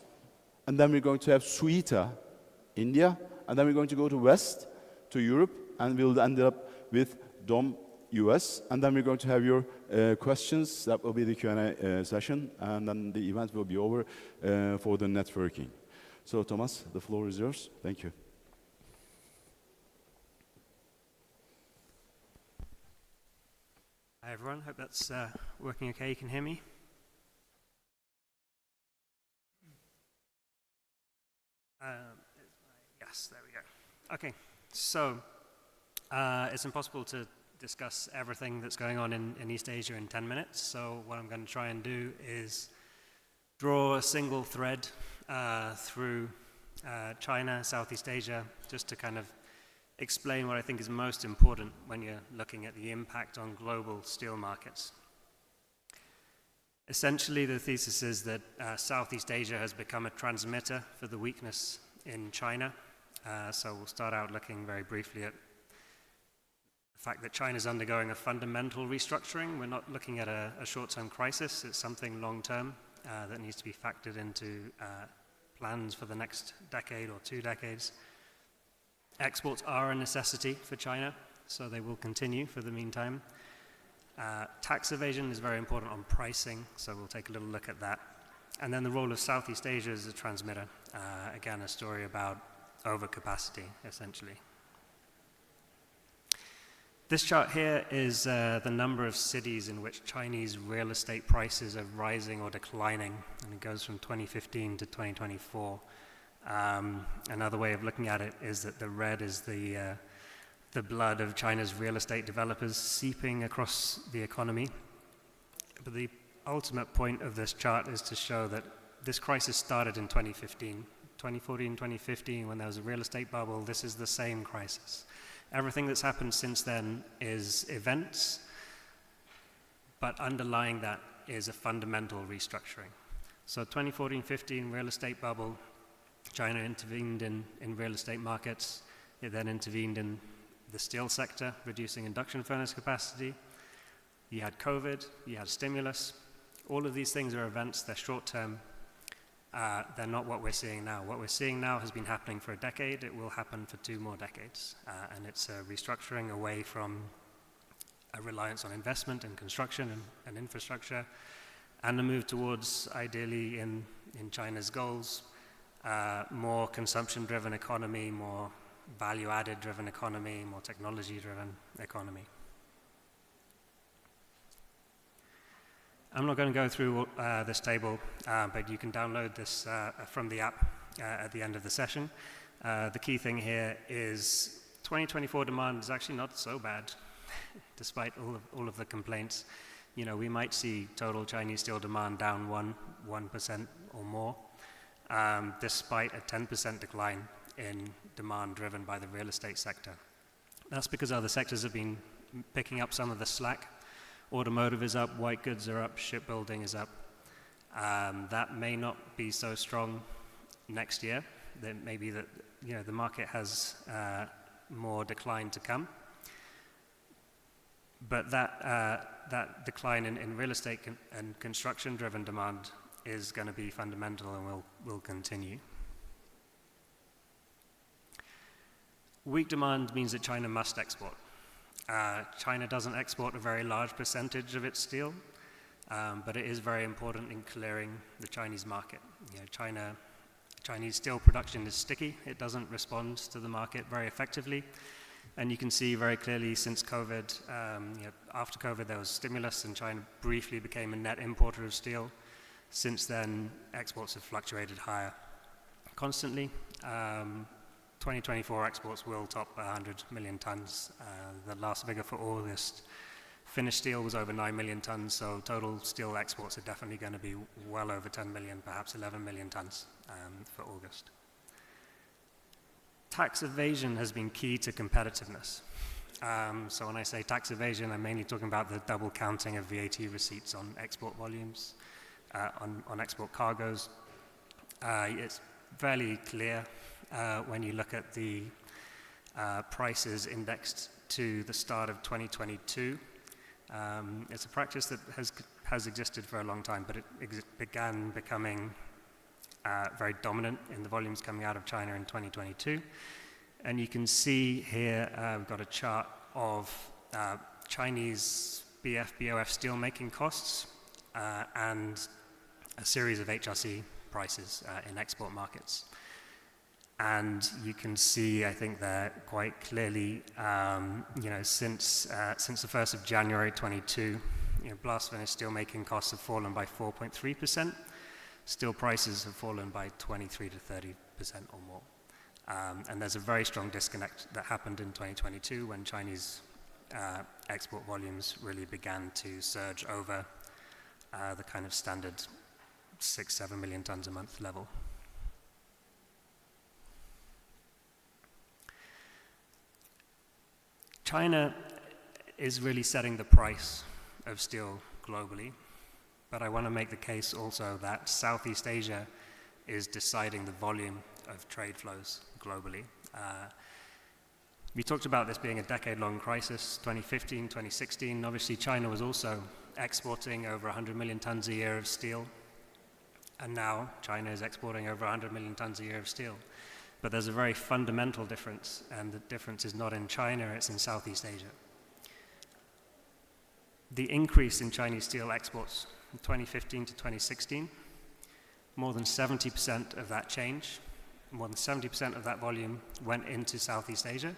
and then we're going to have Suita, India, and then we're going to go to West, to Europe, and we'll end up with Dom, US, and then we're going to have your questions. That will be the Q&A session, and then the event will be over for the networking. So, Thomas, the floor is yours. Thank you. Hi, everyone. Hope that's working okay. You can hear me? Yes, there we go. Okay, so it's impossible to discuss everything that's going on in East Asia in 10 minutes. So what I'm going to try and do is draw a single thread through China, Southeast Asia, just to kind of explain what I think is most important when you're looking at the impact on global steel markets. Essentially, the thesis is that Southeast Asia has become a transmitter for the weakness in China. So we'll start out looking very briefly at the fact that China is undergoing a fundamental restructuring. We're not looking at a short-term crisis. It's something long-term that needs to be factored into plans for the next decade or 2 decades. Exports are a necessity for China, so they will continue for the meantime. Tax evasion is very important on pricing, so we'll take a little look at that. And then the role of Southeast Asia as a transmitter. Again, a story about overcapacity, essentially. This chart here is the number of cities in which Chinese real estate prices are rising or declining, and it goes from 2015 to 2024. Another way of looking at it is that the red is the blood of China's real estate developers seeping across the economy. But the ultimate point of this chart is to show that this crisis started in 2015. 2014, 2015, when there was a real estate bubble, this is the same crisis. Everything that's happened since then is events, but underlying that is a fundamental restructuring. So 2014-15 real estate bubble, China intervened in real estate markets. It then intervened in the steel sector, reducing induction furnace capacity. You had COVID, you had stimulus. All of these things are events, they're short-term. They're not what we're seeing now. What we're seeing now has been happening for a decade. It will happen for 2 more decades. And it's a restructuring away from a reliance on investment and construction and infrastructure, and a move towards, ideally, in China's goals, more consumption-driven economy, more value-added driven economy, more technology-driven economy. I'm not going to go through this table, but you can download this from the app at the end of the session. The key thing here is 2024 demand is actually not so bad, despite all of the complaints. You know, we might see total Chinese steel demand down 1% or more, despite a 10% decline in demand driven by the real estate sector. That's because other sectors have been picking up some of the slack. Automotive is up, white goods are up, shipbuilding is up. That may not be so strong next year. There may be that, you know, the market has more decline to come. But that decline in real estate and construction-driven demand is going to be fundamental and will continue. Weak demand means that China must export. China doesn't export a very large percentage of its steel, but it is very important in clearing the Chinese market. You know, Chinese steel production is sticky. It doesn't respond to the market very effectively. And you can see very clearly since COVID, after COVID there was stimulus and China briefly became a net importer of steel. Since then, exports have fluctuated higher constantly. 2024 exports will top 100 million tons. The last figure for August, finished steel was over 9 million tons, so total steel exports are definitely going to be well over 10 million, perhaps 11 million tons for August. Tax evasion has been key to competitiveness. So when I say tax evasion, I'm mainly talking about the double counting of VAT receipts on export volumes, on export cargoes. It's fairly clear when you look at the prices indexed to the start of 2022. It's a practice that has existed for a long time, but it began becoming very dominant in the volumes coming out of China in 2022. And you can see here, we've got a chart of Chinese BOF steelmaking costs and a series of HRC prices in export markets. And you can see, I think there quite clearly, since the 1st of January 22, blast furnace steelmaking costs have fallen by 4.3%. Steel prices have fallen by 23 to 30% or more. And there's a very strong disconnect that happened in 2022 when Chinese export volumes really began to surge over the kind of standard 6-7 million tons a month level. China is really setting the price of steel globally, but I want to make the case also that Southeast Asia is deciding the volume of trade flows globally. We talked about this being a decade-long crisis, 2015, 2016. Obviously, China was also exporting over 100 million tons a year of steel, and now China is exporting over 100 million tons a year of steel. But there's a very fundamental difference, and the difference is not in China, it's in Southeast Asia. The increase in Chinese steel exports from 2015 to 2016, more than 70% of that change, more than 70% of that volume went into Southeast Asia.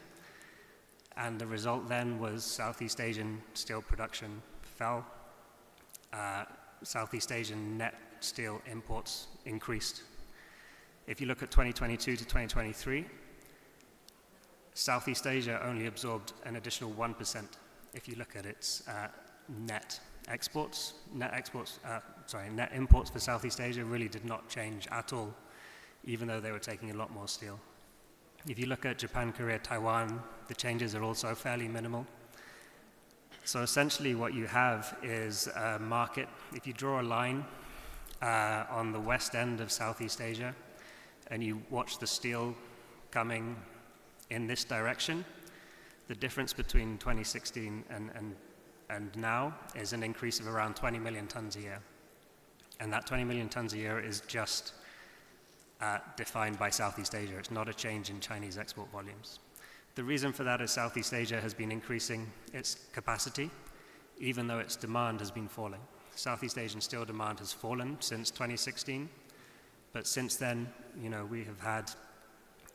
And the result then was Southeast Asian steel production fell. Southeast Asian net steel imports increased. If you look at 2022 to 2023, Southeast Asia only absorbed an additional 1%. If you look at its net imports for Southeast Asia really did not change at all, even though they were taking a lot more steel. If you look at Japan, Korea, Taiwan, the changes are also fairly minimal. So essentially what you have is a market. If you draw a line on the west end of Southeast Asia and you watch the steel coming in this direction, the difference between 2016 and now is an increase of around 20 million tons a year. And that 20 million tons a year is just defined by Southeast Asia. It's not a change in Chinese export volumes. The reason for that is Southeast Asia has been increasing its capacity, even though its demand has been falling. Southeast Asian steel demand has fallen since 2016, but since then, we have had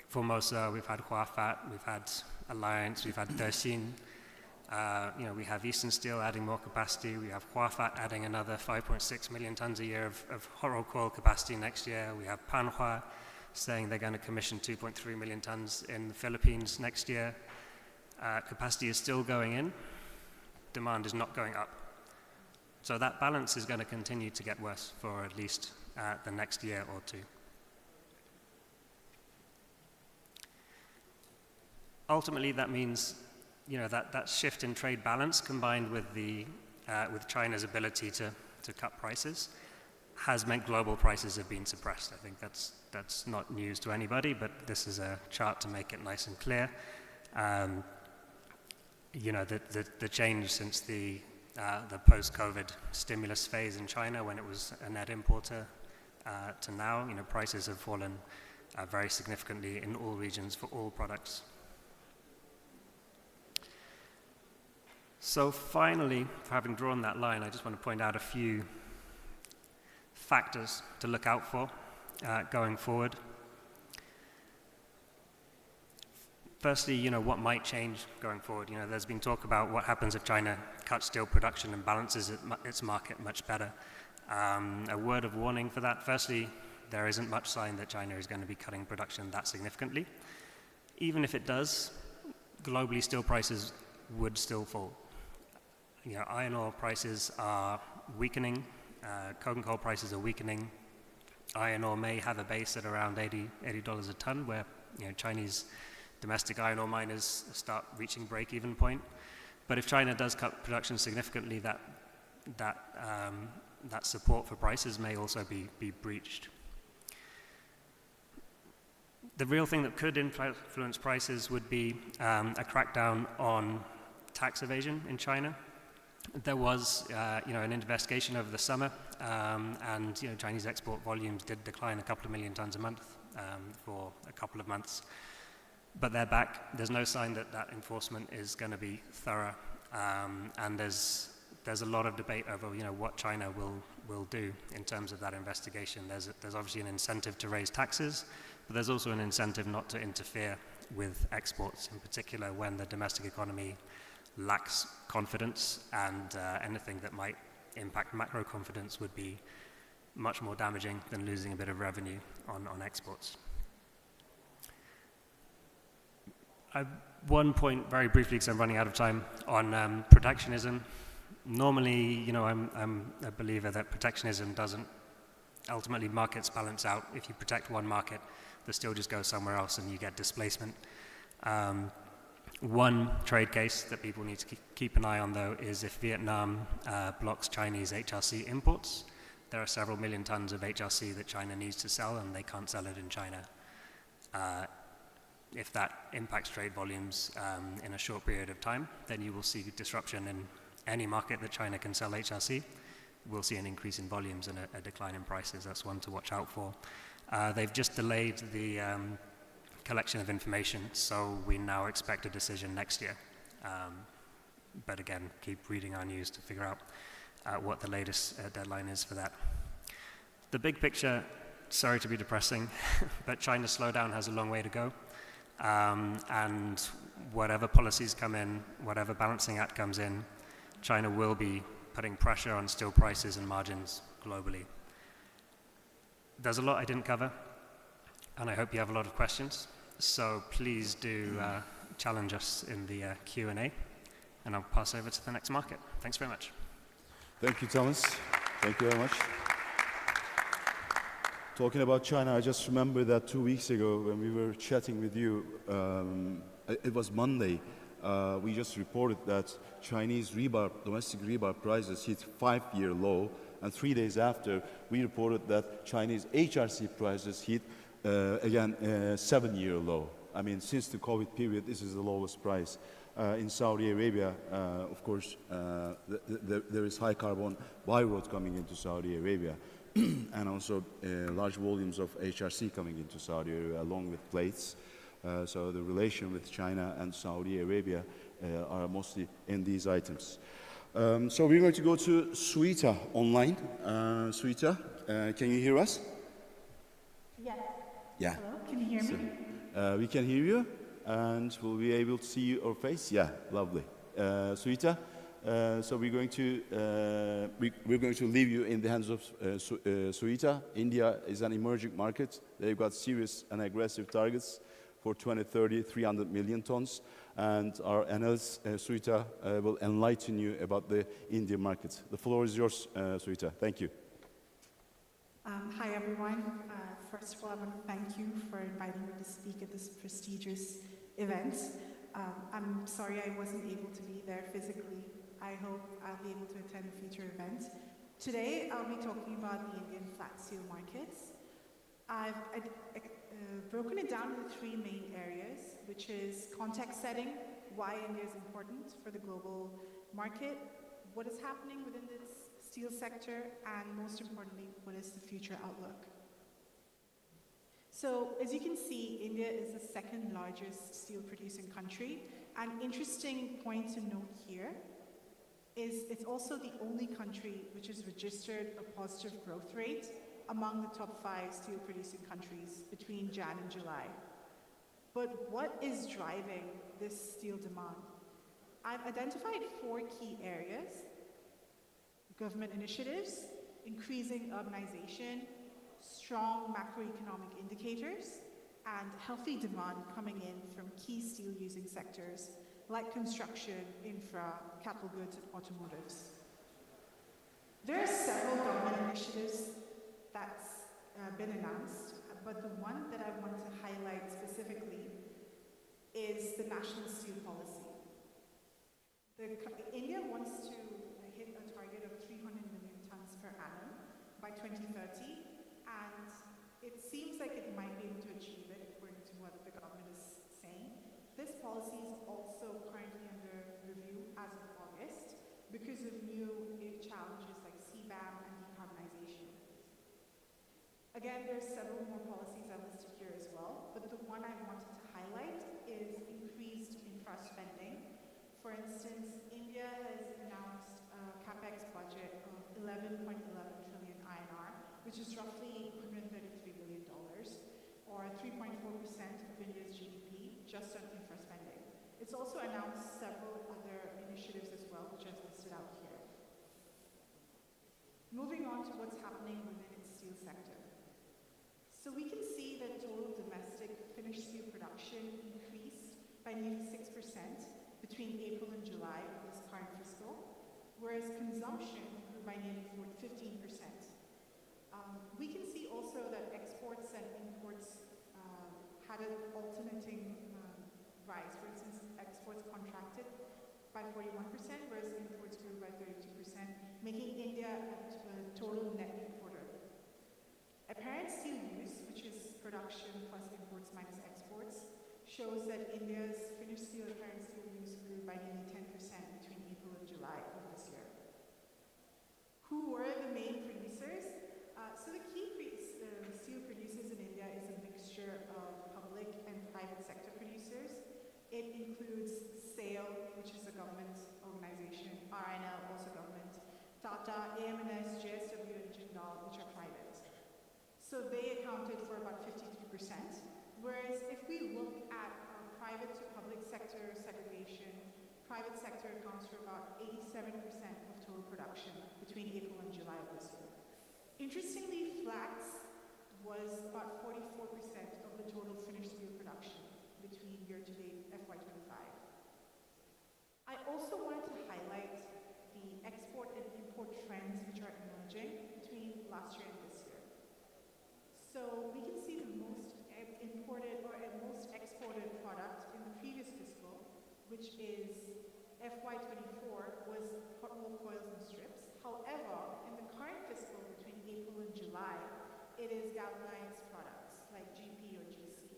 Formosa, we've had Huafat, we've had Alliance, we've had Dersin. We have Eastern Steel adding more capacity. We have Huafat adding another 5.6 million tons a year of hot coil capacity next year. We have Panhua saying they're going to commission 2.3 million tons in the Philippines next year. Capacity is still going in. Demand is not going up. So that balance is going to continue to get worse for at least the next year or two. Ultimately, that means that shift in trade balance combined with with China's ability to cut prices has meant global prices have been suppressed. I think that's not news to anybody, but this is a chart to make it nice and clear. you know, the change since the post-COVID stimulus phase in China, when it was a net importer, to now, you know, prices have fallen very significantly in all regions for all products. So finally, having drawn that line, I just want to point out a few factors to look out for going forward. Firstly, you know, what might change going forward? You know, there's been talk about what happens if China cuts steel production and balances its market much better. A word of warning for that. Firstly, there isn't much sign that China is going to be cutting production that significantly. Even if it does, globally steel prices would still fall. You know, iron ore prices are weakening, coking coal prices are weakening. Iron ore may have a base at around $80 a ton, where, you know, Chinese domestic iron ore miners start reaching break-even point. But if China does cut production significantly, that support for prices may also be breached. The real thing that could influence prices would be a crackdown on tax evasion in China. There was, you know, an investigation over the summer, and, you know, Chinese export volumes did decline a couple of million tons a month for a couple of months. But they're back. There's no sign that that enforcement is going to be thorough, and there's a lot of debate over, you know, what China will do in terms of that investigation. There's obviously an incentive to raise taxes, but there's also an incentive not to interfere with exports, in particular when the domestic economy lacks confidence, and anything that might impact macro confidence would be much more damaging than losing a bit of revenue on exports. One point very briefly, because I'm running out of time, on protectionism. Normally, you know, I'm a believer that protectionism doesn't, ultimately markets balance out. If you protect one market, the steel just goes somewhere else and you get displacement. One trade case that people need to keep an eye on, though, is if Vietnam blocks Chinese HRC imports. There are several million tons of HRC that China needs to sell, and they can't sell it in China. If that impacts trade volumes in a short period of time, then you will see disruption in any market that China can sell HRC. We'll see an increase in volumes and a decline in prices. That's one to watch out for. They've just delayed the collection of information, so we now expect a decision next year. But again, keep reading our news to figure out what the latest deadline is for that. The big picture, sorry to be depressing, but China's slowdown has a long way to go. And whatever policies come in, whatever balancing act comes in, China will be putting pressure on steel prices and margins globally. There's a lot I didn't cover, and I hope you have a lot of questions. So please do challenge us in the Q&A, and I'll pass over to the next market. Thanks very much. Thank you, Thomas. Thank you very much. Talking about China, I just remember that 2 weeks ago when we were chatting with you, it was Monday, we just reported that Chinese rebar, domestic rebar prices hit 5-year low, and 3 days after, we reported that Chinese HRC prices hit, again, 7-year low. I mean, since the COVID period, this is the lowest price. In Saudi Arabia, of course, there is high carbon by road coming into Saudi Arabia, and also large volumes of HRC coming into Saudi Arabia along with plates. So the relation with China and Saudi Arabia are mostly in these items. So we're going to go to Suita online. Suita, can you hear us? Yes. Yeah. Hello, can you hear me? We can hear you, and will we be able to see your face? Yeah, lovely. Suita, so we're going to leave you in the hands of Suita. India is an emerging market. They've got serious and aggressive targets for 2030, 300 million tons. And our analyst, Suita, will enlighten you about the Indian market. The floor is yours, Suita. Thank you. Hi, everyone. First of all, I want to thank you for inviting me to speak at this prestigious event. I'm sorry I wasn't able to be there physically. I hope I'll be able to attend a future event. Today, I'll be talking about the Indian flat steel markets. I've broken it down into 3 main areas, which is context setting, why India is important for the global market, what is happening within this steel sector, and most importantly, what is the future outlook. So, as you can see, India is the second largest steel producing country. An interesting point to note here is it's also the only country which has registered a positive growth rate among the top 5 steel producing countries between Jan and July. But what is driving this steel demand? I've identified 4 key areas: government initiatives, increasing urbanization, strong macroeconomic indicators, and healthy demand coming in from key steel-using sectors like construction, infra, capital goods, and automotives. There are several government initiatives that's been announced, but the one that I want to highlight specifically is the National Steel Policy. India wants to hit a target of 300 million tons per annum by 2030, and it seems like it might be able to achieve it according to what the government is saying. This policy is also currently under review as of August because of new challenges like CBAM and decarbonization. Again, there are several more policies I listed here as well, but the one I wanted to highlight is increased infra spending. For instance, India has announced a capex budget of 11.11 trillion INR, which is roughly $133 billion, or 3.4% of India's GDP, just on infra spending. It's also announced several other initiatives as well, which I've listed out here. Moving on to what's happening within its steel sector. So we can see that total domestic finished steel production increased by nearly 6% between April and July of this current fiscal, whereas consumption grew by nearly 15%. We can see also that exports and imports had an alternating rise. For instance, exports contracted by 41%, whereas imports grew by 32%, making India a total net importer. Apparent steel use, which is production plus imports minus exports, shows that India's finished steel apparent steel use grew by nearly 10% between April and July of this year. Who were the main producers? So the key steel producers in India is a mixture of public and private sector producers. It includes SAIL, which is a government organization, RNL, also government, Tata, AM/NS, JSW, and Jindal, which are private. So they accounted for about 53%, whereas if we look at private to public sector segregation, private sector accounts for about 87% of total production between April and July of this year. Interestingly, flax was about 44% of the total finished steel production between year-to-date FY25. I also wanted to highlight the export and import trends which are emerging between last year and this year. So we can see the most imported or most exported product in the previous fiscal, which is FY24, was hot rolled coils and strips. However, in the current fiscal between April and July, it is galvanized products like GP or GC.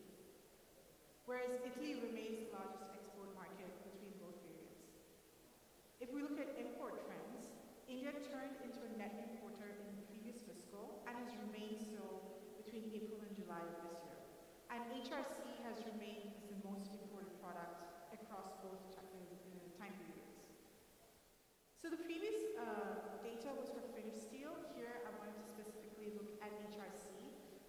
Whereas Italy remains the largest export market between both periods. If we look at import trends, India turned into a net importer in the previous fiscal and has remained so between April and July of this year. And HRC has remained as the most imported product across both time periods. So the previous data was for finished steel. Here I wanted to specifically look at HRC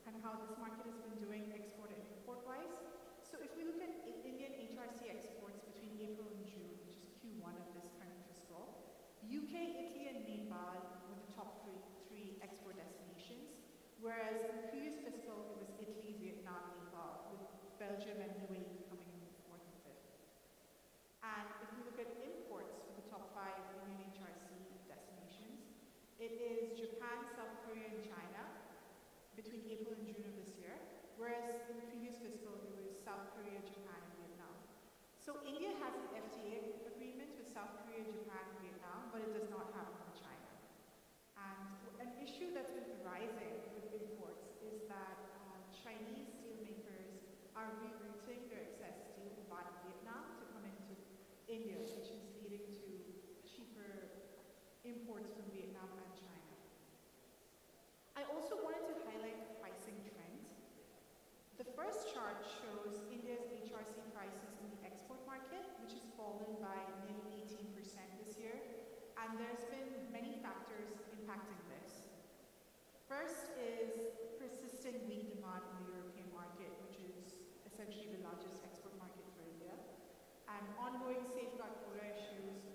and how this market has been doing export and import-wise. So if we look at Indian HRC exports between April and June, which is Q1 of this current fiscal, UK, Italy, and Nepal were the top three export destinations, whereas in the previous fiscal it was Italy, Vietnam, Nepal, with Belgium and UAE coming in fourth and fifth. And if we look at imports for the top 5 Indian HRC destinations, it is Japan, South Korea, and China between April and June of this year, whereas in the previous fiscal it was South Korea, Japan, and Vietnam. So India has an FTA agreement with South Korea, Japan, and Vietnam, but it does not have one with China. And an issue that's been rising with imports is that Chinese steelmakers are rerouting their excess steel to Vietnam to come into India, which is leading to cheaper imports from Vietnam and China. I also wanted to highlight the pricing trend. The first chart shows India's HRC prices in the export market, which has fallen by nearly 18% this year, and there's been many factors impacting this. First is persistent weak demand in the European market, which is essentially the largest export market for India, and ongoing safeguard quota issues,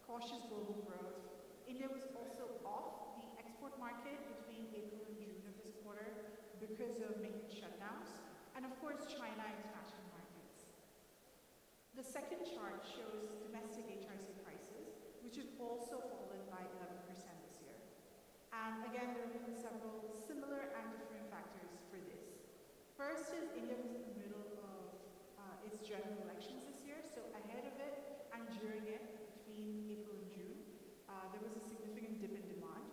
cautious global growth. India was also off the export market between April and June of this quarter because of maintenance shutdowns, and of course China international markets. The second chart shows domestic HRC prices, which have also fallen by 11% this year. And again, there have been several similar and different factors for this. First is India was in the middle of its general elections this year, so ahead of it and during it, between April and June, there was a significant dip in demand.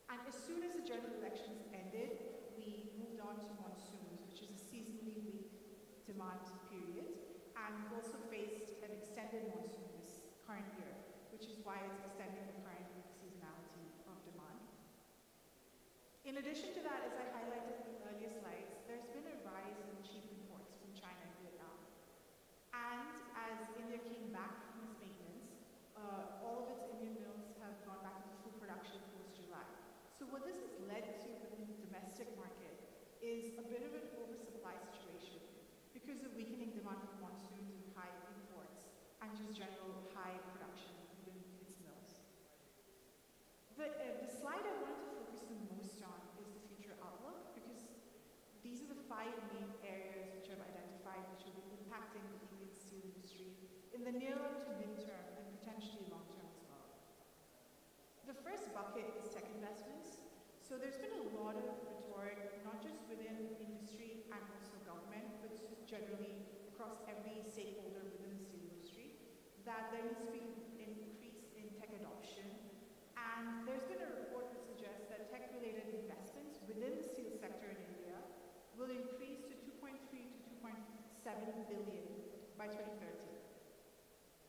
And as soon as the general elections ended, we moved on to monsoons, which is a seasonally weak demand period, and we've also faced an extended monsoon this current year, which is why it's extending the current seasonality of demand. In addition to that, as I highlighted in the earlier slides, there's been a rise in cheap imports from China and Vietnam. And as India came back from its maintenance, all of its Indian mills have gone back into full production post-July. So what this has led to within the domestic market is a bit of an oversupply situation because of weakening demand from monsoons and high imports and just general high production within its mills. The slide I wanted to focus the most on is the future outlook, because these are the 5 main areas which I've identified which will be impacting the Indian steel industry in the near to mid-term and potentially long-term as well. The first bucket is tech investments. So there's been a lot of rhetoric, not just within industry and also government, but just generally across every stakeholder within the steel industry, that there needs to be an increase in tech adoption. And there's been a report that suggests that tech-related investments within the steel sector in India will increase to 2.3 to 2.7 billion by 2030.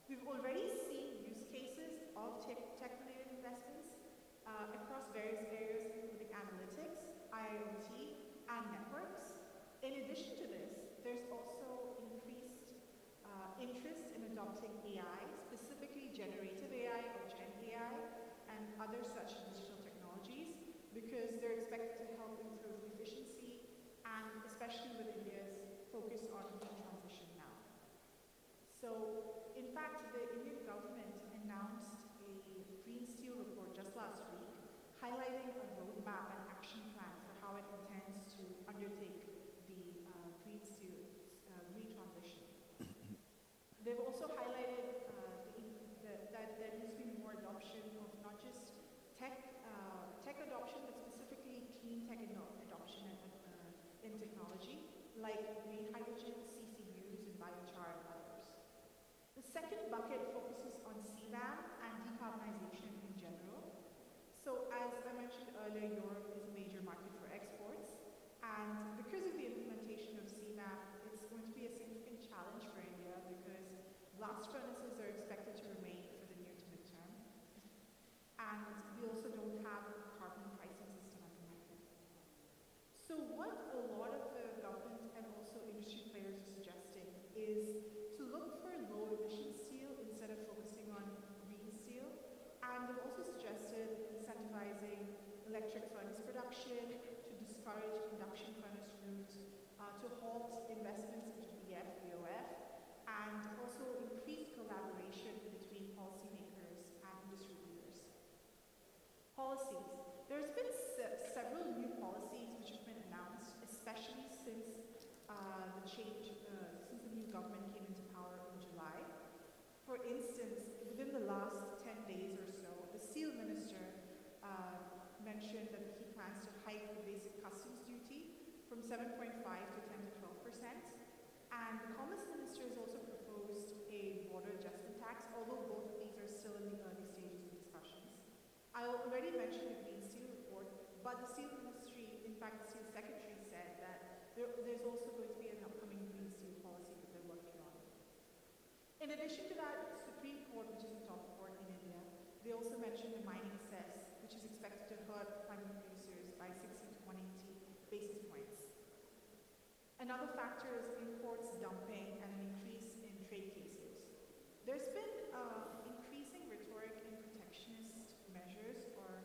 We've already seen use cases of tech-related investments across various areas, including analytics, IoT, and networks. In addition to this, there's also increased interest in adopting AI, specifically generative AI or Gen AI, and other such digital technologies, because they're expected to help improve efficiency, and especially with India's focus on green transition now. So, in fact, the Indian government announced a green steel report just last week, highlighting a roadmap and action plan for how it intends to undertake the green steel green transition. They've also highlighted that there needs to be more adoption of not just tech adoption, but specifically clean tech adoption in technology, like green hydrogen, CCUs, and biochar, and others. The second bucket focuses on CBAM and decarbonization in general. So as I mentioned earlier, Europe is a major market for exports, and because of the implementation of CBAM, it's going to be a significant challenge for India because blast furnaces are expected to remain for the near to midterm, and we also don't have a carbon pricing system at the moment. So what a lot of the government and also industry players are suggesting is to look for low emission steel instead of focusing on green steel, and they've also suggested incentivizing electric furnace production, to discourage induction furnace routes, to halt investments into BF, BOF, and also increase collaboration between policymakers and industry leaders. Policies. There's been several new policies which have been announced, especially since since the new government came into power in July. For instance, within the last 10 days or so, the steel minister mentioned that he plans to hike the basic customs duty from 7.5 to 10 to 12%. And the Commerce Minister has also proposed a border adjustment tax, although both of these are still in the early stages of discussions. I already mentioned the Green Steel report, but the Steel Ministry, in fact the Steel Secretary said that there's also going to be an upcoming Green Steel policy that they're working on. In addition to that, Supreme Court, which is the top court in India, they also mentioned the mining cess, which is expected to hurt primary producers by 60 to 180 basis points. Another factor is imports dumping and an increase in trade cases. There's been increasing rhetoric in protectionist measures or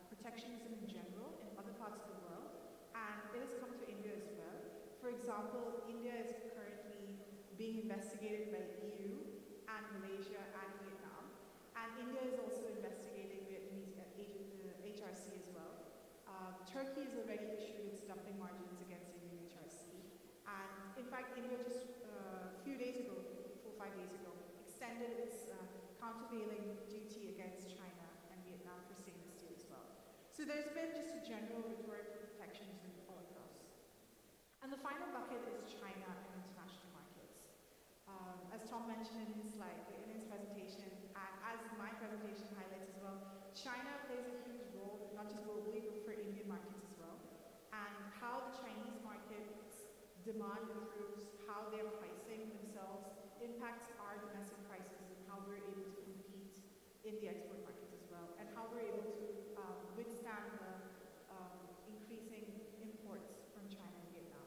protectionism in general in other parts of the world, and it has come to India as well. For example, India is currently being investigated by EU and Malaysia and Vietnam, and India is also investigating Vietnamese HRC as well. Turkey has already issued its dumping margins against Indian HRC, and in fact, India just a few days ago, 4 or 5 days ago, extended its countervailing duty against China and Vietnam for stainless steel as well. So there's been just a general rhetoric of protectionism all across. And the final bucket is China and international markets. As Tom mentioned in his slide, in his presentation, and as my presentation highlights as well, China plays a huge role, not just globally, but for Indian markets as well. And how the Chinese market's demand improves, how they're pricing themselves, impacts our domestic prices and how we're able to compete in the export markets as well, and how we're able to withstand the increasing imports from China and Vietnam.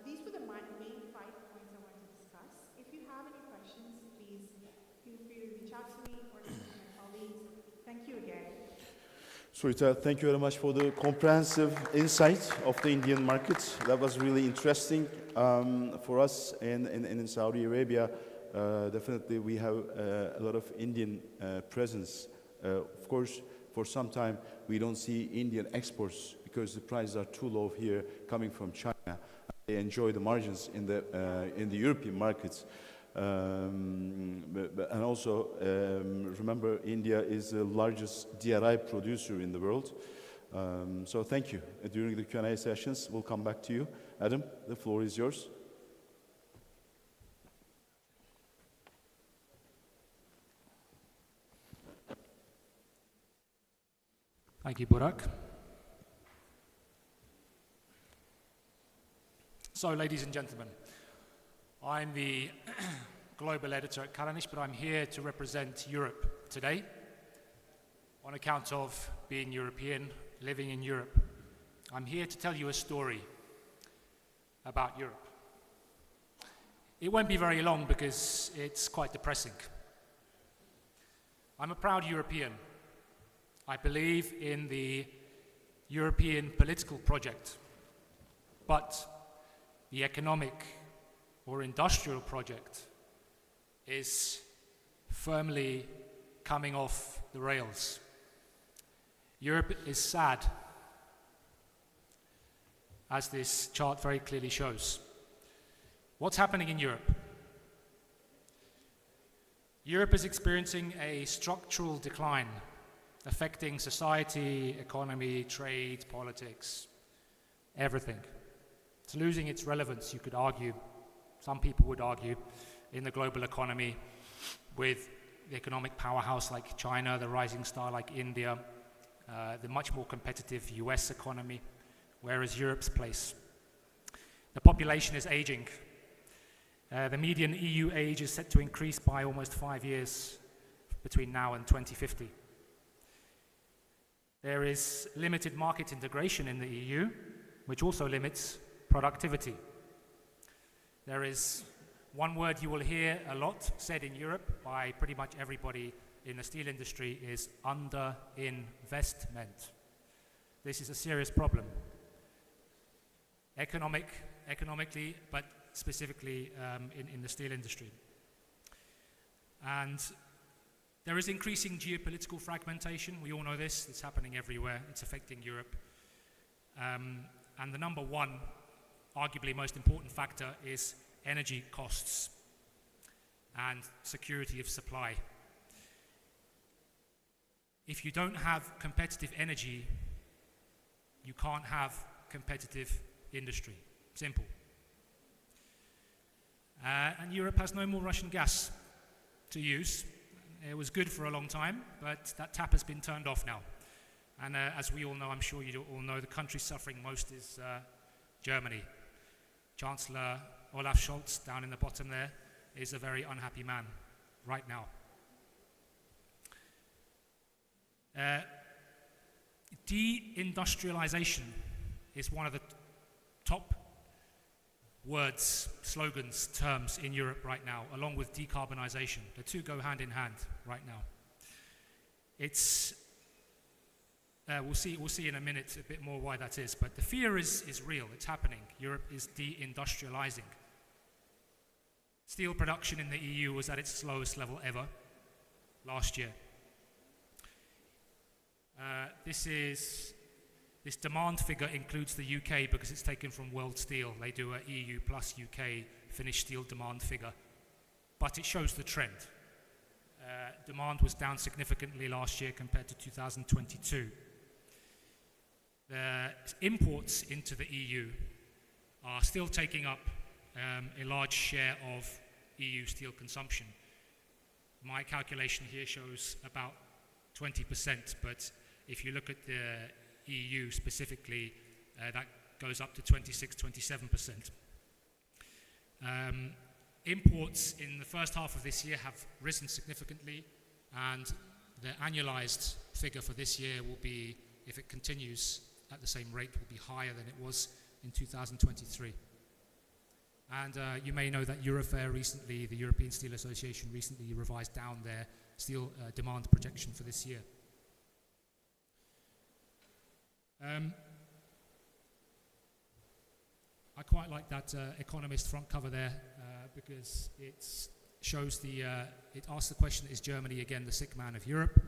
These were the main 5 points I wanted to discuss. If you have any questions, please feel free to reach out to me or to my colleagues. Thank you again. Sarita, thank you very much for the comprehensive insight of the Indian market. That was really interesting for us in Saudi Arabia. Definitely we have a lot of Indian presence. Of course, for some time we don't see Indian exports because the prices are too low here coming from China. They enjoy the margins in the European markets. And also, remember, India is the largest DRI producer in the world. So thank you. During the Q&A sessions, we'll come back to you. Adam, the floor is yours. Thank you, Burak. So, ladies and gentlemen, I'm the global editor at Kalanish, but I'm here to represent Europe today on account of being European, living in Europe. I'm here to tell you a story about Europe. It won't be very long because it's quite depressing. I'm a proud European. I believe in the European political project, but the economic or industrial project is firmly coming off the rails. Europe is sad, as this chart very clearly shows. What's happening in Europe? Europe is experiencing a structural decline affecting society, economy, trade, politics, everything. It's losing its relevance, you could argue. Some people would argue, in the global economy, with the economic powerhouse like China, the rising star like India, the much more competitive US economy. Where is Europe's place? The population is aging. The median EU age is set to increase by almost 5 years between now and 2050. There is limited market integration in the EU, which also limits productivity. There is one word you will hear a lot said in Europe by pretty much everybody in the steel industry is underinvestment. This is a serious problem. Economically, but specifically in the steel industry. And there is increasing geopolitical fragmentation. We all know this. It's happening everywhere. It's affecting Europe. And the number one, arguably most important factor is energy costs and security of supply. If you don't have competitive energy, you can't have competitive industry. Simple. And Europe has no more Russian gas to use. It was good for a long time, but that tap has been turned off now. And as we all know, I'm sure you all know, the country suffering most is Germany. Chancellor Olaf Scholz, down in the bottom there, is a very unhappy man right now. Deindustrialization is one of the top words, slogans, terms in Europe right now, along with decarbonization. The two go hand in hand right now. It's we'll see in a minute a bit more why that is, but the fear is real. It's happening. Europe is deindustrializing. Steel production in the EU was at its slowest level ever last year. This demand figure includes the UK because it's taken from World Steel. They do a EU plus UK finished steel demand figure, but it shows the trend. Demand was down significantly last year compared to 2022. The imports into the EU are still taking up a large share of EU steel consumption. My calculation here shows about 20%, but if you look at the EU specifically, that goes up to 26-27%. Imports in the first half of this year have risen significantly, and the annualized figure for this year will be, if it continues at the same rate, will be higher than it was in 2023. And you may know that Eurofair recently, the European Steel Association, recently revised down their steel demand projection for this year. I quite like that Economist front cover there because it shows it asks the question, is Germany again the sick man of Europe?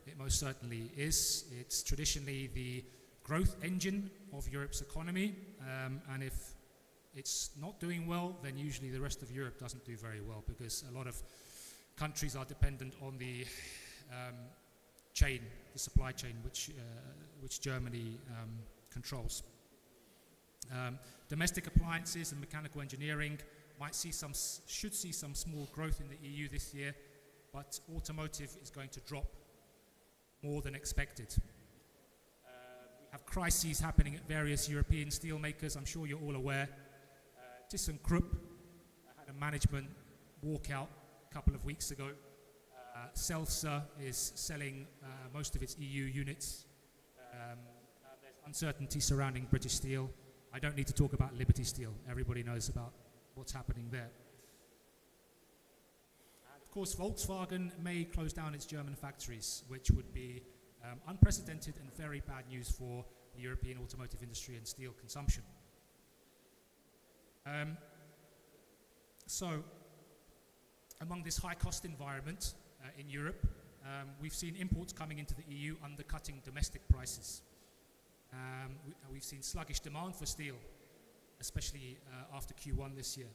It most certainly is. It's traditionally the growth engine of Europe's economy, and if it's not doing well, then usually the rest of Europe doesn't do very well because a lot of countries are dependent on the supply chain, which Germany controls. Domestic appliances and mechanical engineering should see some small growth in the EU this year, but automotive is going to drop more than expected. We have crises happening at various European steel makers. I'm sure you're all aware. ThyssenKrupp had a management walkout a couple of weeks ago. Celsa is selling most of its EU units. There's uncertainty surrounding British Steel. I don't need to talk about Liberty Steel. Everybody knows about what's happening there. And of course, Volkswagen may close down its German factories, which would be unprecedented and very bad news for the European automotive industry and steel consumption. So, among this high-cost environment in Europe, we've seen imports coming into the EU undercutting domestic prices. We've seen sluggish demand for steel, especially after Q1 this year.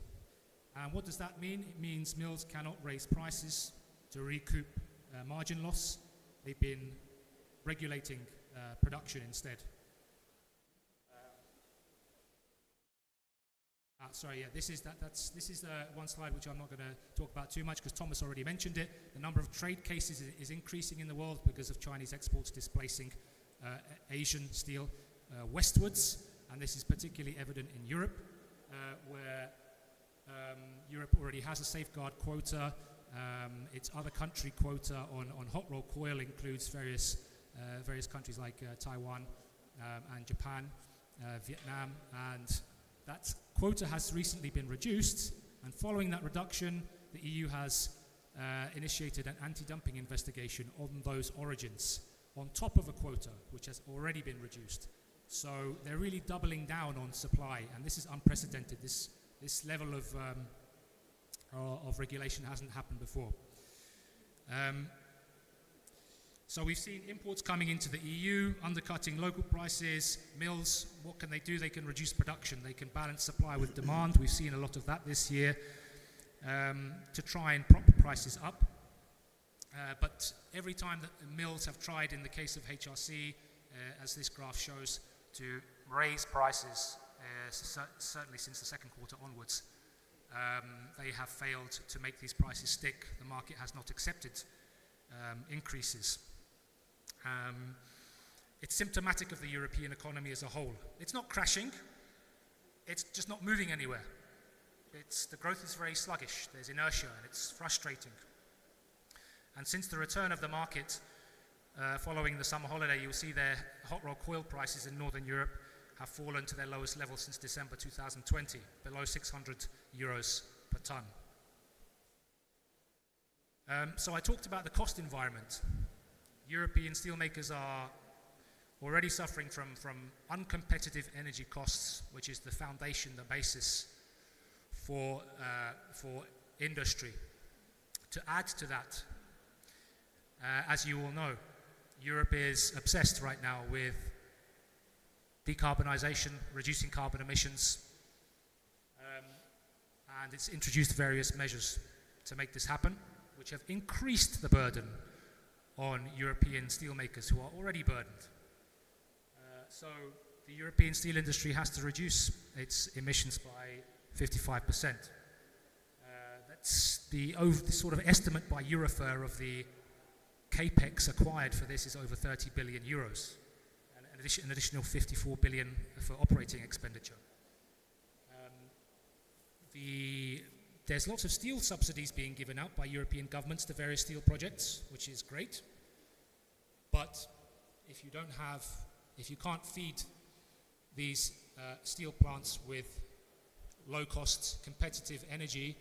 And what does that mean? It means mills cannot raise prices to recoup margin loss. They've been regulating production instead. This is one slide which I'm not going to talk about too much because Thomas already mentioned it. The number of trade cases is increasing in the world because of Chinese exports displacing Asian steel westwards, and this is particularly evident in Europe, where Europe already has a safeguard quota. Its other country quota on hot rolled coil includes various countries like Taiwan and Japan, Vietnam, and that quota has recently been reduced, and following that reduction, the EU has initiated an anti-dumping investigation on those origins, on top of a quota which has already been reduced. So they're really doubling down on supply, and this is unprecedented. This level of regulation hasn't happened before. So we've seen imports coming into the EU, undercutting local prices. Mills, what can they do? They can reduce production. They can balance supply with demand. We've seen a lot of that this year to try and prop prices up. But every time that the mills have tried, in the case of HRC, as this graph shows, to raise prices, certainly since the second quarter onwards, they have failed to make these prices stick. The market has not accepted increases. It's symptomatic of the European economy as a whole. It's not crashing, it's just not moving anywhere. the growth is very sluggish. There's inertia, and it's frustrating. And since the return of the market following the summer holiday, you'll see their hot rolled coil prices in Northern Europe have fallen to their lowest level since December 2020, below 600 euros per ton. So I talked about the cost environment. European steelmakers are already suffering from uncompetitive energy costs, which is the foundation, the basis for industry. To add to that, as you all know, Europe is obsessed right now with decarbonization, reducing carbon emissions, and it's introduced various measures to make this happen, which have increased the burden on European steelmakers who are already burdened. So the European steel industry has to reduce its emissions by 55%. That's the sort of estimate by Eurofer of the capex acquired for this is over 30 billion euros, and an additional 54 billion for operating expenditure. There's lots of steel subsidies being given out by European governments to various steel projects, which is great. But if you can't feed these steel plants with low-cost, competitive energy,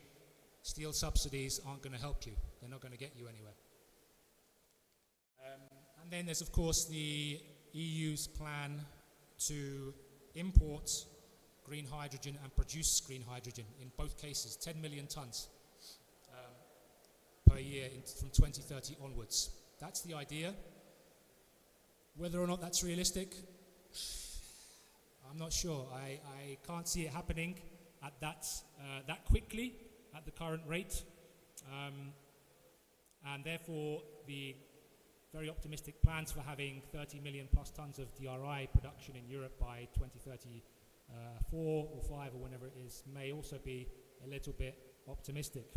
steel subsidies aren't going to help you. They're not going to get you anywhere. And then there's, of course, the EU's plan to import green hydrogen and produce green hydrogen, in both cases, 10 million tons per year from 2030 onwards. That's the idea. Whether or not that's realistic, I'm not sure. I can't see it happening at that quickly, at the current rate. And therefore, the very optimistic plans for having 30 million plus tons of DRI production in Europe by 2034 or 5 or whenever it is may also be a little bit optimistic.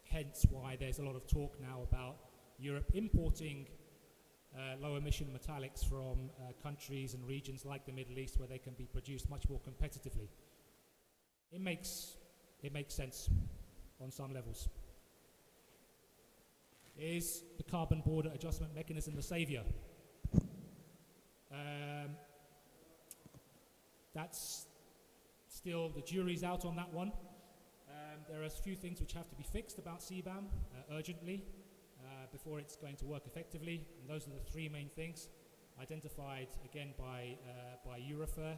Hence why there's a lot of talk now about Europe importing low emission metallics from countries and regions like the Middle East where they can be produced much more competitively. It makes sense on some levels. Is the carbon border adjustment mechanism the savior? That's still, the jury's out on that one. There are a few things which have to be fixed about CBAM urgently before it's going to work effectively, and those are the three main things identified again by Eurofer.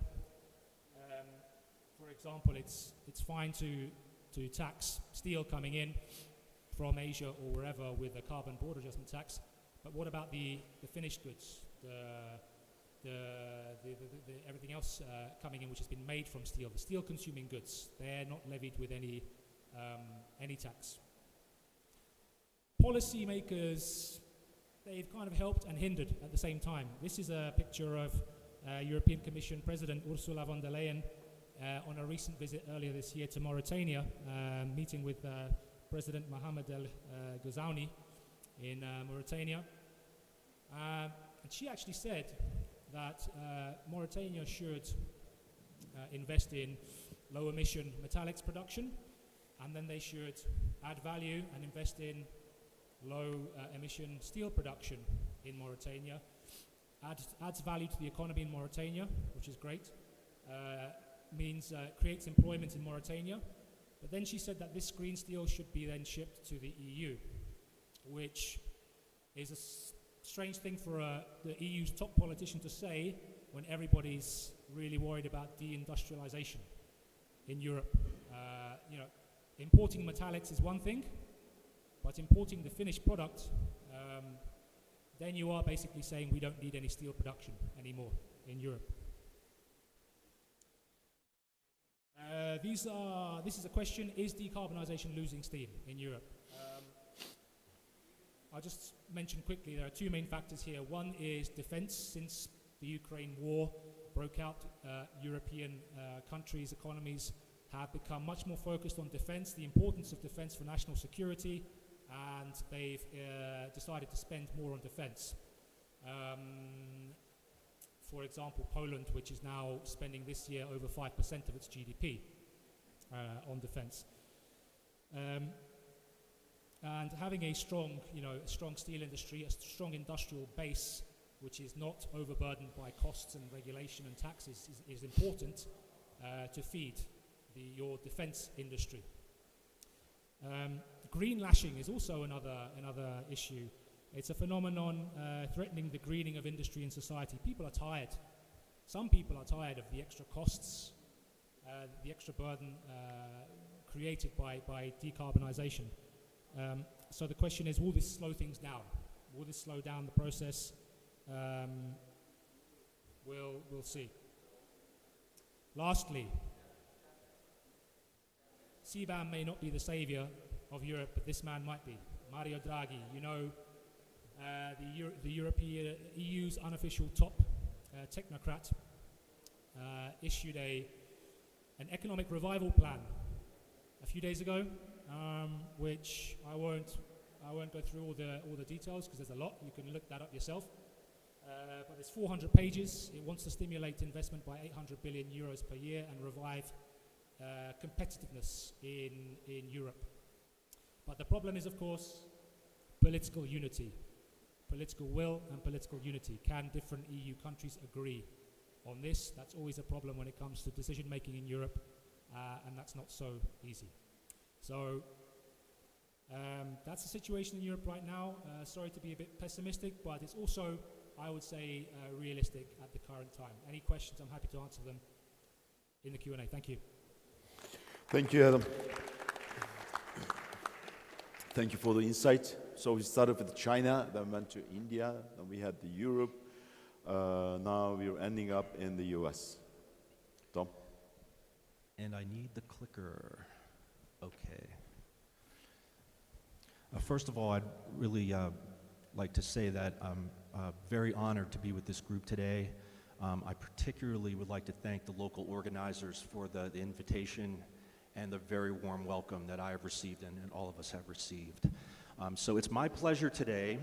For example, it's fine to tax steel coming in from Asia or wherever with a carbon border adjustment tax, but what about the finished goods, the everything else coming in which has been made from steel, the steel consuming goods? They're not levied with any tax. Policymakers, they've kind of helped and hindered at the same time. This is a picture of European Commission President Ursula von der Leyen on a recent visit earlier this year to Mauritania, meeting with President Mohamed El Ghazouani in Mauritania. And she actually said that Mauritania should invest in low emission metallics production, and then they should add value and invest in low emission steel production in Mauritania. Adds value to the economy in Mauritania, which is great. Creates employment in Mauritania. But then she said that this green steel should be then shipped to the EU, which is a strange thing for the EU's top politician to say when everybody's really worried about deindustrialization in Europe. Importing metallics is one thing, but importing the finished product, then you are basically saying we don't need any steel production anymore in Europe. This is a question: is decarbonisation losing steam in Europe? I'll just mention quickly, there are two main factors here. One is defence. Since the Ukraine war broke out, European countries' economies have become much more focused on defence, the importance of defence for national security, and they've decided to spend more on defence. For example, Poland, which is now spending this year over 5% of its GDP. on defense. And having a strong, strong steel industry, a strong industrial base, which is not overburdened by costs and regulation and taxes, is important to feed your defense industry. Green lashing is also another issue. It's a phenomenon threatening the greening of industry and society. People are tired. Some people are tired of the extra costs, the extra burden created by decarbonisation. So the question is, will this slow things down? Will this slow down the process? We'll see. Lastly, CBAM may not be the savior of Europe, but this man might be. Mario Draghi, the EU's unofficial top technocrat, issued an economic revival plan a few days ago, which I won't go through all the details because there's a lot. You can look that up yourself. But it's 400 pages. It wants to stimulate investment by 800 billion euros per year and revive competitiveness in Europe. But the problem is, of course, political unity, political will and political unity. Can different EU countries agree on this? That's always a problem when it comes to decision making in Europe, and that's not so easy. So that's the situation in Europe right now. Sorry to be a bit pessimistic, but it's also, I would say, realistic at the current time. Any questions, I'm happy to answer them in the Q&A. Thank you. Thank you, Adam. Thank you for the insight. So we started with China, then went to India, then we had the Europe. Now we're ending up in the US. Tom? And I need the clicker. Okay. First of all, I'd really like to say that I'm very honored to be with this group today. I particularly would like to thank the local organizers for the invitation and the very warm welcome that I have received and all of us have received. So it's my pleasure today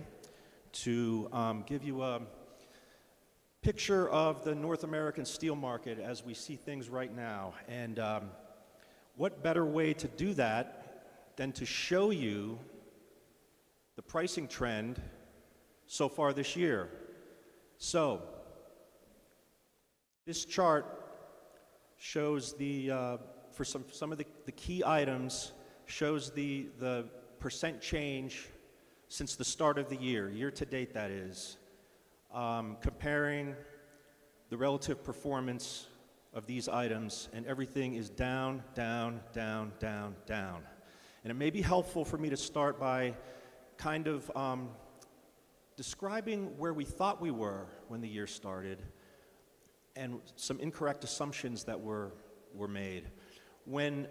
to give you a picture of the North American steel market as we see things right now. And what better way to do that than to show you the pricing trend so far this year. So this chart shows for some of the key items, shows the percent change since the start of the year to date that is, comparing the relative performance of these items, and everything is down, down, down, down, down. And it may be helpful for me to start by kind of describing where we thought we were when the year started and some incorrect assumptions that were made. When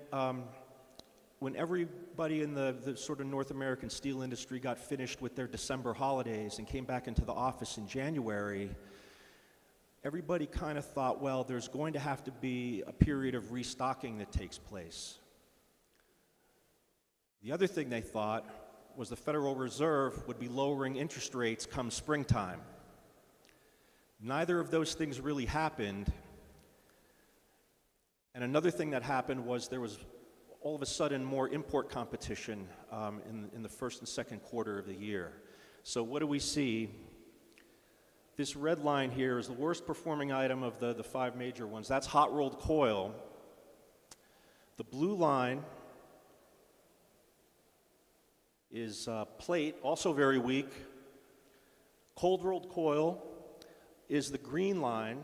everybody in the sort of North American steel industry got finished with their December holidays and came back into the office in January, everybody kind of thought, well, there's going to have to be a period of restocking that takes place. The other thing they thought was the Federal Reserve would be lowering interest rates come springtime. Neither of those things really happened. And another thing that happened was there was all of a sudden more import competition in the first and second quarter of the year. So what do we see? This red line here is the worst performing item of the five major ones. That's hot rolled coil. The blue line is plate, also very weak. Cold rolled coil is the green line.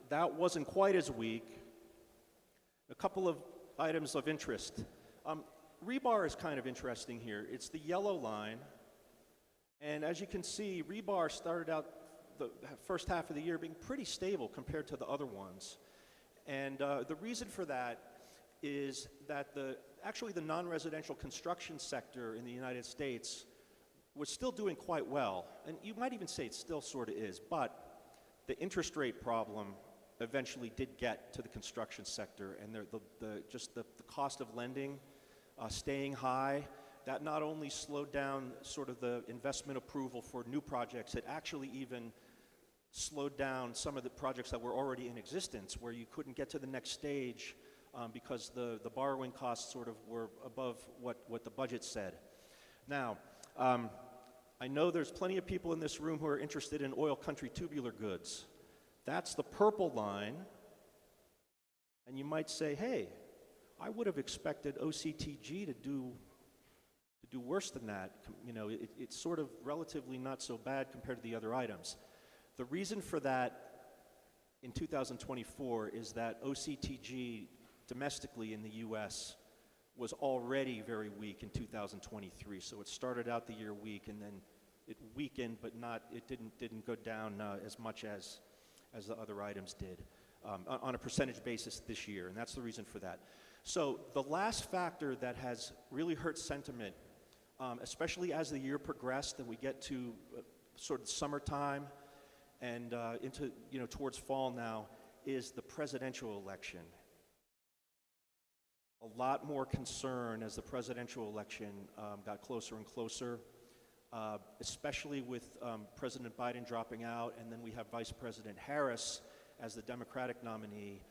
That wasn't quite as weak. A couple of items of interest. Rebar is kind of interesting here. It's the yellow line. And as you can see, rebar started out the first half of the year being pretty stable compared to the other ones. And the reason for that is that actually the non-residential construction sector in the United States was still doing quite well. And you might even say it still sort of is, but the interest rate problem eventually did get to the construction sector, and just the cost of lending staying high, that not only slowed down sort of the investment approval for new projects, it actually even slowed down some of the projects that were already in existence, where you couldn't get to the next stage because the borrowing costs sort of were above what the budget said. Now, I know there's plenty of people in this room who are interested in oil country tubular goods. That's the purple line. And you might say, hey, I would have expected OCTG to do worse than that. You know, it's sort of relatively not so bad compared to the other items. The reason for that in 2024 is that OCTG domestically in the US was already very weak in 2023. So it started out the year weak, and then it weakened, but it didn't go down as much as the other items did on a percentage basis this year, and that's the reason for that. So the last factor that has really hurt sentiment, especially as the year progressed and we get to sort of summertime and into, towards fall now, is the presidential election. A lot more concern as the presidential election got closer and closer, especially with President Biden dropping out, and then we have Vice President Harris as the Democratic nominee.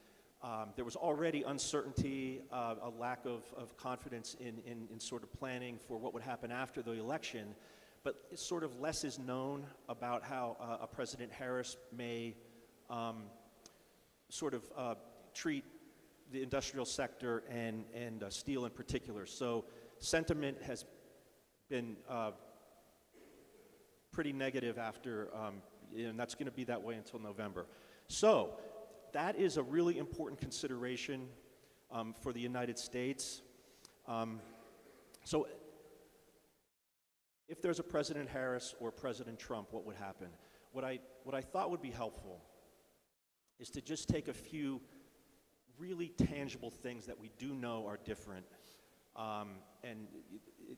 There was already uncertainty, a lack of confidence in sort of planning for what would happen after the election, but sort of less is known about how a President Harris may sort of treat the industrial sector and steel in particular. So sentiment has been pretty negative after, and that's going to be that way until November. So that is a really important consideration for the United States. So if there's a President Harris or President Trump, what would happen? What I thought would be helpful is to just take a few really tangible things that we do know are different. And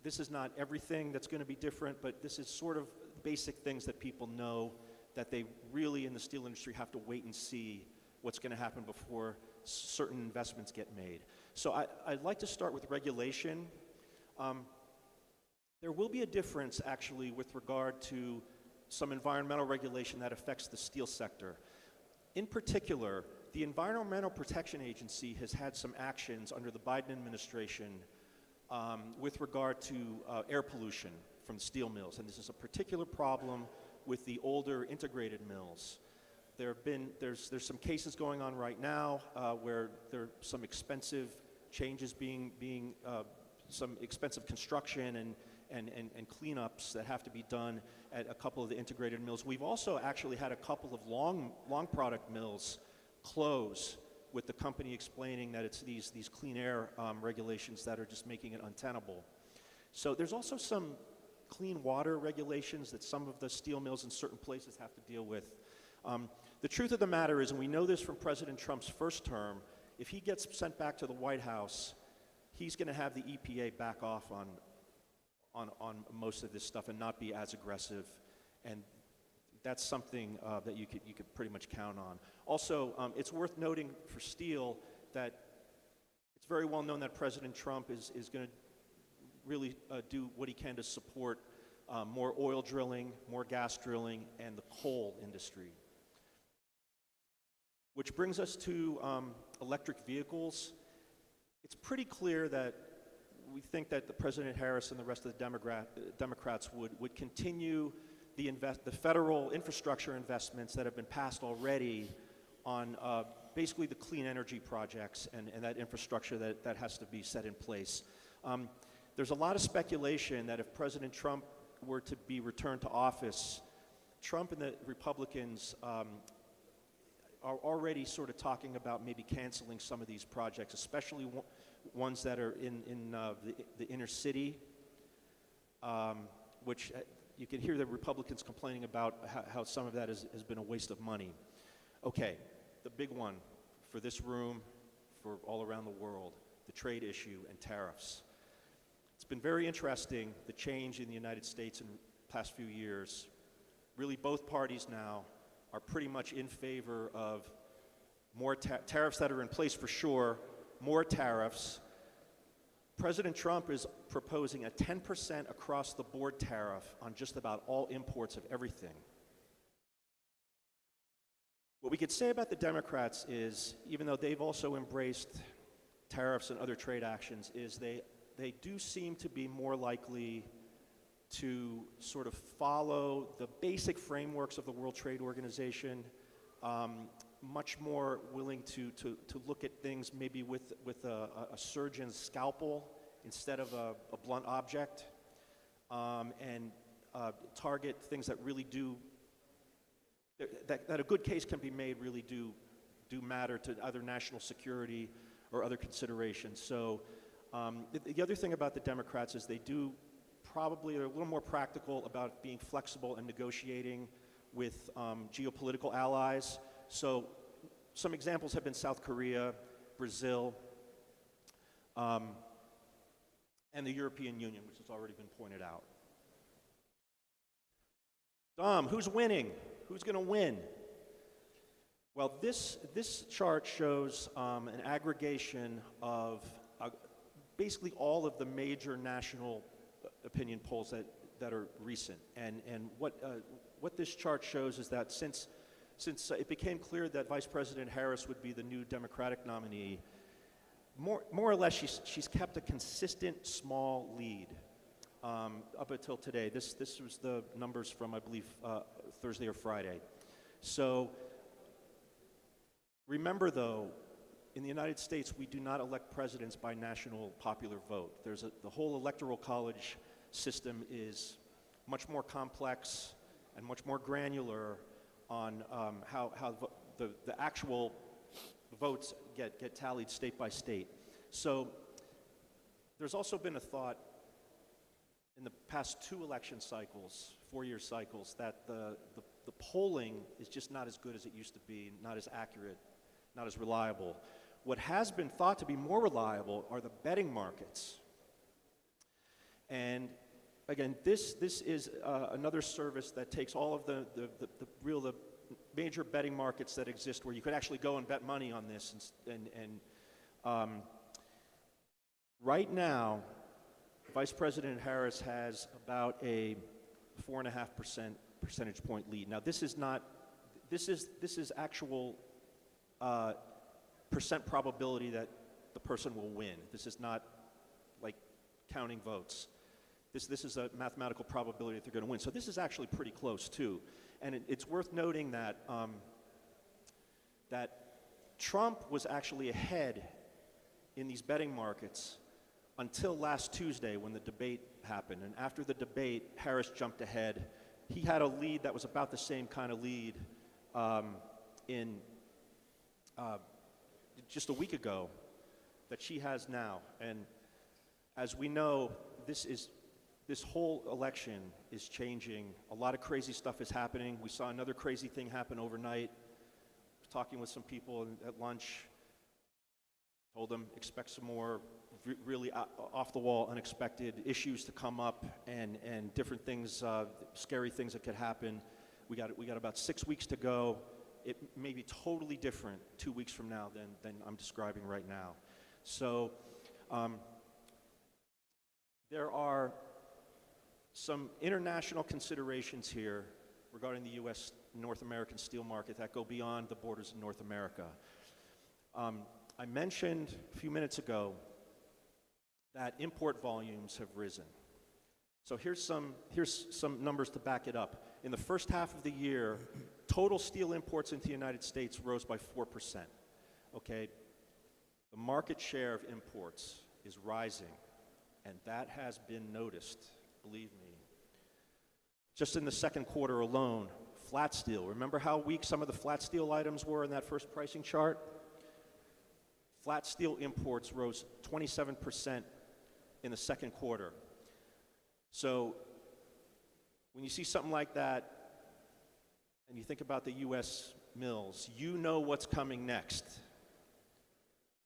this is not everything that's going to be different, but this is sort of basic things that people know that they really in the steel industry have to wait and see what's going to happen before certain investments get made. So I'd like to start with regulation. There will be a difference actually with regard to some environmental regulation that affects the steel sector. In particular, the Environmental Protection Agency has had some actions under the Biden administration with regard to air pollution from steel mills, and this is a particular problem with the older integrated mills. There's some cases going on right now where there are some expensive changes being some expensive construction and cleanups that have to be done at a couple of the integrated mills. We've also actually had a couple of long product mills close, with the company explaining that it's these clean air regulations that are just making it untenable. So there's also some clean water regulations that some of the steel mills in certain places have to deal with. The truth of the matter is, and we know this from President Trump's first term, if he gets sent back to the White House, he's going to have the EPA back off on most of this stuff and not be as aggressive, and that's something that you could pretty much count on. Also, it's worth noting for steel that it's very well known that President Trump is going to really do what he can to support more oil drilling, more gas drilling, and the coal industry. Which brings us to electric vehicles. It's pretty clear that we think that the President Harris and the rest of the Democrats would continue the federal infrastructure investments that have been passed already on basically the clean energy projects and that infrastructure that has to be set in place. There's a lot of speculation that if President Trump were to be returned to office, Trump and the Republicans are already sort of talking about maybe canceling some of these projects, especially ones that are in the inner city, which you can hear the Republicans complaining about how some of that has been a waste of money. Okay, the big one for this room, for all around the world, the trade issue and tariffs. It's been very interesting, the change in the United States in the past few years. Really, both parties now are pretty much in favor of more tariffs that are in place for sure, more tariffs. President Trump is proposing a 10% across-the-board tariff on just about all imports of everything. What we could say about the Democrats is, even though they've also embraced tariffs and other trade actions is they do seem to be more likely to sort of follow the basic frameworks of the World Trade Organization, much more willing to look at things maybe with a surgeon's scalpel instead of a blunt object, and target things that really do, that a good case can be made really do matter to either national security or other considerations. So the other thing about the Democrats is they do probably are a little more practical about being flexible and negotiating with geopolitical allies. So some examples have been South Korea, Brazil, and the European Union, which has already been pointed out. Dom, who's winning? Who's going to win? Well, this chart shows an aggregation of basically all of the major national opinion polls that are recent. And what this chart shows is that since it became clear that Vice President Harris would be the new Democratic nominee, more or less she's kept a consistent small lead up until today. This was the numbers from, I believe, Thursday or Friday. So remember, though, in the United States, we do not elect presidents by national popular vote. The whole electoral college system is much more complex and much more granular on how the actual votes get tallied state by state. So there's also been a thought in the past 2 election cycles, 4-year cycles, that the polling is just not as good as it used to be, not as accurate, not as reliable. What has been thought to be more reliable are the betting markets. And again, this is another service that takes all of the major betting markets that exist, where you could actually go and bet money on this. And right now, Vice President Harris has about a 4.5% percentage point lead. Now, this is actual percent probability that the person will win. This is not like counting votes. This is a mathematical probability that they're going to win. So this is actually pretty close too. And it's worth noting that that Trump was actually ahead in these betting markets until last Tuesday when the debate happened. And after the debate, Harris jumped ahead. He had a lead that was about the same kind of lead in just a week ago that she has now. And as we know, this whole election is changing. A lot of crazy stuff is happening. We saw another crazy thing happen overnight. I was talking with some people at lunch, told them expect some more really off-the-wall, unexpected issues to come up, and different things, scary things that could happen. We got about 6 weeks to go. It may be totally different 2 weeks from now than I'm describing right now. So there are some international considerations here regarding the U.S. North American steel market that go beyond the borders of North America. I mentioned a few minutes ago that import volumes have risen. So here's some numbers to back it up. In the first half of the year, total steel imports into the United States rose by 4%. Okay, the market share of imports is rising, and that has been noticed, believe me. Just in the second quarter alone, flat steel. Remember how weak some of the flat steel items were in that first pricing chart? Flat steel imports rose 27% in the second quarter. So when you see something like that, and you think about the U.S. mills, you know what's coming next.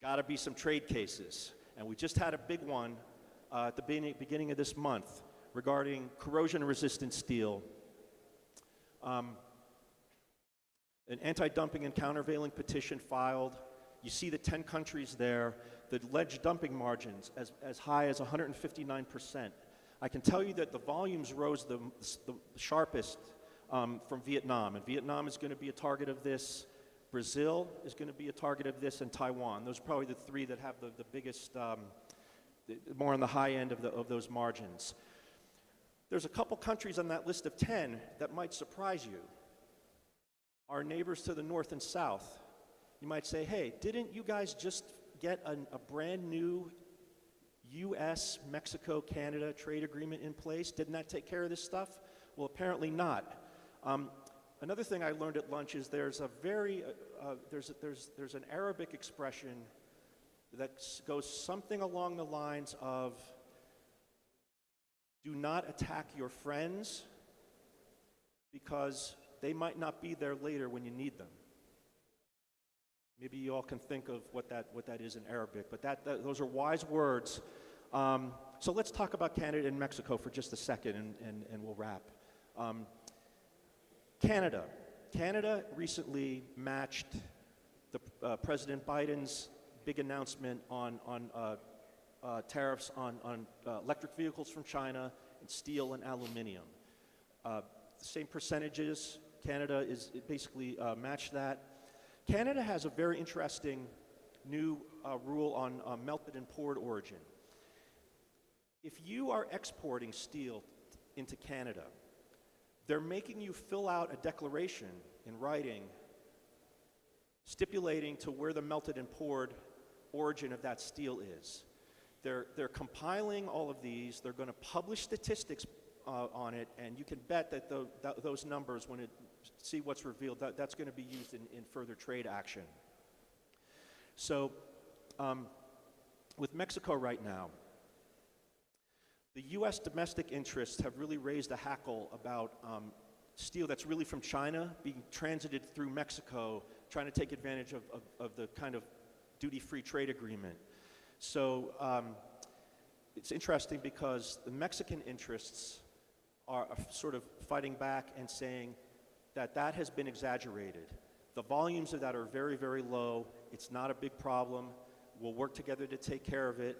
Got to be some trade cases. And we just had a big one at the beginning of this month regarding corrosion-resistant steel. An anti-dumping and countervailing petition filed. You see the 10 countries there, the alleged dumping margins as high as 159%. I can tell you that the volumes rose the sharpest from Vietnam, and Vietnam is going to be a target of this. Brazil is going to be a target of this, and Taiwan. Those are probably the three that have the biggest, more on the high end of those margins. There's a couple countries on that list of 10 that might surprise you. Our neighbors to the north and south. You might say, hey, didn't you guys just get a brand new US, Mexico, Canada trade agreement in place? Didn't that take care of this stuff? Well, apparently not. Another thing I learned at lunch is there's a very, there's an Arabic expression that goes something along the lines of, do not attack your friends because they might not be there later when you need them. Maybe you all can think of what that is in Arabic, but those are wise words. So let's talk about Canada and Mexico for just a second, and we'll wrap. Canada recently matched President Biden's big announcement on tariffs on electric vehicles from China and steel and aluminum. The same percentages. Canada is basically matched that. Canada has a very interesting new rule on melted and poured origin. If you are exporting steel into Canada, they're making you fill out a declaration in writing stipulating to where the melted and poured origin of that steel is. They're compiling all of these. They're going to publish statistics on it, and you can bet that those numbers, when it see what's revealed, that's going to be used in further trade action. So with Mexico right now, the U.S. domestic interests have really raised a hackle about steel that's really from China being transited through Mexico, trying to take advantage of the kind of duty-free trade agreement. So it's interesting because the Mexican interests are sort of fighting back and saying that has been exaggerated. The volumes of that are very, very low. It's not a big problem. We'll work together to take care of it.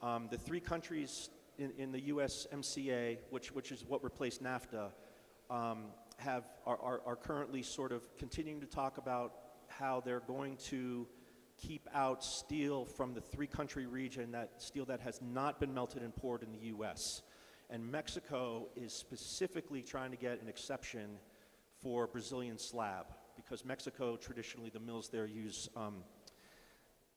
The three countries in the USMCA, which is what replaced NAFTA, are currently sort of continuing to talk about how they're going to keep out steel from the three-country region, that steel that has not been melted and poured in the U.S. And Mexico is specifically trying to get an exception for Brazilian slab, because Mexico, traditionally, the mills there use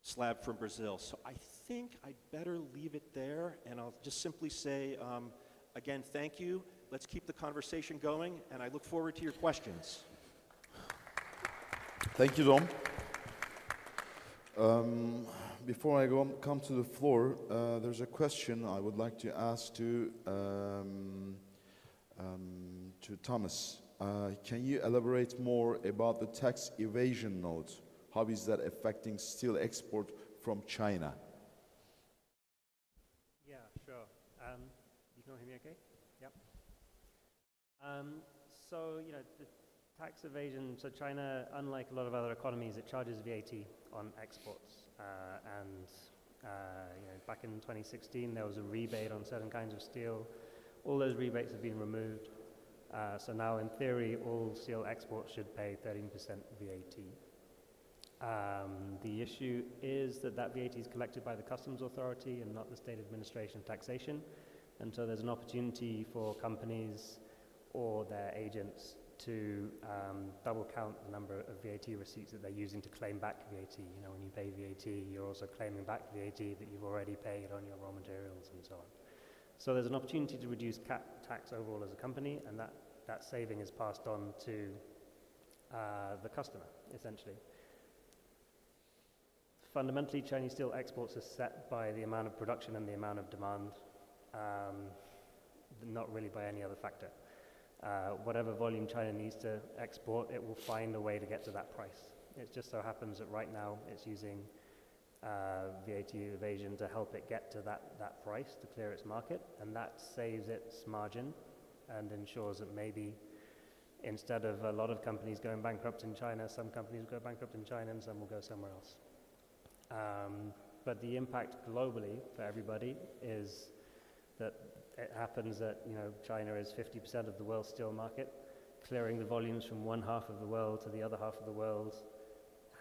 slab from Brazil. So I think I'd better leave it there, and I'll just simply say, again, thank you. Let's keep the conversation going, and I look forward to your questions. Thank you, Dom. Before I come to the floor, there's a question I would like to ask to Thomas. Can you elaborate more about the tax evasion note? How is that affecting steel export from China? Yeah, sure. You can all hear me okay? Yep. So, you know, the tax evasion, so China, unlike a lot of other economies, it charges VAT on exports. You know, back in 2016, there was a rebate on certain kinds of steel. All those rebates have been removed. So now, in theory, all steel exports should pay 13% VAT. The issue is that VAT is collected by the customs authority and not the state administration of taxation. And so there's an opportunity for companies or their agents to double count the number of VAT receipts that they're using to claim back VAT. You know, when you pay VAT, you're also claiming back VAT that you've already paid on your raw materials and so on. So there's an opportunity to reduce tax overall as a company, and that saving is passed on to the customer, essentially. Fundamentally, Chinese steel exports are set by the amount of production and the amount of demand, not really by any other factor. Whatever volume China needs to export, it will find a way to get to that price. It just so happens that right now it's using VAT evasion to help it get to that price to clear its market, and that saves its margin and ensures that maybe instead of a lot of companies going bankrupt in China, some companies will go bankrupt in China and some will go somewhere else. But the impact globally for everybody is that it happens that, you know, China is 50% of the world's steel market. Clearing the volumes from one half of the world to the other half of the world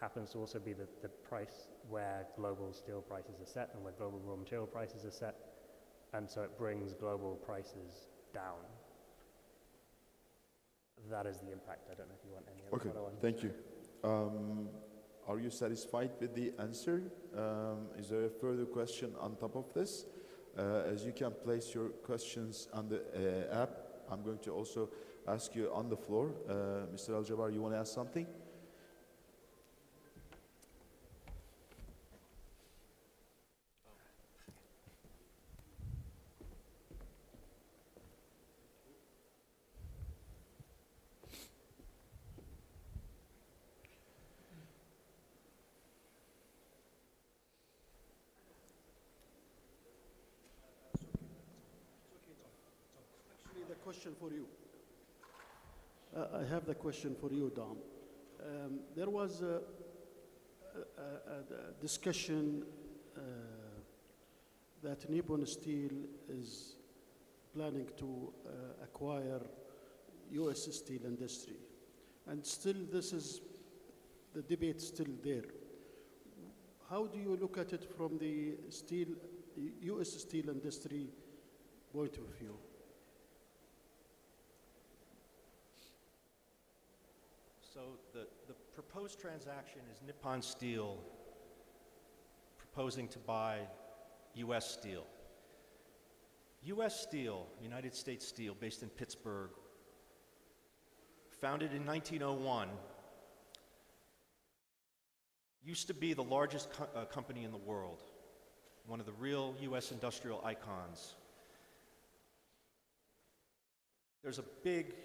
happens to also be the price where global steel prices are set and where global raw material prices are set, and so it brings global prices down. That is the impact. I don't know if you want any other follow-on. Thank you. Are you satisfied with the answer? Is there a further question on top of this? As you can place your questions on the app, I'm going to also ask you on the floor. Mr. Al-Jabbar, you want to ask something? Question for you. I have the question for you, Dom. There was a discussion that Nippon Steel is planning to acquire U.S. steel industry, and still the debate still there. How do you look at it from the U.S. steel industry point of view? So the proposed transaction is Nippon Steel proposing to buy U.S. Steel. U.S. Steel, United States Steel, based in Pittsburgh, founded in 1901, used to be the largest company in the world, one of the real U.S. industrial icons. There's a big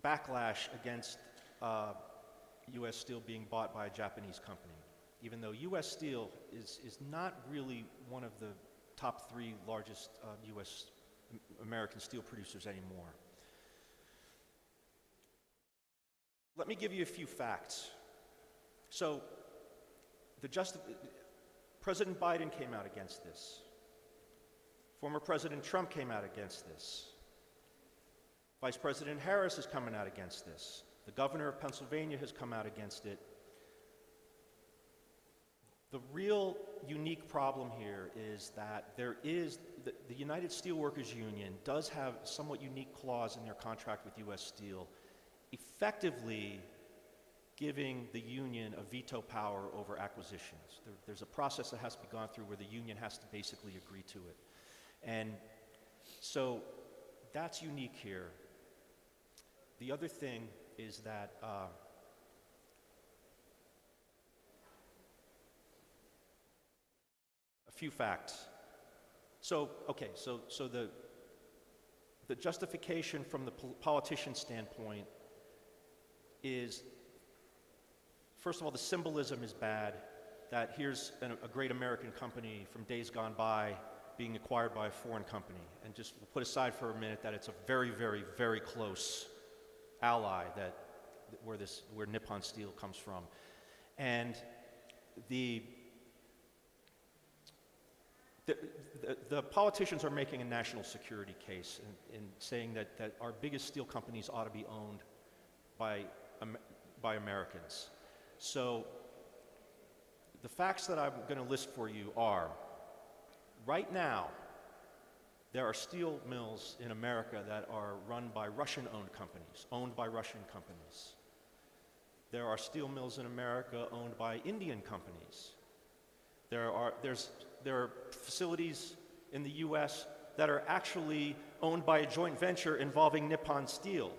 backlash against U.S. Steel being bought by a Japanese company, even though U.S. Steel is not really one of the top 3 largest U.S. American steel producers anymore. Let me give you a few facts. So, President Biden came out against this. Former President Trump came out against this. Vice President Harris is coming out against this. The governor of Pennsylvania has come out against it. The real unique problem here is that the United Steelworkers Union does have a somewhat unique clause in their contract with U.S. Steel, effectively giving the union a veto power over acquisitions. There's a process that has to be gone through where the union has to basically agree to it. And so that's unique here. The other thing is that a few facts. So the justification from the politician standpoint is, first of all, the symbolism is bad, that here's a great American company from days gone by being acquired by a foreign company. And just put aside for a minute that it's a very, very, very close ally where Nippon Steel comes from. And the politicians are making a national security case in saying that our biggest steel companies ought to be owned by Americans. So the facts that I'm going to list for you are, right now, there are steel mills in America that are run by Russian-owned companies, owned by Russian companies. There are steel mills in America owned by Indian companies. There are facilities in the U.S. that are actually owned by a joint venture involving Nippon Steel.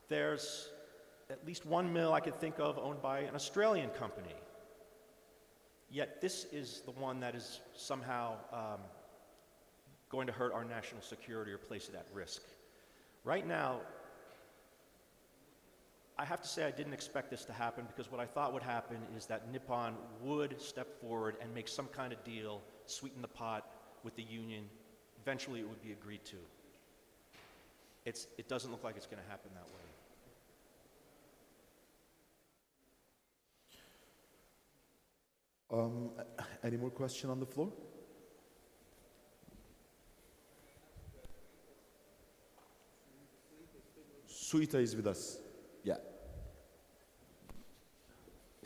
There's at least one mill I could think of owned by an Australian company. Yet this is the one that is somehow going to hurt our national security or place it at risk. Right now, I have to say I didn't expect this to happen, because what I thought would happen is that Nippon would step forward and make some kind of deal, sweeten the pot with the union. Eventually it would be agreed to. It doesn't look like it's going to happen that way. Any more question on the floor? Suita is with us. Yeah.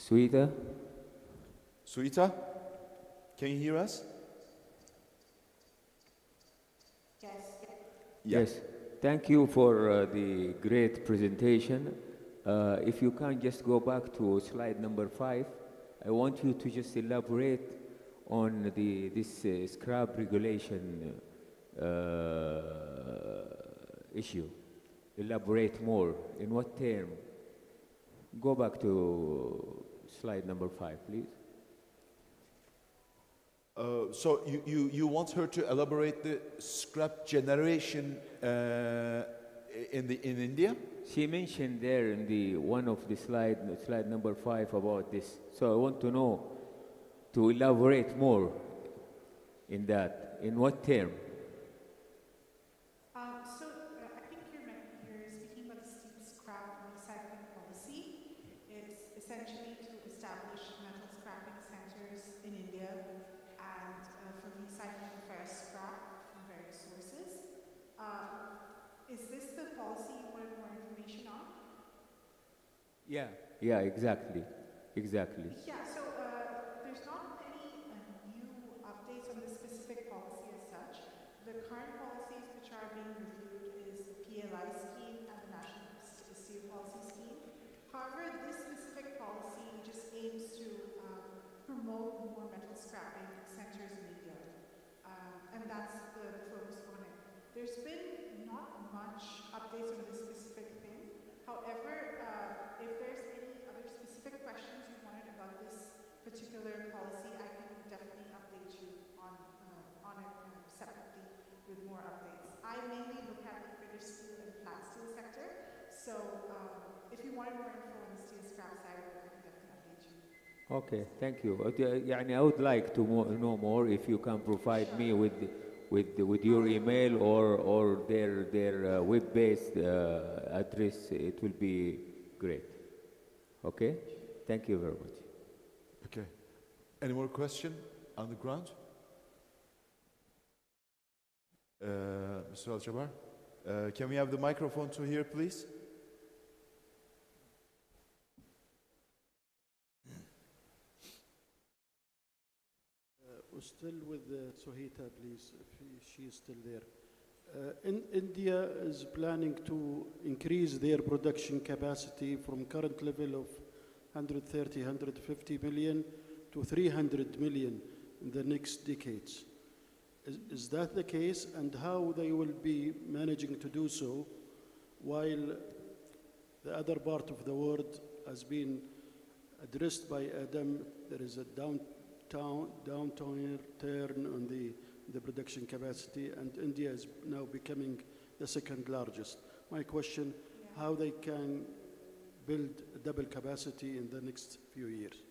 Suita? Suita, can you hear us? Yes. Yeah. Yes. Thank you for the great presentation. If you can just go back to slide number 5, I want you to just elaborate on this scrap regulation issue. Elaborate more. In what term? Go back to slide number 5, please. So you want her to elaborate the scrap generation in India? She mentioned there in the one of the slide number 5 about this. So I want to know, to elaborate more in that. In what term? I think you're speaking about the steel scrap recycling policy. It's essentially to establish metal scrapping centers in India and for recycling ferrous scrap from various sources. Is this the policy you wanted more information on? Yeah. Yeah, exactly. Exactly. Yeah, so there's not any new updates on the specific policy as such. The current policies which are being reviewed is the PLI scheme and the National Steel Policy Scheme. However, this specific policy just aims to promote more metal scrapping centers in India. And that's the focus on it. There's been not much updates on this specific thing. However, if there's any other specific questions you wanted about this particular policy, I can definitely update you on it separately with more updates. I mainly look at the finished steel and flat steel sector, so if you wanted more info on the steel scrap side, I can definitely update you. Okay, thank you. I would like to know more if you can provide me with your email or their web-based address. It will be great. Okay, thank you very much. Okay. Any more question on the ground? Mr. Al-Jabbar, can we have the microphone to here, please? Still with Sohita, please, if she is still there. India is planning to increase their production capacity from current level of 130, 150 million to 300 million in the next decades. Is that the case, and how they will be managing to do so while the other part of the world has been addressed by Adam? There is a downturn on the production capacity, and India is now becoming the second largest. My question, how they can build a double capacity in the next few years?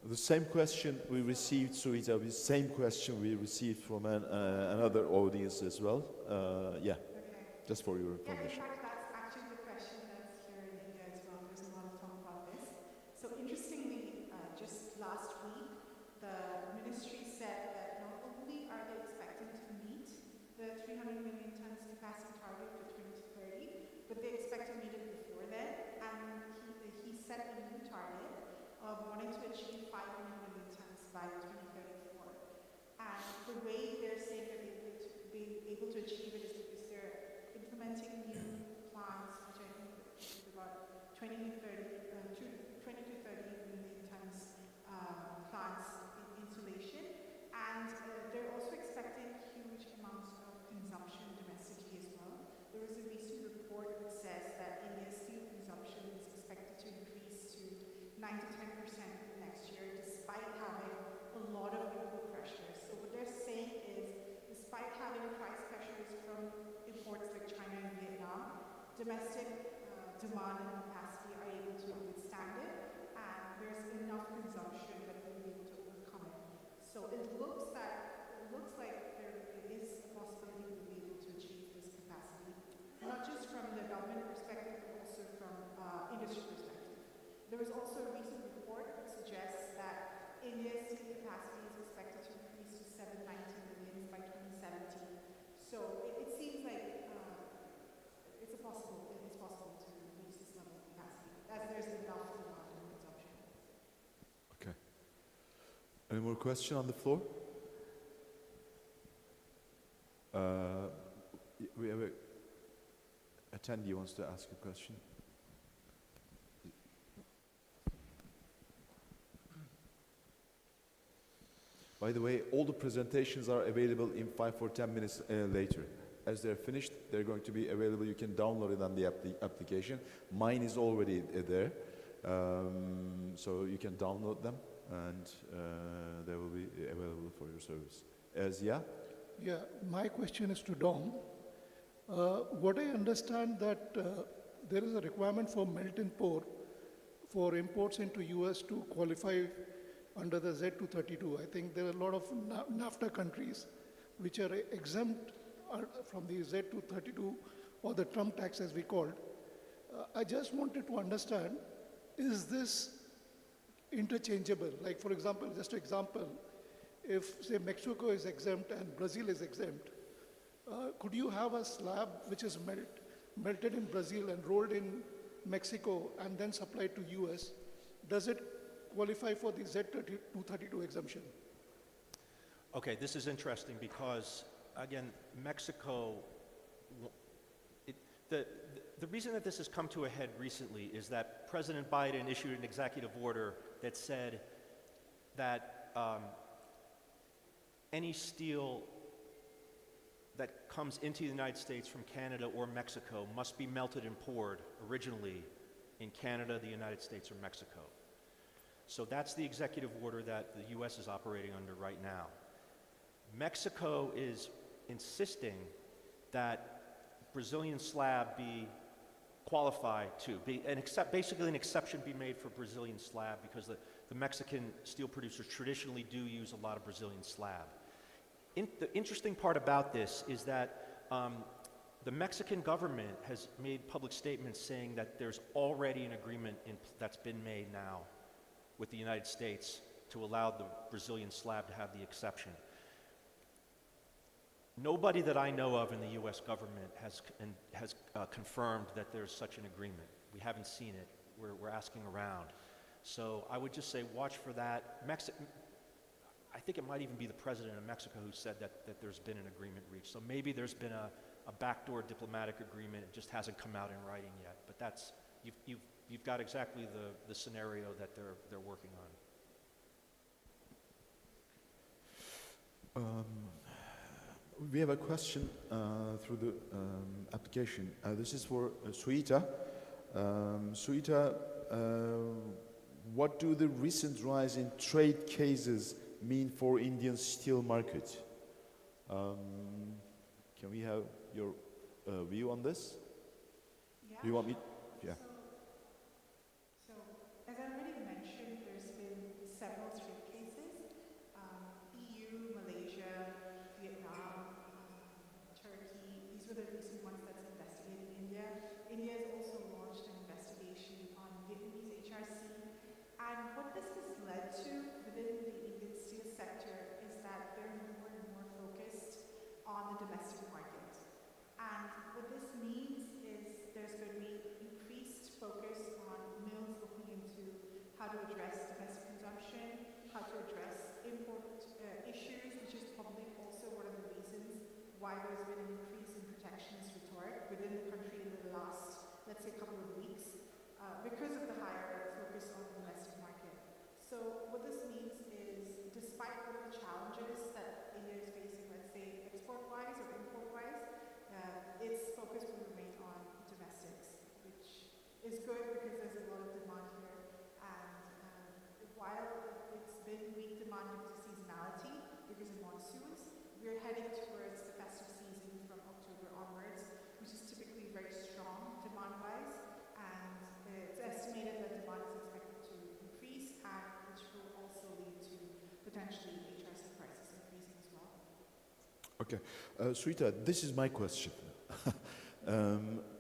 The same question we received, Suita, the same question we received from another audience as well. Yeah, just for your information. Yeah, in fact, that's actually the question that's here in India as well. There's a lot of talk about this. So interestingly, just last week, the ministry said that not only are they expecting to meet the 300 million tons capacity target for 2030, but they expect to meet it before then. And he set a new target of wanting to achieve 500 million tons by 2034. And the way they're saying that they will be able to achieve it is because they're implementing new plants, which I think is about 20 to 30 million tons plants in insulation. And they're also expecting huge amounts of consumption domestically as well. There was a recent report that says that India's steel consumption is expected to increase to 9 to 10% next year, despite having a lot of input pressures. So what they're saying is, despite having price pressures from imports like China and Vietnam, domestic demand and capacity are able to withstand it, and there's enough consumption that we'll be able to overcome it. So it looks like there is a possibility we'll be able to achieve this capacity, not just from the government perspective, but also from industry perspective. There was also a recent report that suggests that India's steel capacity is expected to increase to 790 million by 2017. So it seems like it's possible to reach this level of capacity, as there's enough demand and consumption. Any more question on the floor? We have a attendee wants to ask a question. By the way, all the presentations are available in 5 or 10 minutes later. As they're finished, they're going to be available. You can download it on the application. Mine is already there, so you can download them, and they will be available for your service. Yeah? Yeah, my question is to Dom. What I understand that there is a requirement for melt and pour for imports into US to qualify under the Z232. I think there are a lot of NAFTA countries which are exempt from the Z232 or the Trump tax as we called. I just wanted to understand, is this interchangeable? Like for example, just an example, if say Mexico is exempt and Brazil is exempt, could you have a slab which is melted in Brazil and rolled in Mexico and then supplied to US? Does it qualify for the Z232 exemption? Okay, this is interesting because, again, Mexico, the reason that this has come to a head recently is that President Biden issued an executive order that said that any steel that comes into the United States from Canada or Mexico must be melted and poured originally in Canada, the United States, or Mexico. So that's the executive order that the US is operating under right now. Mexico is insisting that Brazilian slab be qualified to, basically an exception be made for Brazilian slab because the Mexican steel producers traditionally do use a lot of Brazilian slab. The interesting part about this is that the Mexican government has made public statements saying that there's already an agreement that's been made now with the United States to allow the Brazilian slab to have the exception. Nobody that I know of in the US government has confirmed that there's such an agreement. We haven't seen it. We're asking around. So I would just say watch for that. I think it might even be the president of Mexico who said that there's been an agreement reached. So maybe there's been a backdoor diplomatic agreement. It just hasn't come out in writing yet. But that's, you've got exactly the scenario that they're working on. We have a question through the application. This is for Suita. Suita, what do the recent rise in trade cases mean for Indian steel market? Can we have your view on this? Yeah. Do you want me? Yeah. So as I already mentioned, there's been several trade cases. EU, Malaysia, Vietnam, Turkey, these were the recent ones that's investigating India. India has also launched an investigation on Vietnamese HRC. And what this has led to within the Indian steel sector is that they're more and more focused on the domestic market. And what this means is there's going to be increased focus on mills looking into how to address domestic consumption, how to address import issues, which is probably also one of the reasons why there's been an increase in protectionist rhetoric within the country in the last, let's say, couple of weeks, because of the higher focus on the domestic market. So what this means is, despite all of the challenges that India is facing, let's say, export-wise or import-wise, its focus will remain on domestics, which is good because there's a lot of demand here. And while it's been weak demand due to seasonality, because of monsoons, we're heading towards the festive season from October onwards, which is typically very strong demand-wise. And it's estimated that demand is expected to increase, and which will also lead to potentially HRC prices increasing as well. Okay. Suita, this is my question.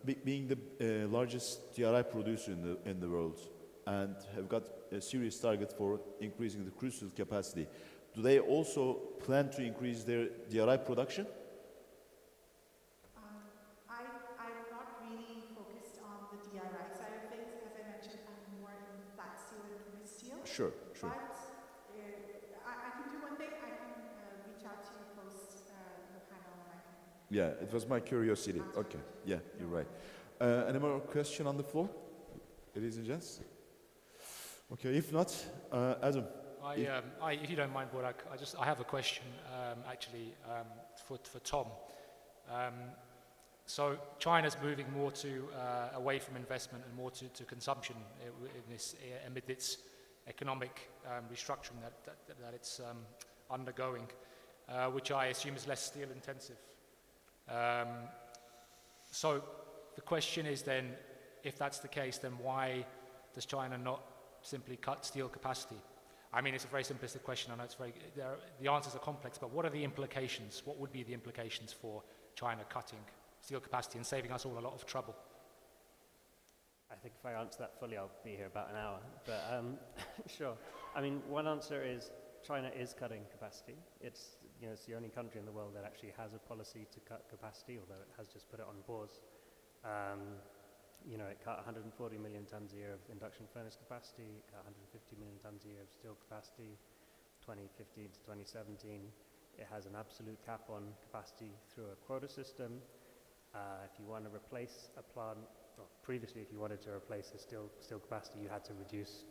Being the largest DRI producer in the world and have got a serious target for increasing the crude steel capacity, do they also plan to increase their DRI production? I'm not really focused on the DRI side of things. As I mentioned, I'm more in flat steel and fluid steel. Sure. But Yeah, it was my curiosity. Okay, yeah, you're right. Any more question on the floor? Ladies and gents? Okay, if not, Adam. If you don't mind, Burak, I have a question, for Tom. So China's moving more away from investment and more to consumption amid its economic restructuring that it's undergoing, which I assume is less steel intensive. So the question is then, if that's the case, then why does China not simply cut steel capacity? I mean, it's a very simplistic question. I know the answers are complex, but what are the implications? What would be the implications for China cutting steel capacity and saving us all a lot of trouble? I think if I answer that fully, I'll be here about an hour. But sure. I mean, one answer is China is cutting capacity. It's the only country in the world that actually has a policy to cut capacity, although it has just put it on pause. It cut 140 million tons a year of induction furnace capacity, it cut 150 million tons a year of steel capacity, 2015 to 2017. It has an absolute cap on capacity through a quota system. If you want to replace a plant, previously if you wanted to replace a steel capacity, you had to reduce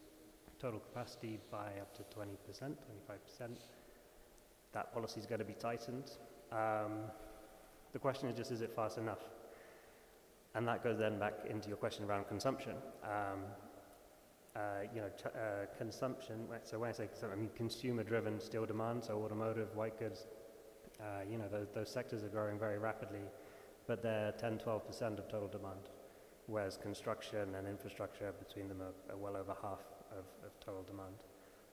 total capacity by up to 20%, 25%. That policy is going to be tightened. The question is just, is it fast enough? And that goes then back into your question around consumption. Consumption, so when I say consumption, I mean consumer-driven steel demand, so automotive, white goods, those sectors are growing very rapidly, but they're 10-12% of total demand, whereas construction and infrastructure between them are well over half of total demand.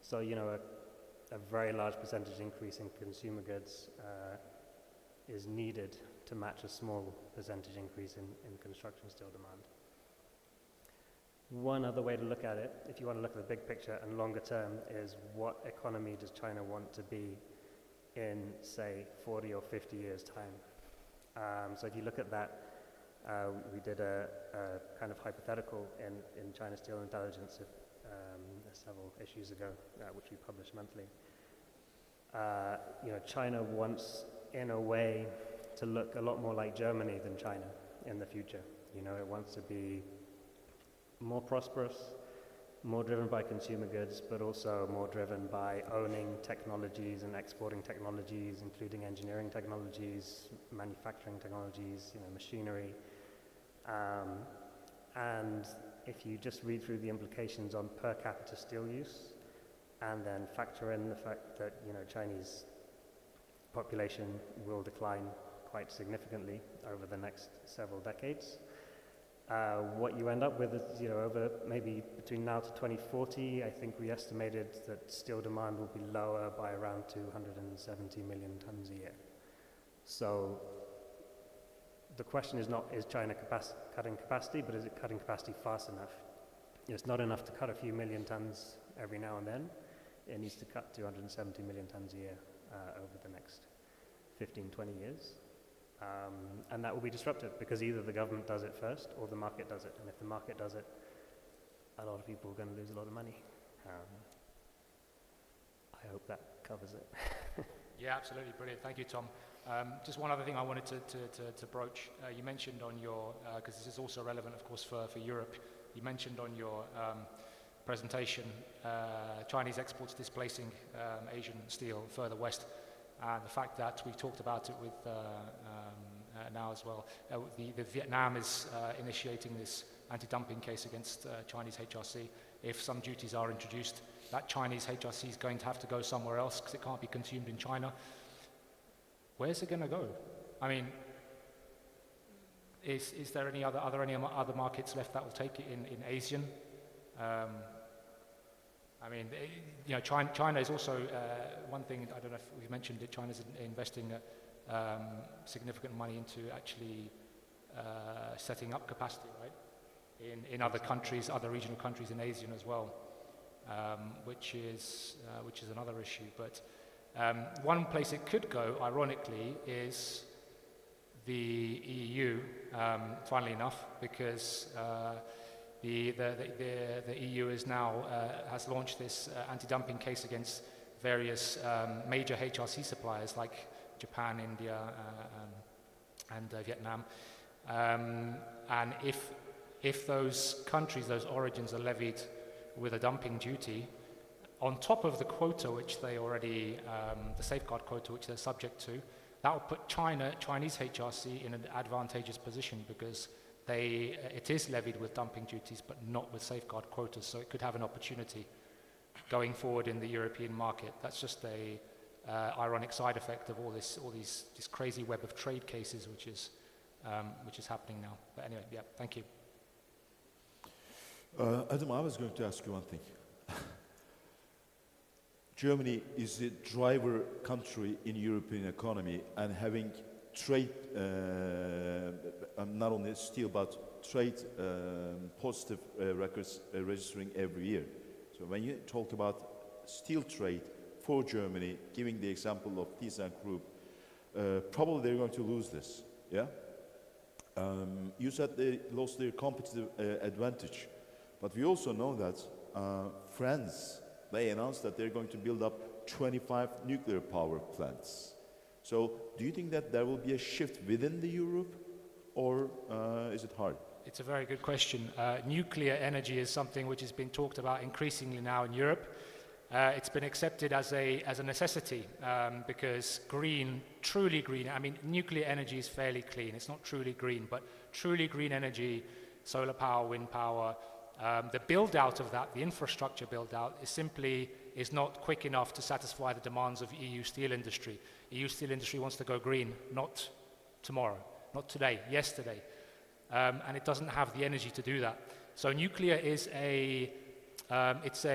So, a very large percentage increase in consumer goods is needed to match a small percentage increase in construction steel demand. One other way to look at it, if you want to look at the big picture and longer term, is what economy does China want to be in, say, 40 or 50 years' time? So if you look at that, we did a kind of hypothetical in China Steel Intelligence several issues ago, which we publish monthly. China wants, in a way, to look a lot more like Germany than China in the future. It wants to be more prosperous, more driven by consumer goods, but also more driven by owning technologies and exporting technologies, including engineering technologies, manufacturing technologies, machinery. And if you just read through the implications on per capita steel use, and then factor in the fact that Chinese population will decline quite significantly over the next several decades, what you end up with is, over maybe between now to 2040, I think we estimated that steel demand will be lower by around 270 million tons a year. So the question is not, is China cutting capacity, but is it cutting capacity fast enough? It's not enough to cut a few million tons every now and then. It needs to cut 270 million tons a year over the next 15, 20 years. And that will be disruptive because either the government does it first or the market does it. And if the market does it, a lot of people are going to lose a lot of money. I hope that covers it. Yeah, absolutely. Brilliant. Thank you, Tom. Just one other thing I wanted to broach. You mentioned on your, because this is also relevant, of course, for Europe, you mentioned on your presentation Chinese exports displacing Asian steel further west. And the fact that we talked about it with now as well. The Vietnam is initiating this anti-dumping case against Chinese HRC. If some duties are introduced, that Chinese HRC is going to have to go somewhere else because it can't be consumed in China. Where's it going to go? I mean, is there any other, are there any other markets left that will take it in ASEAN? I mean, China is also one thing. I don't know if we've mentioned it. China's investing significant money into actually setting up capacity, right, in other countries, other regional countries in ASEAN as well, which is another issue. But one place it could go, ironically, is the EU. Funnily enough, because the EU is now has launched this anti-dumping case against various major HRC suppliers like Japan, India, and Vietnam. And if those countries, those origins, are levied with a dumping duty on top of the quota which they already, the safeguard quota which they're subject to, that would put Chinese HRC in an advantageous position, because it is levied with dumping duties but not with safeguard quotas, so it could have an opportunity going forward in the European market. That's just a ironic side effect of all this crazy web of trade cases which is happening now. But anyway, yeah, thank you. Adam, I was going to ask you one thing. Germany is the driver country in European economy, and having trade, not only steel, but trade positive records registering every year. So when you talk about steel trade for Germany, giving the example of ThyssenKrupp, probably they're going to lose this, yeah? You said they lost their competitive advantage, but we also know that France, they announced that they're going to build up 25 nuclear power plants. So do you think that there will be a shift within the Europe, or is it hard? It's a very good question. Nuclear energy is something which has been talked about increasingly now in Europe. It's been accepted as a necessity because truly green, I mean, nuclear energy is fairly clean. It's not truly green, but truly green energy, solar power, wind power, the build-out of that, the infrastructure build-out, is not quick enough to satisfy the demands of EU steel industry. EU steel industry wants to go green, not tomorrow, not today, yesterday. And it doesn't have the energy to do that. So nuclear is it's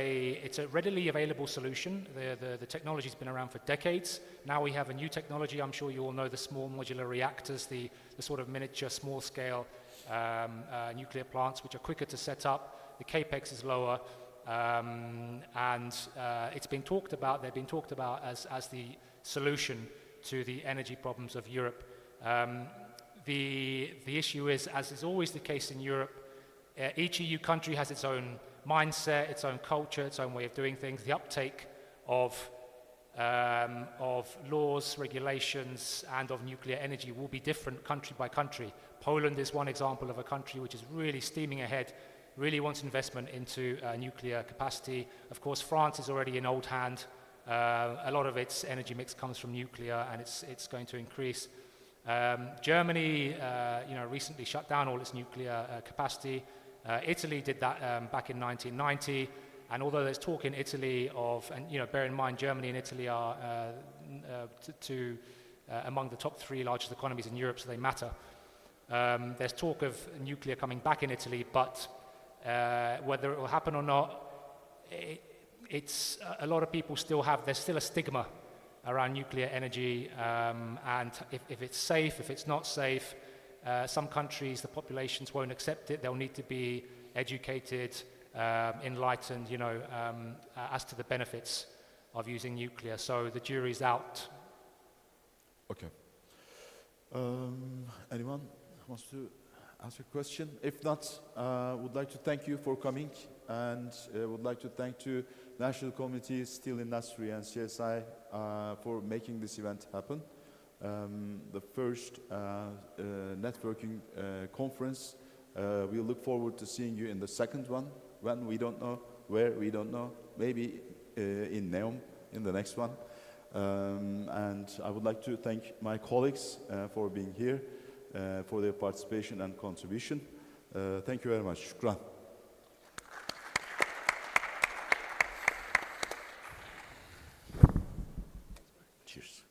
a readily available solution. The technology's been around for decades. Now we have a new technology. I'm sure you all know the small modular reactors, the sort of miniature, small-scale nuclear plants, which are quicker to set up. The capex is lower, and it's been talked about. They've been talked about as the solution to the energy problems of Europe. The issue is, as is always the case in Europe, each EU country has its own mindset, its own culture, its own way of doing things. The uptake of laws, regulations, and of nuclear energy will be different country by country. Poland is one example of a country which is really steaming ahead, really wants investment into nuclear capacity. Of course, France is already in old hand. A lot of its energy mix comes from nuclear, and it's going to increase. Germany, recently shut down all its nuclear capacity. Italy did that back in 1990, and although there's talk in Italy of, and bear in mind, Germany and Italy are among the top 3 largest economies in Europe, so they matter. There's talk of nuclear coming back in Italy, but whether it will happen or not, it's a lot of people there's still a stigma around nuclear energy, and if it's safe, if it's not safe, some countries, the populations won't accept it. They'll need to be educated, enlightened, as to the benefits of using nuclear. So the jury's out. Okay. Anyone wants to ask a question? If not, would like to thank you for coming, and would like to thank to National Committee, Steel Industry, and CSI for making this event happen. The first networking conference. We look forward to seeing you in the second one, when we don't know, where we don't know, maybe in Neom in the next one. And I would like to thank my colleagues for being here, for their participation and contribution. Thank you very much. Shukran. Cheers.